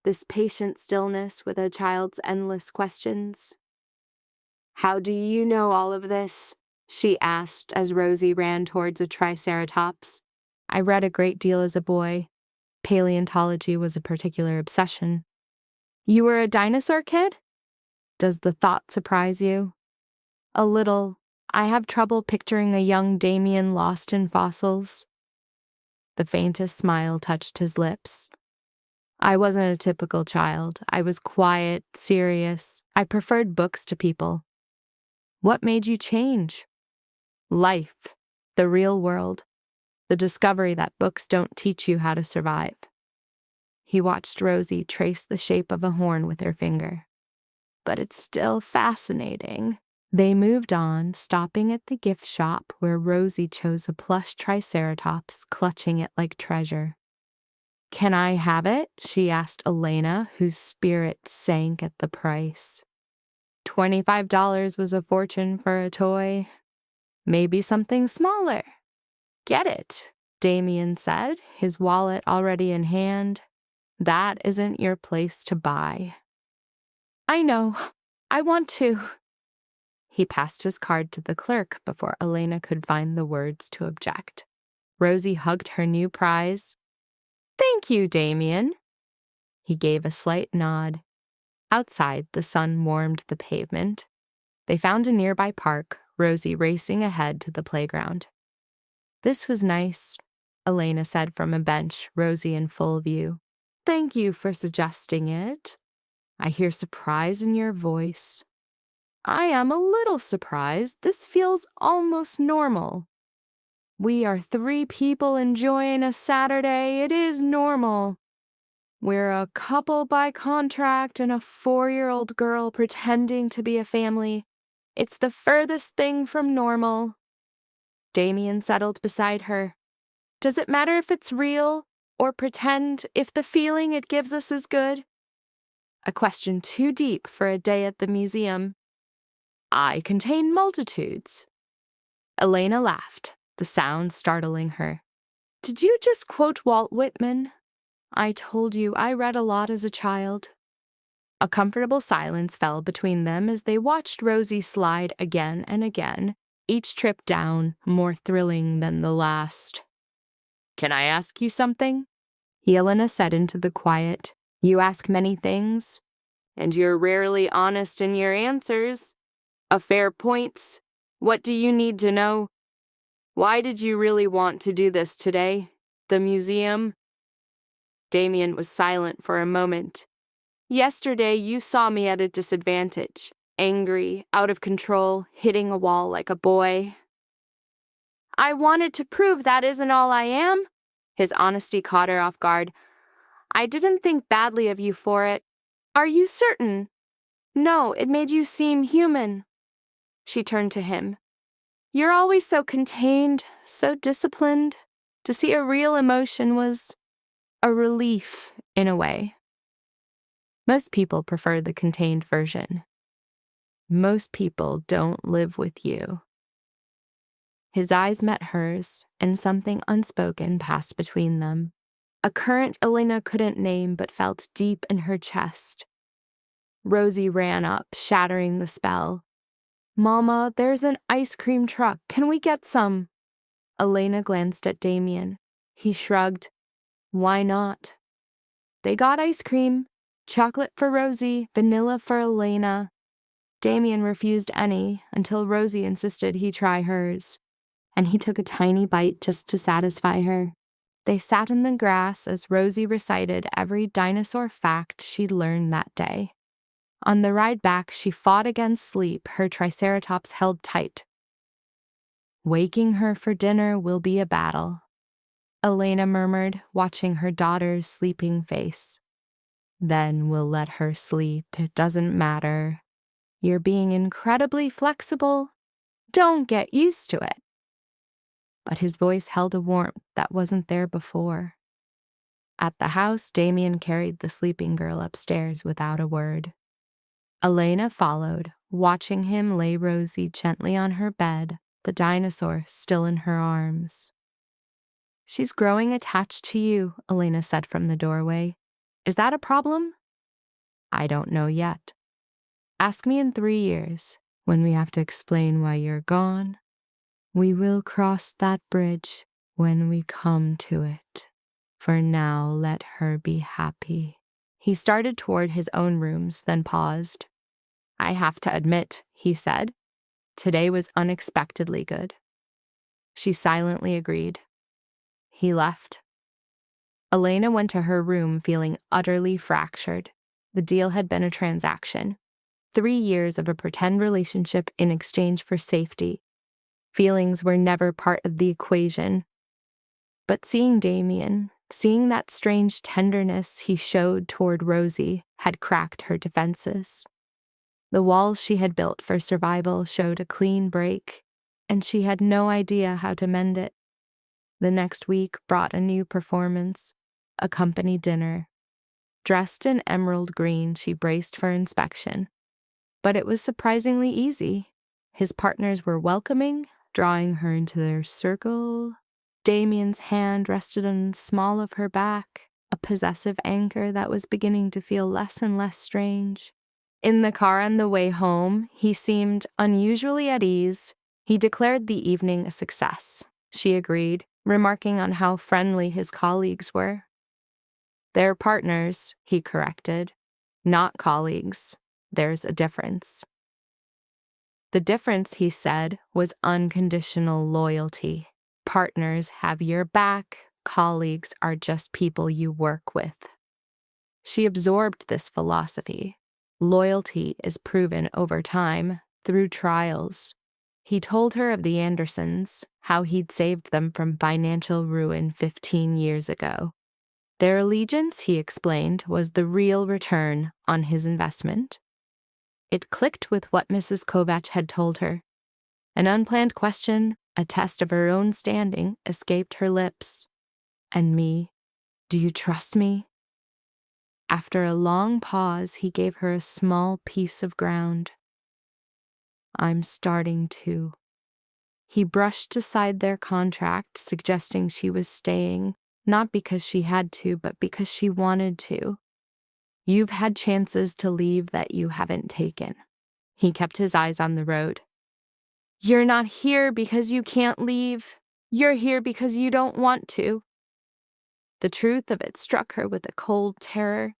this patient stillness with a child's endless questions. "How do you know all of this?" she asked as Rosie ran towards a triceratops. "I read a great deal as a boy. Paleontology was a particular obsession." "You were a dinosaur kid?" "Does the thought surprise you?" "A little. I have trouble picturing a young Damien lost in fossils." The faintest smile touched his lips. "I wasn't a typical child. I was quiet, serious. I preferred books to people." "What made you change?" "Life. The real world. The discovery that books don't teach you how to survive." He watched Rosie trace the shape of a horn with her finger. "But it's still fascinating." They moved on, stopping at the gift shop where Rosie chose a plush triceratops, clutching it like treasure. "Can I have it?" she asked Elena, whose spirit sank at the price. $25 was a fortune for a toy. "Maybe something smaller." "Get it," Damien said, his wallet already in hand. "That isn't your place to buy." "I know. I want to." He passed his card to the clerk before Elena could find the words to object. Rosie hugged her new prize. "Thank you, Damien." He gave a slight nod. Outside, the sun warmed the pavement. They found a nearby park, Rosie racing ahead to the playground. "This was nice," Elena said from a bench, Rosie in full view. "Thank you for suggesting it." "I hear surprise in your voice." "I am a little surprised. This feels almost normal." "We are 3 people enjoying a Saturday. It is normal. We're a couple by contract and a 4-year-old girl pretending to be a family. It's the furthest thing from normal." Damien settled beside her. "Does it matter if it's real or pretend if the feeling it gives us is good?" A question too deep for a day at the museum. "I contain multitudes." Elena laughed, the sound startling her. Did you just quote Walt Whitman? I told you I read a lot as a child. A comfortable silence fell between them as they watched Rosie slide again and again, each trip down more thrilling than the last. Can I ask you something? Elena said into the quiet. You ask many things, and you're rarely honest in your answers. A fair point. What do you need to know? Why did you really want to do this today? The museum? Damien was silent for a moment. Yesterday you saw me at a disadvantage, angry, out of control, hitting a wall like a boy. I wanted to prove that isn't all I am. His honesty caught her off guard. I didn't think badly of you for it. Are you certain? No, it made you seem human. She turned to him. You're always so contained, so disciplined. To see a real emotion was a relief, in a way. Most people prefer the contained version. Most people don't live with you. His eyes met hers, and something unspoken passed between them. A current Elena couldn't name but felt deep in her chest. Rosie ran up, shattering the spell. Mama, there's an ice cream truck. Can we get some? Elena glanced at Damien. He shrugged. Why not? They got ice cream. Chocolate for Rosie, vanilla for Elena. Damien refused any until Rosie insisted he try hers, and he took a tiny bite just to satisfy her. They sat in the grass as Rosie recited every dinosaur fact she'd learned that day. On the ride back, she fought against sleep, her triceratops held tight. Waking her for dinner will be a battle, Elena murmured, watching her daughter's sleeping face. Then we'll let her sleep. It doesn't matter. You're being incredibly flexible. Don't get used to it. But his voice held a warmth that wasn't there before. At the house, Damien carried the sleeping girl upstairs without a word. Elena followed, watching him lay Rosie gently on her bed, the dinosaur still in her arms. She's growing attached to you, Elena said from the doorway. Is that a problem? I don't know yet. Ask me in 3 years, when we have to explain why you're gone. We will cross that bridge when we come to it. For now, let her be happy. He started toward his own rooms, then paused. I have to admit, he said, today was unexpectedly good. She silently agreed. He left. Elena went to her room feeling utterly fractured. The deal had been a transaction. 3 years of a pretend relationship in exchange for safety. Feelings were never part of the equation. But seeing Damien, seeing that strange tenderness he showed toward Rosie, had cracked her defenses. The walls she had built for survival showed a clean break, and she had no idea how to mend it. The next week brought a new performance, a company dinner. Dressed in emerald green, she braced for inspection. But it was surprisingly easy. His partners were welcoming, drawing her into their circle. Damien's hand rested on the small of her back, a possessive anchor that was beginning to feel less and less strange. In the car on the way home, he seemed unusually at ease. He declared the evening a success. She agreed, remarking on how friendly his colleagues were. They're partners, he corrected, not colleagues. There's a difference. The difference, he said, was unconditional loyalty. Partners have your back. Colleagues are just people you work with. She absorbed this philosophy. Loyalty is proven over time, through trials. He told her of the Andersons, how he'd saved them from financial ruin 15 years ago. Their allegiance, he explained, was the real return on his investment. It clicked with what Mrs. Kovach had told her. An unplanned question, a test of her own standing, escaped her lips. And me? Do you trust me? After a long pause, he gave her a small piece of ground. I'm starting to. He brushed aside their contract, suggesting she was staying, not because she had to, but because she wanted to. You've had chances to leave that you haven't taken. He kept his eyes on the road. You're not here because you can't leave. You're here because you don't want to. The truth of it struck her with a cold terror.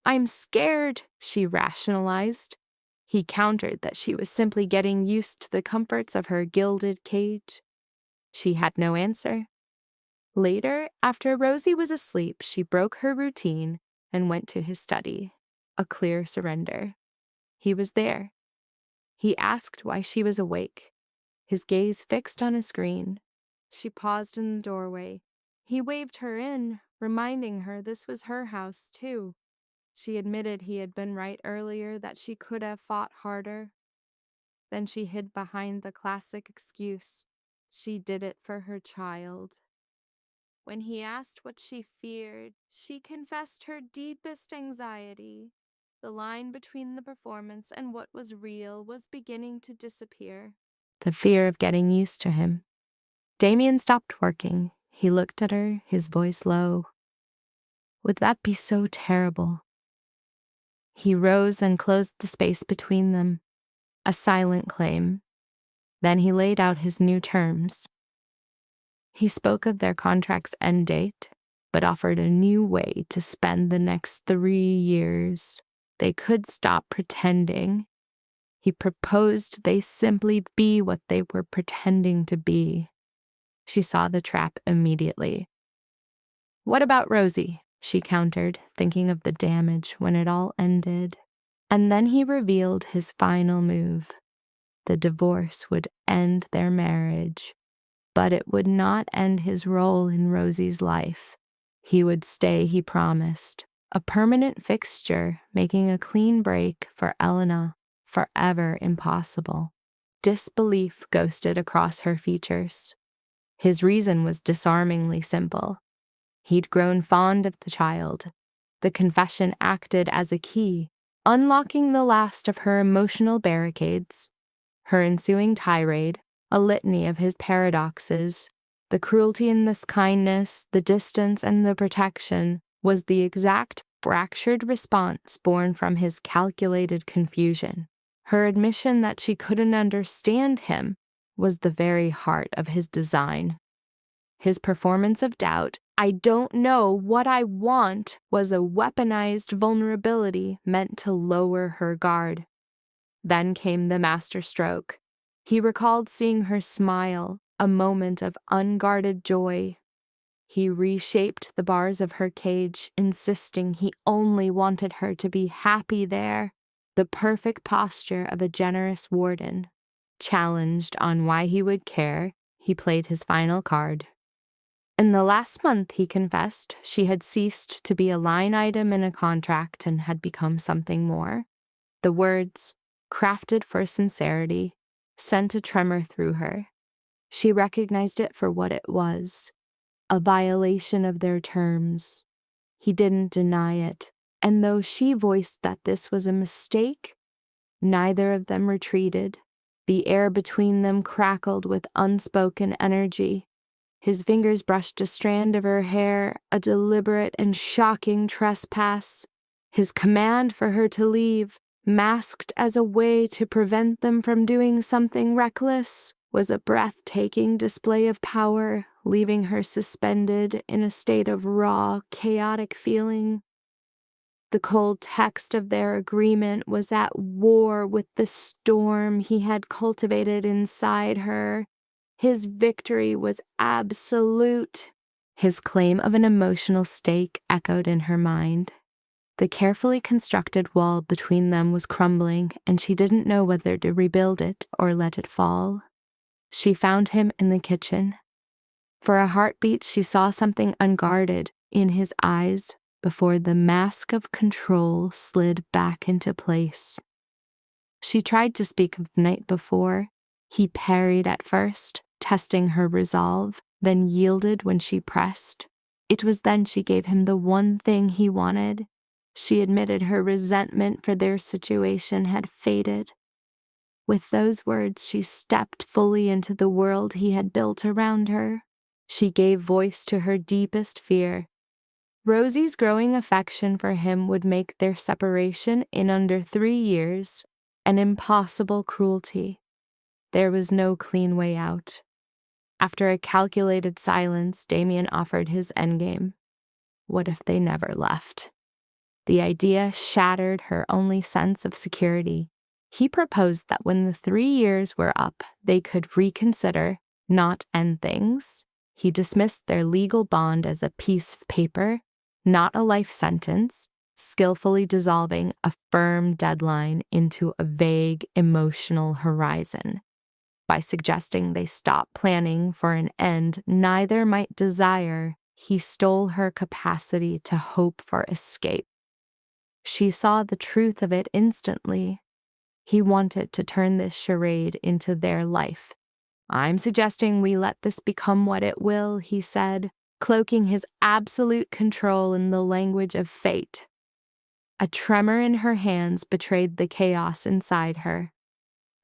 I'm scared, she rationalized. He countered that she was simply getting used to the comforts of her gilded cage. She had no answer. Later, after Rosie was asleep, she broke her routine and went to his study, a clear surrender. He was there. He asked why she was awake, his gaze fixed on a screen. She paused in the doorway. He waved her in, reminding her this was her house, too. She admitted he had been right earlier, that she could have fought harder. Then she hid behind the classic excuse. She did it for her child. When he asked what she feared, she confessed her deepest anxiety. The line between the performance and what was real was beginning to disappear. The fear of getting used to him. Damien stopped working. He looked at her, his voice low. Would that be so terrible? He rose and closed the space between them, a silent claim. Then he laid out his new terms. He spoke of their contract's end date, but offered a new way to spend the next 3 years. They could stop pretending. He proposed they simply be what they were pretending to be. She saw the trap immediately. What about Rosie? She countered, thinking of the damage when it all ended. And then he revealed his final move. The divorce would end their marriage, but it would not end his role in Rosie's life. He would stay, he promised, a permanent fixture, making a clean break for Elena forever impossible. Disbelief ghosted across her features. His reason was disarmingly simple. He'd grown fond of the child. The confession acted as a key, unlocking the last of her emotional barricades. Her ensuing tirade, a litany of his paradoxes, the cruelty in this kindness, the distance and the protection, was the exact fractured response born from his calculated confusion. Her admission that she couldn't understand him was the very heart of his design. His performance of doubt, I don't know what I want, was a weaponized vulnerability meant to lower her guard. Then came the masterstroke. He recalled seeing her smile, a moment of unguarded joy. He reshaped the bars of her cage, insisting he only wanted her to be happy there, the perfect posture of a generous warden. Challenged on why he would care, he played his final card. In the last month, he confessed, she had ceased to be a line item in a contract and had become something more. The words, crafted for sincerity, sent a tremor through her. She recognized it for what it was, a violation of their terms. He didn't deny it, and though she voiced that this was a mistake, neither of them retreated. The air between them crackled with unspoken energy. His fingers brushed a strand of her hair, a deliberate and shocking trespass. His command for her to leave, masked as a way to prevent them from doing something reckless, was a breathtaking display of power, leaving her suspended in a state of raw, chaotic feeling. The cold text of their agreement was at war with the storm he had cultivated inside her. His victory was absolute. His claim of an emotional stake echoed in her mind. The carefully constructed wall between them was crumbling, and she didn't know whether to rebuild it or let it fall. She found him in the kitchen. For a heartbeat, she saw something unguarded in his eyes before the mask of control slid back into place. She tried to speak of the night before. He parried at first, testing her resolve, then yielded when she pressed. It was then she gave him the one thing he wanted. She admitted her resentment for their situation had faded. With those words, she stepped fully into the world he had built around her. She gave voice to her deepest fear. Rosie's growing affection for him would make their separation in under 3 years an impossible cruelty. There was no clean way out. After a calculated silence, Damien offered his endgame. What if they never left? The idea shattered her only sense of security. He proposed that when the 3 years were up, they could reconsider, not end things. He dismissed their legal bond as a piece of paper, not a life sentence, skillfully dissolving a firm deadline into a vague emotional horizon. By suggesting they stop planning for an end neither might desire, he stole her capacity to hope for escape. She saw the truth of it instantly. He wanted to turn this charade into their life. "I'm suggesting we let this become what it will," he said, cloaking his absolute control in the language of fate. A tremor in her hands betrayed the chaos inside her.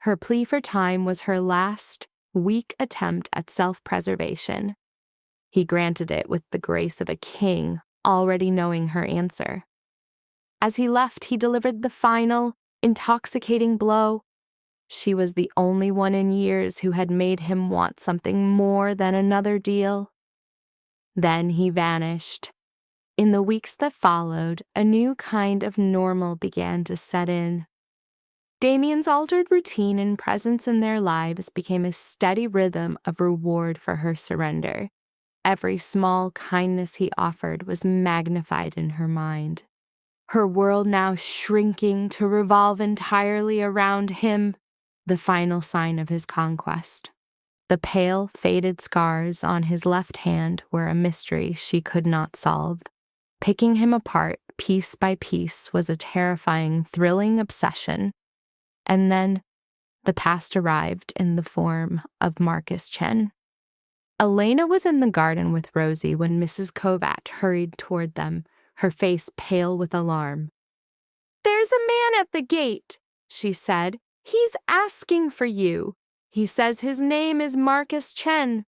Her plea for time was her last, weak attempt at self-preservation. He granted it with the grace of a king, already knowing her answer. As he left, he delivered the final, intoxicating blow. She was the only one in years who had made him want something more than another deal. Then he vanished. In the weeks that followed, a new kind of normal began to set in. Damien's altered routine and presence in their lives became a steady rhythm of reward for her surrender. Every small kindness he offered was magnified in her mind. Her world now shrinking to revolve entirely around him, the final sign of his conquest. The pale, faded scars on his left hand were a mystery she could not solve. Picking him apart piece by piece was a terrifying, thrilling obsession. And then the past arrived in the form of Marcus Chen. Elena was in the garden with Rosie when Mrs. Kovac hurried toward them, her face pale with alarm. "There's a man at the gate," she said. "He's asking for you. He says his name is Marcus Chen."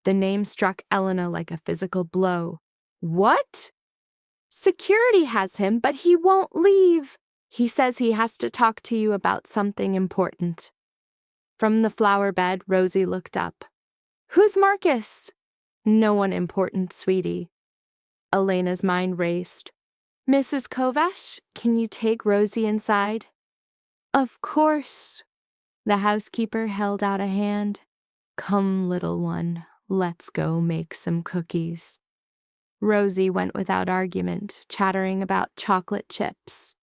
The name struck Elena like a physical blow. "What?" "Security has him, but he won't leave. He says he has to talk to you about something important." From the flower bed, Rosie looked up. "Who's Marcus?" "No one important, sweetie." Elena's mind raced. "Mrs. Kovac, can you take Rosie inside?" "Of course." The housekeeper held out a hand. "Come, little one, let's go make some cookies." Rosie went without argument, chattering about chocolate chips.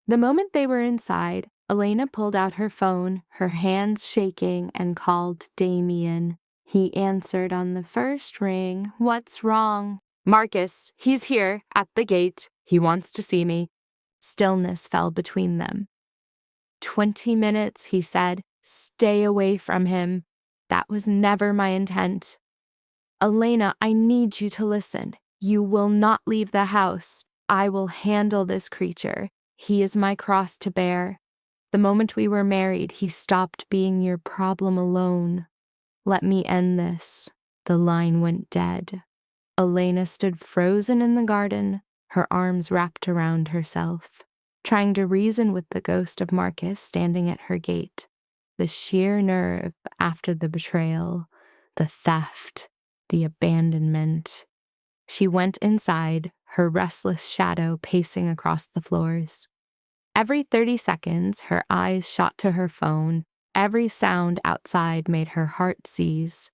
The moment they were inside, Elena pulled out her phone, her hands shaking, and called Damien. He answered on the first ring. "What's wrong?" "Marcus, he's here, at the gate. He wants to see me." Stillness fell between them. 20 minutes, he said. "Stay away from him." "That was never my intent." "Elena, I need you to listen. You will not leave the house. I will handle this creature. He is my cross to bear. The moment we were married, he stopped being your problem alone. Let me end this." The line went dead. Elena stood frozen in the garden, her arms wrapped around herself, trying to reason with the ghost of Marcus standing at her gate. The sheer nerve after the betrayal, the theft, the abandonment. She went inside, her restless shadow pacing across the floors. Every 30 seconds, her eyes shot to her phone. Every sound outside made her heart seize.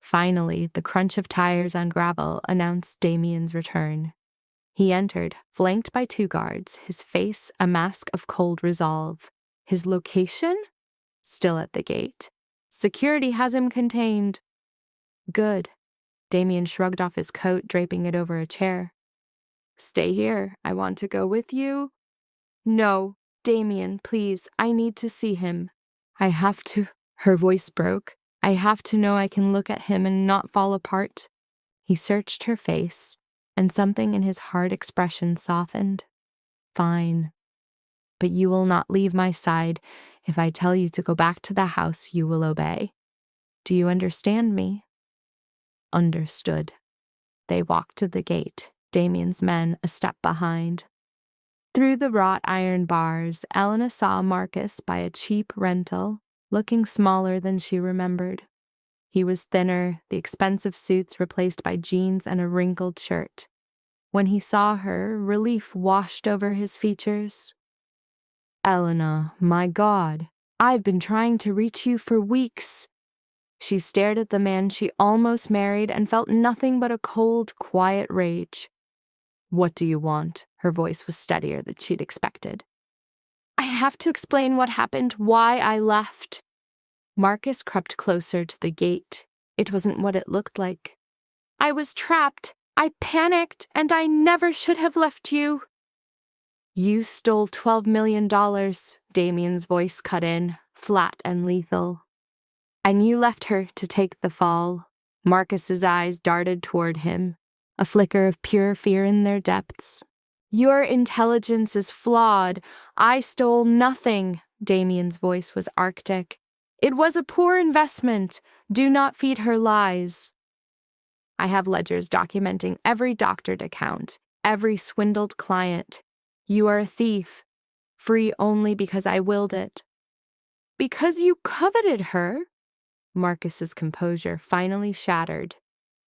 Finally, the crunch of tires on gravel announced Damien's return. He entered, flanked by 2 guards, his face a mask of cold resolve. His location? Still at the gate. "Security has him contained." "Good." Damien shrugged off his coat, draping it over a chair. "Stay here. I want to go with you." "No, Damien, please. I need to see him. I have to." Her voice broke. "I have to know I can look at him and not fall apart." He searched her face, and something in his hard expression softened. "Fine. But you will not leave my side. If I tell you to go back to the house, you will obey. Do you understand me? Understood. They walked to the gate, Damien's men a step behind. Through the wrought iron bars, Elena saw Marcus by a cheap rental, looking smaller than she remembered. He was thinner, the expensive suits replaced by jeans and a wrinkled shirt. When he saw her, relief washed over his features. Elena, my God, I've been trying to reach you for weeks. She stared at the man she almost married and felt nothing but a cold, quiet rage. What do you want? Her voice was steadier than she'd expected. I have to explain what happened, why I left. Marcus crept closer to the gate. It wasn't what it looked like. I was trapped. I panicked, and I never should have left you. You stole $12 million, Damien's voice cut in, flat and lethal. And you left her to take the fall. Marcus's eyes darted toward him, a flicker of pure fear in their depths. Your intelligence is flawed. I stole nothing. Damien's voice was arctic. It was a poor investment. Do not feed her lies. I have ledgers documenting every doctored account, every swindled client. You are a thief, free only because I willed it. Because you coveted her? Marcus's composure finally shattered.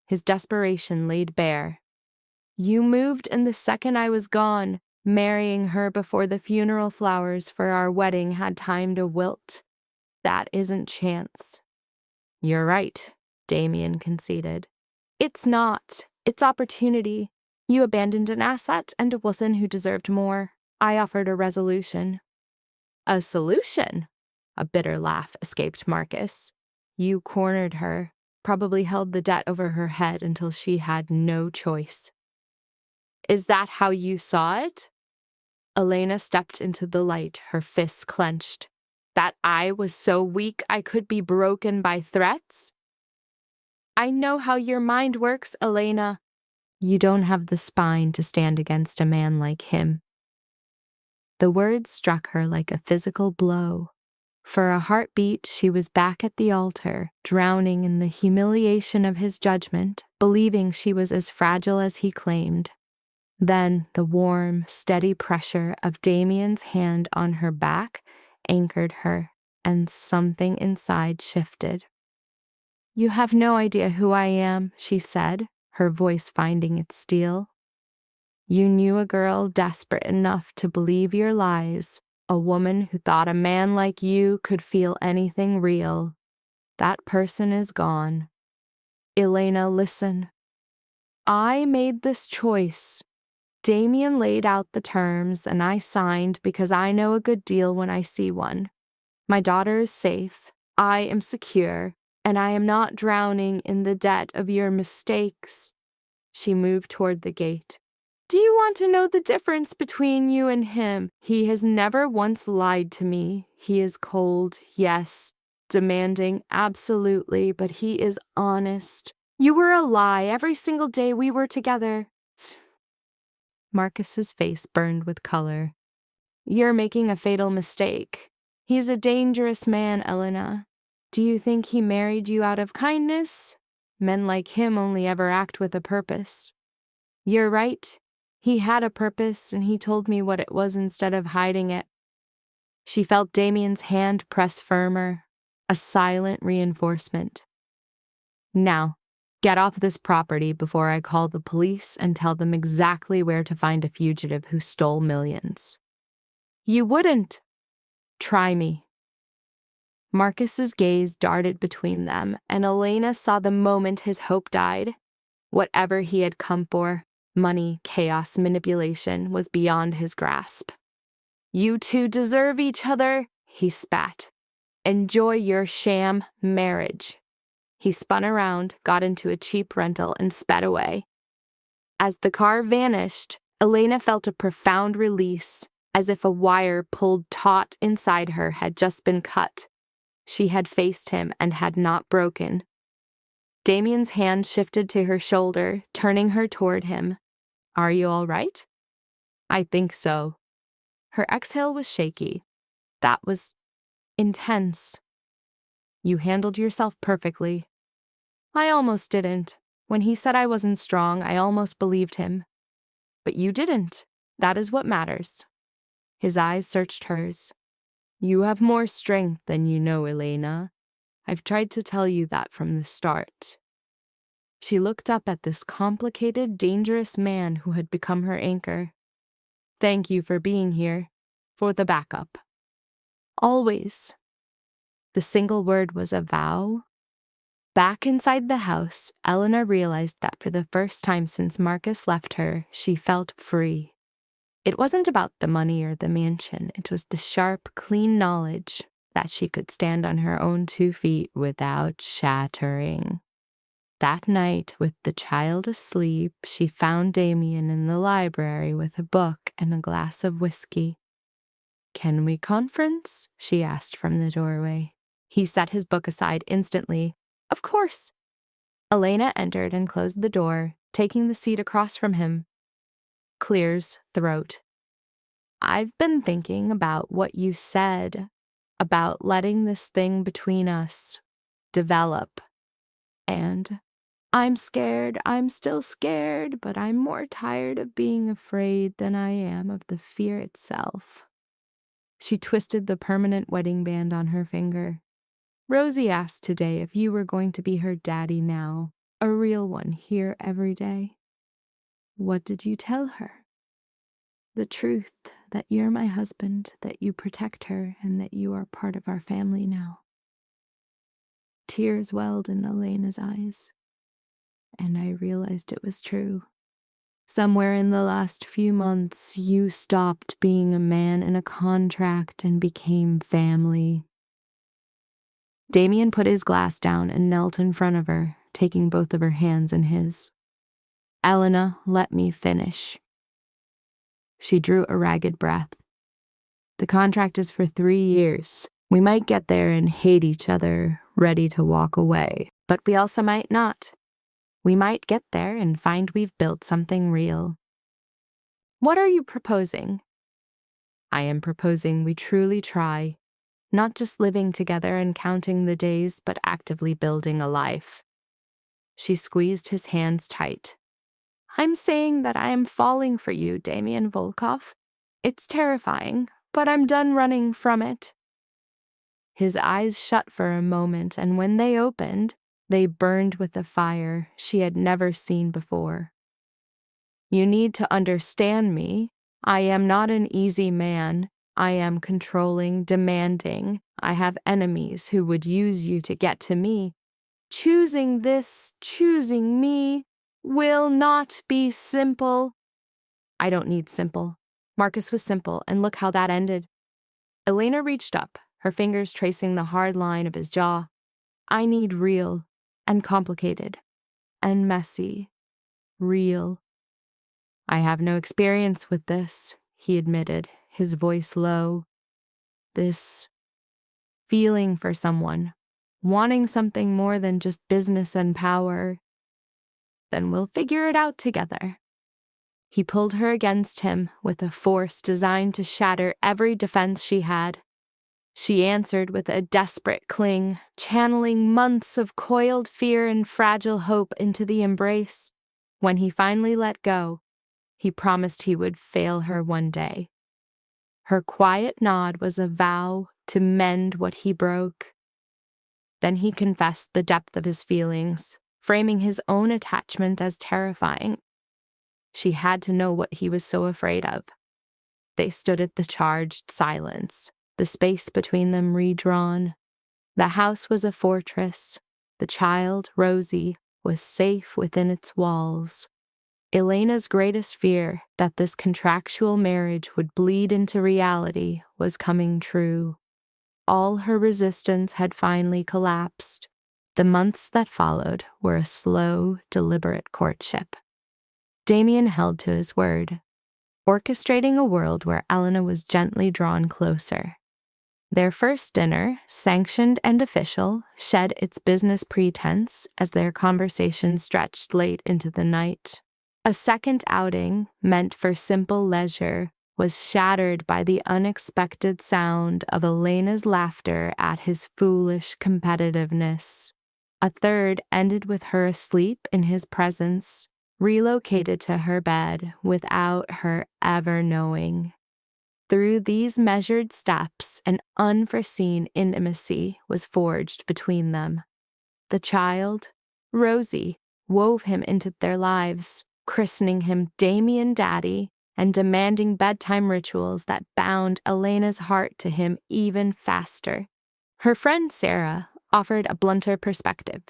His desperation laid bare. You moved in the second I was gone, marrying her before the funeral flowers for our wedding had time to wilt. That isn't chance. You're right, Damien conceded. It's not. It's opportunity. You abandoned an asset and a woman who deserved more. I offered a resolution. A solution? A bitter laugh escaped Marcus. You cornered her, probably held the debt over her head until she had no choice. Is that how you saw it? Elena stepped into the light, her fists clenched. That I was so weak I could be broken by threats? I know how your mind works, Elena. You don't have the spine to stand against a man like him. The words struck her like a physical blow. For a heartbeat, she was back at the altar, drowning in the humiliation of his judgment, believing she was as fragile as he claimed. Then the warm, steady pressure of Damien's hand on her back anchored her, and something inside shifted. You have no idea who I am, she said, her voice finding its steel. You knew a girl desperate enough to believe your lies, a woman who thought a man like you could feel anything real. That person is gone. Elena, listen. I made this choice. Damien laid out the terms, and I signed because I know a good deal when I see one. My daughter is safe, I am secure, and I am not drowning in the debt of your mistakes. She moved toward the gate. Do you want to know the difference between you and him? He has never once lied to me. He is cold, yes, demanding, absolutely, but he is honest. You were a lie every single day we were together. Marcus's face burned with color. You're making a fatal mistake. He's a dangerous man, Elena. Do you think he married you out of kindness? Men like him only ever act with a purpose. You're right. He had a purpose, and he told me what it was instead of hiding it. She felt Damien's hand press firmer, a silent reinforcement. Now, get off this property before I call the police and tell them exactly where to find a fugitive who stole millions. You wouldn't. Try me. Marcus's gaze darted between them, and Elena saw the moment his hope died. Whatever he had come for, money, chaos, manipulation, was beyond his grasp. You two deserve each other, he spat. Enjoy your sham marriage. He spun around, got into a cheap rental, and sped away. As the car vanished, Elena felt a profound release, as if a wire pulled taut inside her had just been cut. She had faced him and had not broken. Damien's hand shifted to her shoulder, turning her toward him. Are you all right? I think so. Her exhale was shaky. That was intense. You handled yourself perfectly. I almost didn't. When he said I wasn't strong, I almost believed him. But you didn't. That is what matters. His eyes searched hers. You have more strength than you know, Elena. I've tried to tell you that from the start. She looked up at this complicated, dangerous man who had become her anchor. Thank you for being here. For the backup. Always. The single word was a vow. Back inside the house, Elena realized that for the first time since Marcus left her, she felt free. It wasn't about the money or the mansion. It was the sharp, clean knowledge that she could stand on her own 2 feet without shattering. That night, with the child asleep, she found Damien in the library with a book and a glass of whiskey. "Can we conference?" she asked from the doorway. He set his book aside instantly. "Of course." Elena entered and closed the door, taking the seat across from him. Clears throat. "I've been thinking about what you said, about letting this thing between us develop. And I'm scared, I'm still scared, but I'm more tired of being afraid than I am of the fear itself." She twisted the permanent wedding band on her finger. "Rosie asked today if you were going to be her daddy now, a real one here every day. What did you tell her?" "The truth, that you're my husband, that you protect her, and that you are part of our family now." Tears welled in Elena's eyes, and I realized it was true. Somewhere in the last few months, you stopped being a man in a contract and became family. Damien put his glass down and knelt in front of her, taking both of her hands in his. "Elena, let me finish." She drew a ragged breath. "The contract is for 3 years. We might get there and hate each other, ready to walk away. But we also might not. We might get there and find we've built something real." "What are you proposing?" "I am proposing we truly try, not just living together and counting the days, but actively building a life." She squeezed his hands tight. "I'm saying that I am falling for you, Damien Volkov. It's terrifying, but I'm done running from it." His eyes shut for a moment, and when they opened, they burned with a fire she had never seen before. "You need to understand me. I am not an easy man. I am controlling, demanding. I have enemies who would use you to get to me. Choosing this, choosing me, will not be simple." "I don't need simple. Marcus was simple, and look how that ended." Elena reached up, her fingers tracing the hard line of his jaw. "I need real, and complicated, and messy. Real." "I have no experience with this," he admitted, his voice low. "This feeling for someone, wanting something more than just business and power. Then we'll figure it out together." He pulled her against him with a force designed to shatter every defense she had. She answered with a desperate cling, channeling months of coiled fear and fragile hope into the embrace. When he finally let go, he promised he would fail her one day. Her quiet nod was a vow to mend what he broke. Then he confessed the depth of his feelings, framing his own attachment as terrifying. She had to know what he was so afraid of. They stood at the charged silence, the space between them redrawn. The house was a fortress. The child, Rosie, was safe within its walls. Elena's greatest fear, that this contractual marriage would bleed into reality, was coming true. All her resistance had finally collapsed. The months that followed were a slow, deliberate courtship. Damien held to his word, orchestrating a world where Elena was gently drawn closer. Their first dinner, sanctioned and official, shed its business pretense as their conversation stretched late into the night. A second outing, meant for simple leisure, was shattered by the unexpected sound of Elena's laughter at his foolish competitiveness. A third ended with her asleep in his presence, relocated to her bed without her ever knowing. Through these measured steps, an unforeseen intimacy was forged between them. The child, Rosie, wove him into their lives, christening him Damien Daddy and demanding bedtime rituals that bound Elena's heart to him even faster. Her friend Sarah offered a blunter perspective.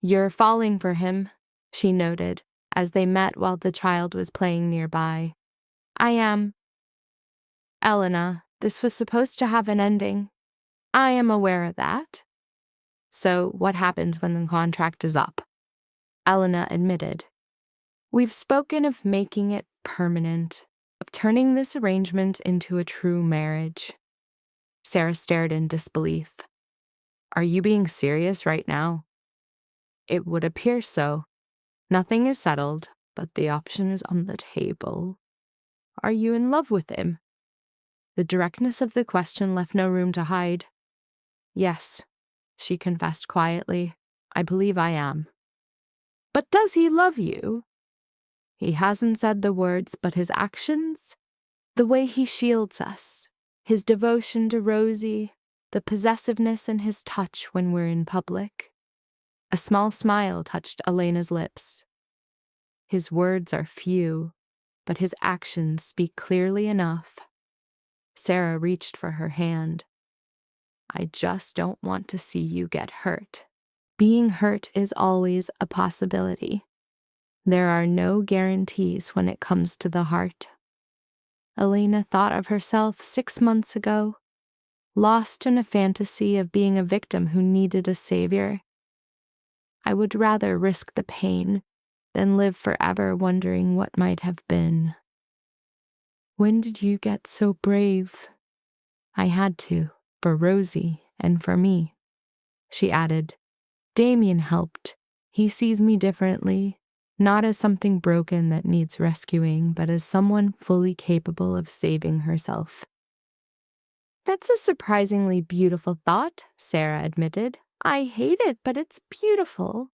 "You're falling for him," she noted, as they met while the child was playing nearby. "I am. Elena, this was supposed to have an ending. I am aware of that." "So what happens when the contract is up?" Elena admitted. "We've spoken of making it permanent, of turning this arrangement into a true marriage." Sarah stared in disbelief. "Are you being serious right now?" "It would appear so. Nothing is settled, but the option is on the table." "Are you in love with him?" The directness of the question left no room to hide. "Yes," she confessed quietly. "I believe I am." "But does he love you?" "He hasn't said the words, but his actions, the way he shields us, his devotion to Rosie, the possessiveness in his touch when we're in public." A small smile touched Elena's lips. "His words are few, but his actions speak clearly enough." Sarah reached for her hand. "I just don't want to see you get hurt." Being hurt is always a possibility. There are no guarantees when it comes to the heart. Elena thought of herself 6 months ago, lost in a fantasy of being a victim who needed a savior. "I would rather risk the pain than live forever wondering what might have been." "When did you get so brave?" "I had to, for Rosie and for me," she added. "Damien helped. He sees me differently, not as something broken that needs rescuing, but as someone fully capable of saving herself." "That's a surprisingly beautiful thought," Sarah admitted. "I hate it, but it's beautiful."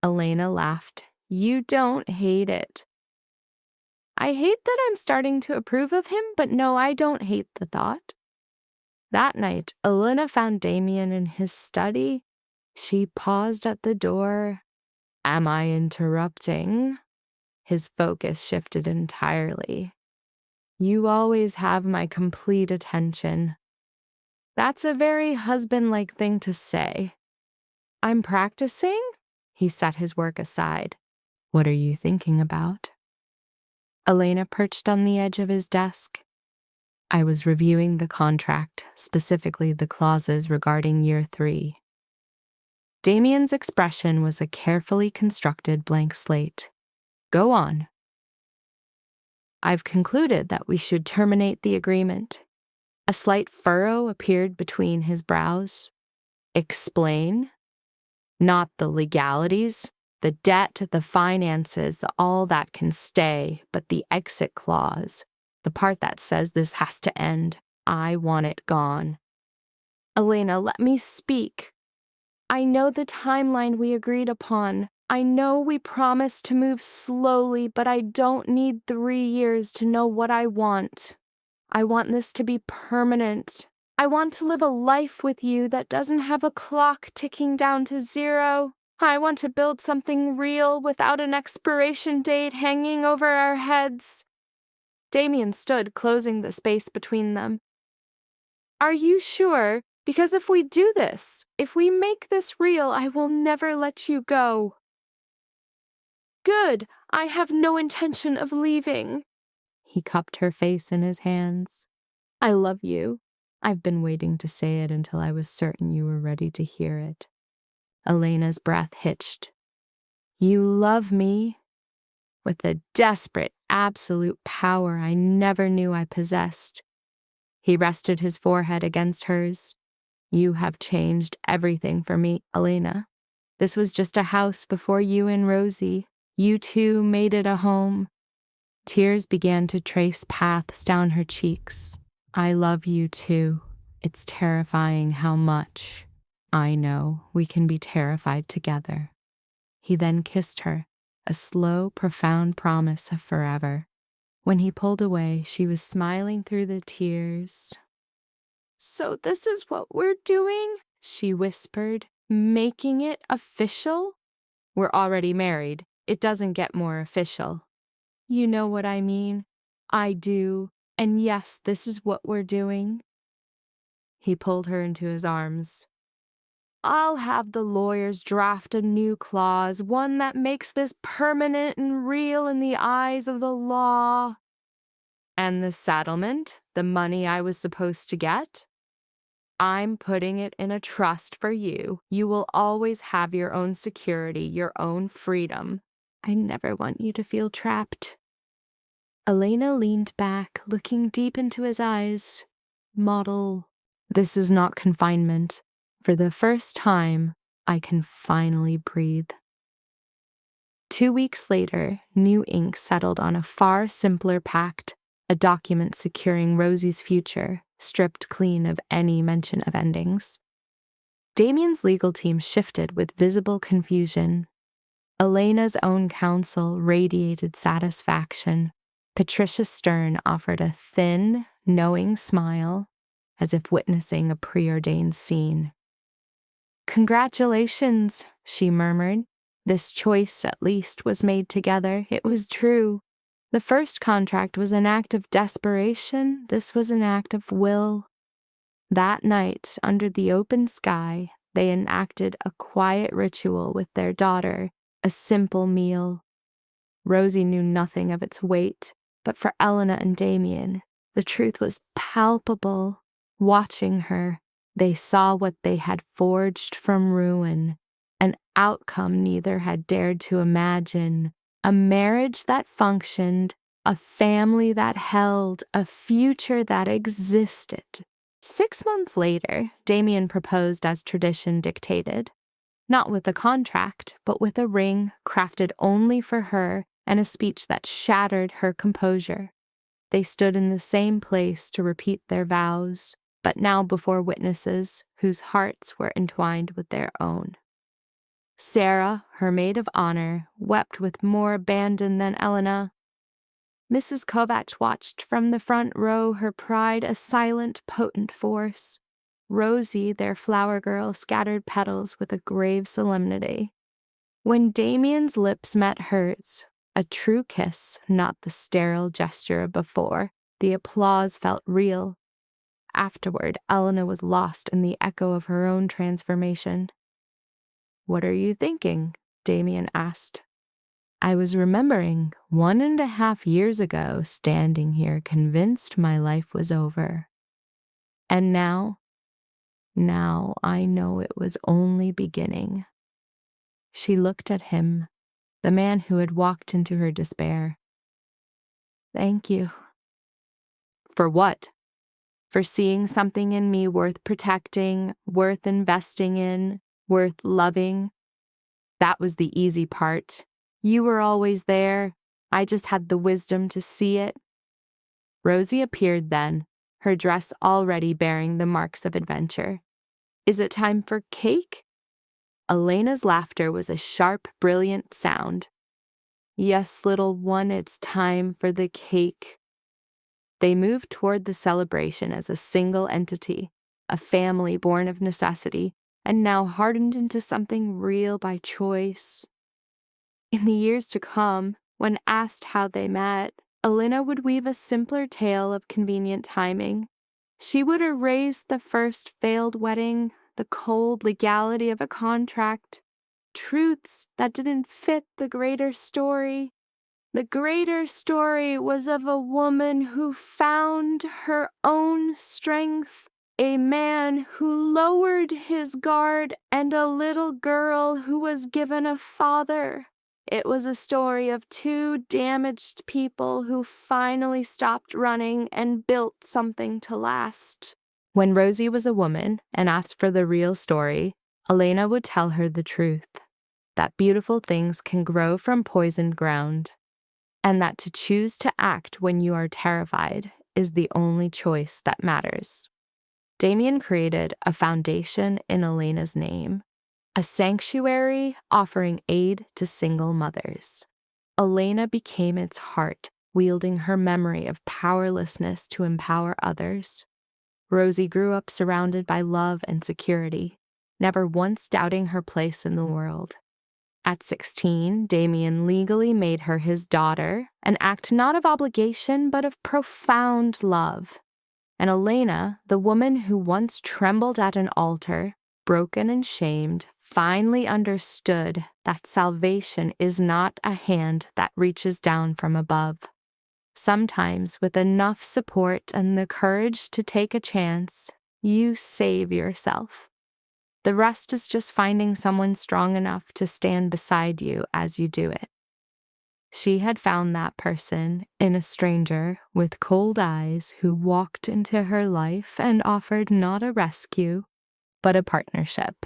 Elena laughed. "You don't hate it." "I hate that I'm starting to approve of him, but no, I don't hate the thought." That night, Elena found Damien in his study. She paused at the door. "Am I interrupting?" His focus shifted entirely. "You always have my complete attention." "That's a very husband-like thing to say." "I'm practicing?" He set his work aside. "What are you thinking about?" Elena perched on the edge of his desk. "I was reviewing the contract, specifically the clauses regarding year 3. Damien's expression was a carefully constructed blank slate. "Go on." "I've concluded that we should terminate the agreement." A slight furrow appeared between his brows. "Explain." "Not the legalities, the debt, the finances, all that can stay, but the exit clause, the part that says this has to end. I want it gone." "Elena, let me speak. I know the timeline we agreed upon. I know we promised to move slowly, but I don't need 3 years to know what I want. I want this to be permanent. I want to live a life with you that doesn't have a clock ticking down to 0. I want to build something real without an expiration date hanging over our heads." Damien stood, closing the space between them. "Are you sure? Because if we do this, if we make this real, I will never let you go." "Good. I have no intention of leaving." He cupped her face in his hands. "I love you. I've been waiting to say it until I was certain you were ready to hear it." Elena's breath hitched. "You love me?" With a desperate, absolute power I never knew I possessed. He rested his forehead against hers. "You have changed everything for me, Elena. This was just a house before you and Rosie. You two made it a home. Tears began to trace paths down her cheeks. I love you too. It's terrifying how much. I know we can be terrified together. He then kissed her, a slow, profound promise of forever. When he pulled away, she was smiling through the tears. So this is what we're doing? She whispered, making it official? We're already married. It doesn't get more official. You know what I mean? I do. And yes, this is what we're doing. He pulled her into his arms. I'll have the lawyers draft a new clause, one that makes this permanent and real in the eyes of the law. And the settlement, the money I was supposed to get? I'm putting it in a trust for you. You will always have your own security, your own freedom. I never want you to feel trapped. Elena leaned back, looking deep into his eyes. Model, this is not confinement. For the first time, I can finally breathe. 2 weeks later, new ink settled on a far simpler pact, a document securing Rosie's future, stripped clean of any mention of endings. Damien's legal team shifted with visible confusion. Elena's own counsel radiated satisfaction. Patricia Stern offered a thin, knowing smile, as if witnessing a preordained scene. Congratulations, she murmured. This choice, at least, was made together. It was true. The first contract was an act of desperation. This was an act of will. That night, under the open sky, they enacted a quiet ritual with their daughter, a simple meal. Rosie knew nothing of its weight, but for Elena and Damien, the truth was palpable. Watching her, they saw what they had forged from ruin, an outcome neither had dared to imagine, a marriage that functioned, a family that held, a future that existed. 6 months later, Damien proposed as tradition dictated. Not with a contract, but with a ring crafted only for her and a speech that shattered her composure. They stood in the same place to repeat their vows, but now before witnesses whose hearts were entwined with their own. Sarah, her maid of honor, wept with more abandon than Elena. Mrs. Kovach watched from the front row, her pride a silent, potent force. Rosie, their flower girl, scattered petals with a grave solemnity. When Damien's lips met hers, a true kiss, not the sterile gesture of before, the applause felt real. Afterward, Elena was lost in the echo of her own transformation. What are you thinking? Damien asked. I was remembering 1.5 years ago, standing here convinced my life was over. And now I know it was only beginning. She looked at him, the man who had walked into her despair. Thank you. For what? For seeing something in me worth protecting, worth investing in, worth loving. That was the easy part. You were always there. I just had the wisdom to see it. Rosie appeared then, her dress already bearing the marks of adventure. Is it time for cake? Elena's laughter was a sharp, brilliant sound. Yes, little one, it's time for the cake. They moved toward the celebration as a single entity, a family born of necessity, and now hardened into something real by choice. In the years to come, when asked how they met, Elena would weave a simpler tale of convenient timing. She would erase the first failed wedding, the cold legality of a contract, truths that didn't fit the greater story. The greater story was of a woman who found her own strength, a man who lowered his guard, and a little girl who was given a father. It was a story of two damaged people who finally stopped running and built something to last. When Rosie was a woman and asked for the real story, Elena would tell her the truth, that beautiful things can grow from poisoned ground. and that to choose to act when you are terrified is the only choice that matters. Damien created a foundation in Elena's name, a sanctuary offering aid to single mothers. Elena became its heart, wielding her memory of powerlessness to empower others. Rosie grew up surrounded by love and security, never once doubting her place in the world. At 16, Damien legally made her his daughter, an act not of obligation but of profound love. And Elena, the woman who once trembled at an altar, broken and shamed, finally understood that salvation is not a hand that reaches down from above. Sometimes, with enough support and the courage to take a chance, you save yourself. The rest is just finding someone strong enough to stand beside you as you do it. She had found that person in a stranger with cold eyes who walked into her life and offered not a rescue, but a partnership.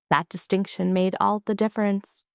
That distinction made all the difference.